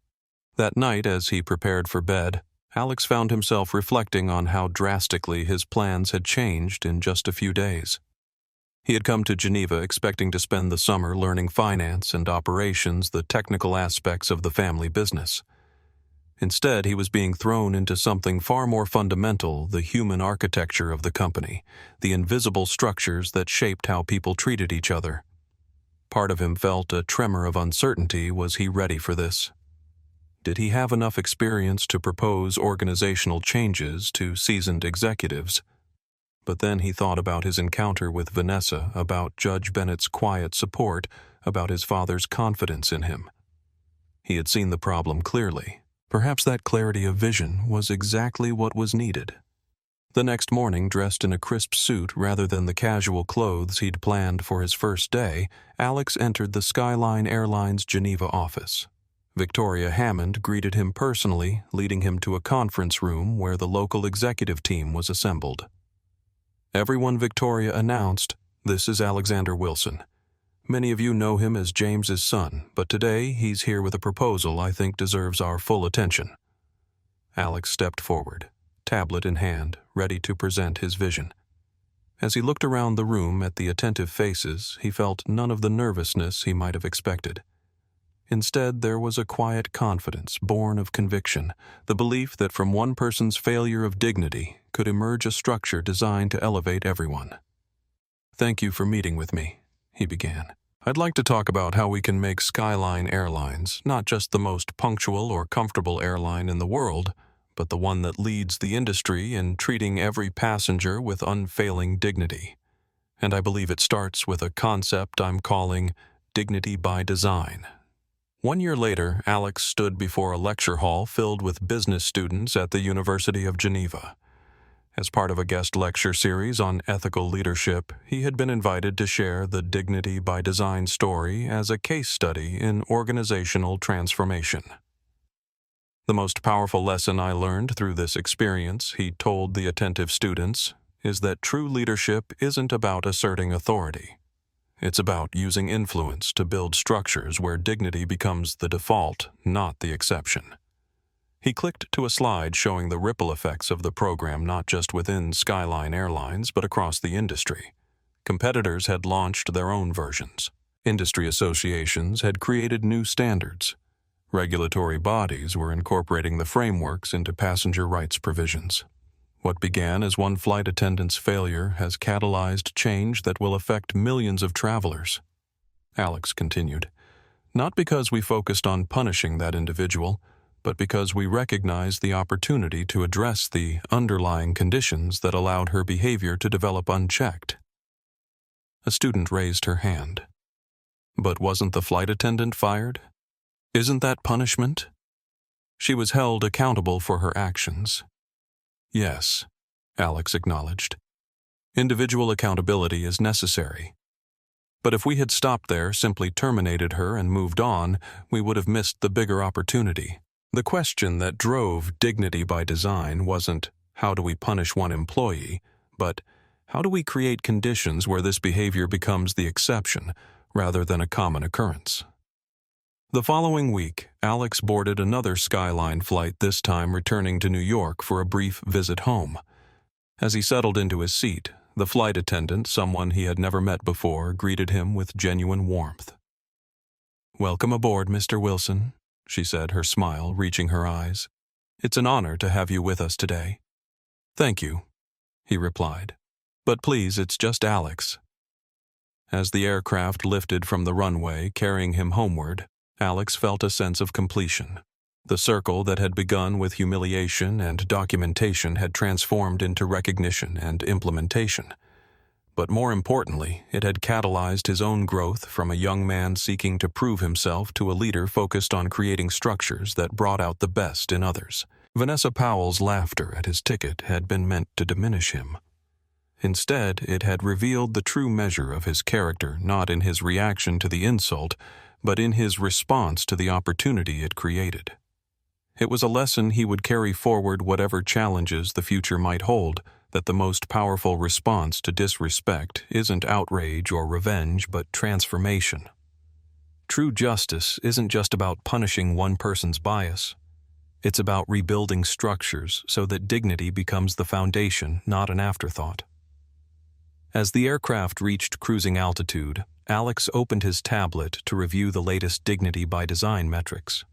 That night, as he prepared for bed, Alex found himself reflecting on how drastically his plans had changed in just a few days. He had come to Geneva expecting to spend the summer learning finance and operations, the technical aspects of the family business. Instead, he was being thrown into something far more fundamental, the human architecture of the company, the invisible structures that shaped how people treated each other. Part of him felt a tremor of uncertainty. Was he ready for this? Did he have enough experience to propose organizational changes to seasoned executives? But then he thought about his encounter with Vanessa, about Judge Bennett's quiet support, about his father's confidence in him. He had seen the problem clearly. Perhaps that clarity of vision was exactly what was needed. The next morning, dressed in a crisp suit rather than the casual clothes he'd planned for his first day, Alex entered the Skyline Airlines Geneva office. Victoria Hammond greeted him personally, leading him to a conference room where the local executive team was assembled. "Everyone," Victoria announced, "this is Alexander Wilson. Many of you know him as James's son, but today he's here with a proposal I think deserves our full attention." Alex stepped forward, tablet in hand, ready to present his vision. As he looked around the room at the attentive faces, he felt none of the nervousness he might have expected. Instead, there was a quiet confidence born of conviction, the belief that from one person's failure of dignity could emerge a structure designed to elevate everyone. "Thank you for meeting with me," he began. "I'd like to talk about how we can make Skyline Airlines not just the most punctual or comfortable airline in the world, but the one that leads the industry in treating every passenger with unfailing dignity. And I believe it starts with a concept I'm calling dignity by design." 1 year later, Alex stood before a lecture hall filled with business students at the University of Geneva. As part of a guest lecture series on ethical leadership, he had been invited to share the Dignity by Design story as a case study in organizational transformation. "The most powerful lesson I learned through this experience," he told the attentive students, "is that true leadership isn't about asserting authority. It's about using influence to build structures where dignity becomes the default, not the exception." He clicked to a slide showing the ripple effects of the program not just within Skyline Airlines but across the industry. Competitors had launched their own versions. Industry associations had created new standards. Regulatory bodies were incorporating the frameworks into passenger rights provisions. What began as one flight attendant's failure has catalyzed change that will affect millions of travelers. Alex continued, "Not because we focused on punishing that individual, but because we recognized the opportunity to address the underlying conditions that allowed her behavior to develop unchecked." A student raised her hand. "But wasn't the flight attendant fired? Isn't that punishment?" "She was held accountable for her actions." "Yes," Alex acknowledged. "Individual accountability is necessary. But if we had stopped there, simply terminated her and moved on, we would have missed the bigger opportunity." The question that drove Dignity by Design wasn't, how do we punish one employee, but how do we create conditions where this behavior becomes the exception rather than a common occurrence? The following week, Alex boarded another Skyline flight, this time returning to New York for a brief visit home. As he settled into his seat, the flight attendant, someone he had never met before, greeted him with genuine warmth. "Welcome aboard, Mr. Wilson," she said, her smile reaching her eyes. "It's an honor to have you with us today." "Thank you," he replied. "But please, it's just Alex." As the aircraft lifted from the runway, carrying him homeward, Alex felt a sense of completion. The circle that had begun with humiliation and documentation had transformed into recognition and implementation. But more importantly, it had catalyzed his own growth from a young man seeking to prove himself to a leader focused on creating structures that brought out the best in others. Vanessa Powell's laughter at his ticket had been meant to diminish him. Instead, it had revealed the true measure of his character not in his reaction to the insult, but in his response to the opportunity it created. It was a lesson he would carry forward whatever challenges the future might hold, that the most powerful response to disrespect isn't outrage or revenge, but transformation. True justice isn't just about punishing one person's bias. It's about rebuilding structures so that dignity becomes the foundation, not an afterthought. As the aircraft reached cruising altitude, Alex opened his tablet to review the latest Dignity by Design metrics.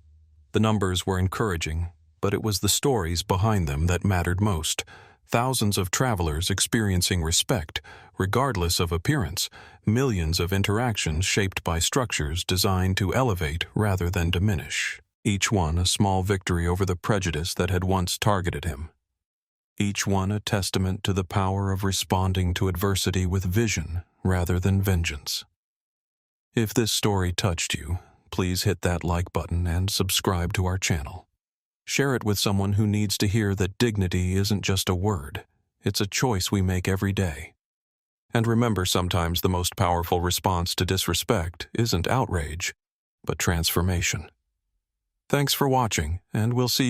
The numbers were encouraging, but it was the stories behind them that mattered most. Thousands of travelers experiencing respect, regardless of appearance, millions of interactions shaped by structures designed to elevate rather than diminish. Each one a small victory over the prejudice that had once targeted him. Each one a testament to the power of responding to adversity with vision rather than vengeance. If this story touched you, please hit that like button and subscribe to our channel. Share it with someone who needs to hear that dignity isn't just a word, it's a choice we make every day. And remember, sometimes the most powerful response to disrespect isn't outrage, but transformation. Thanks for watching, and we'll see you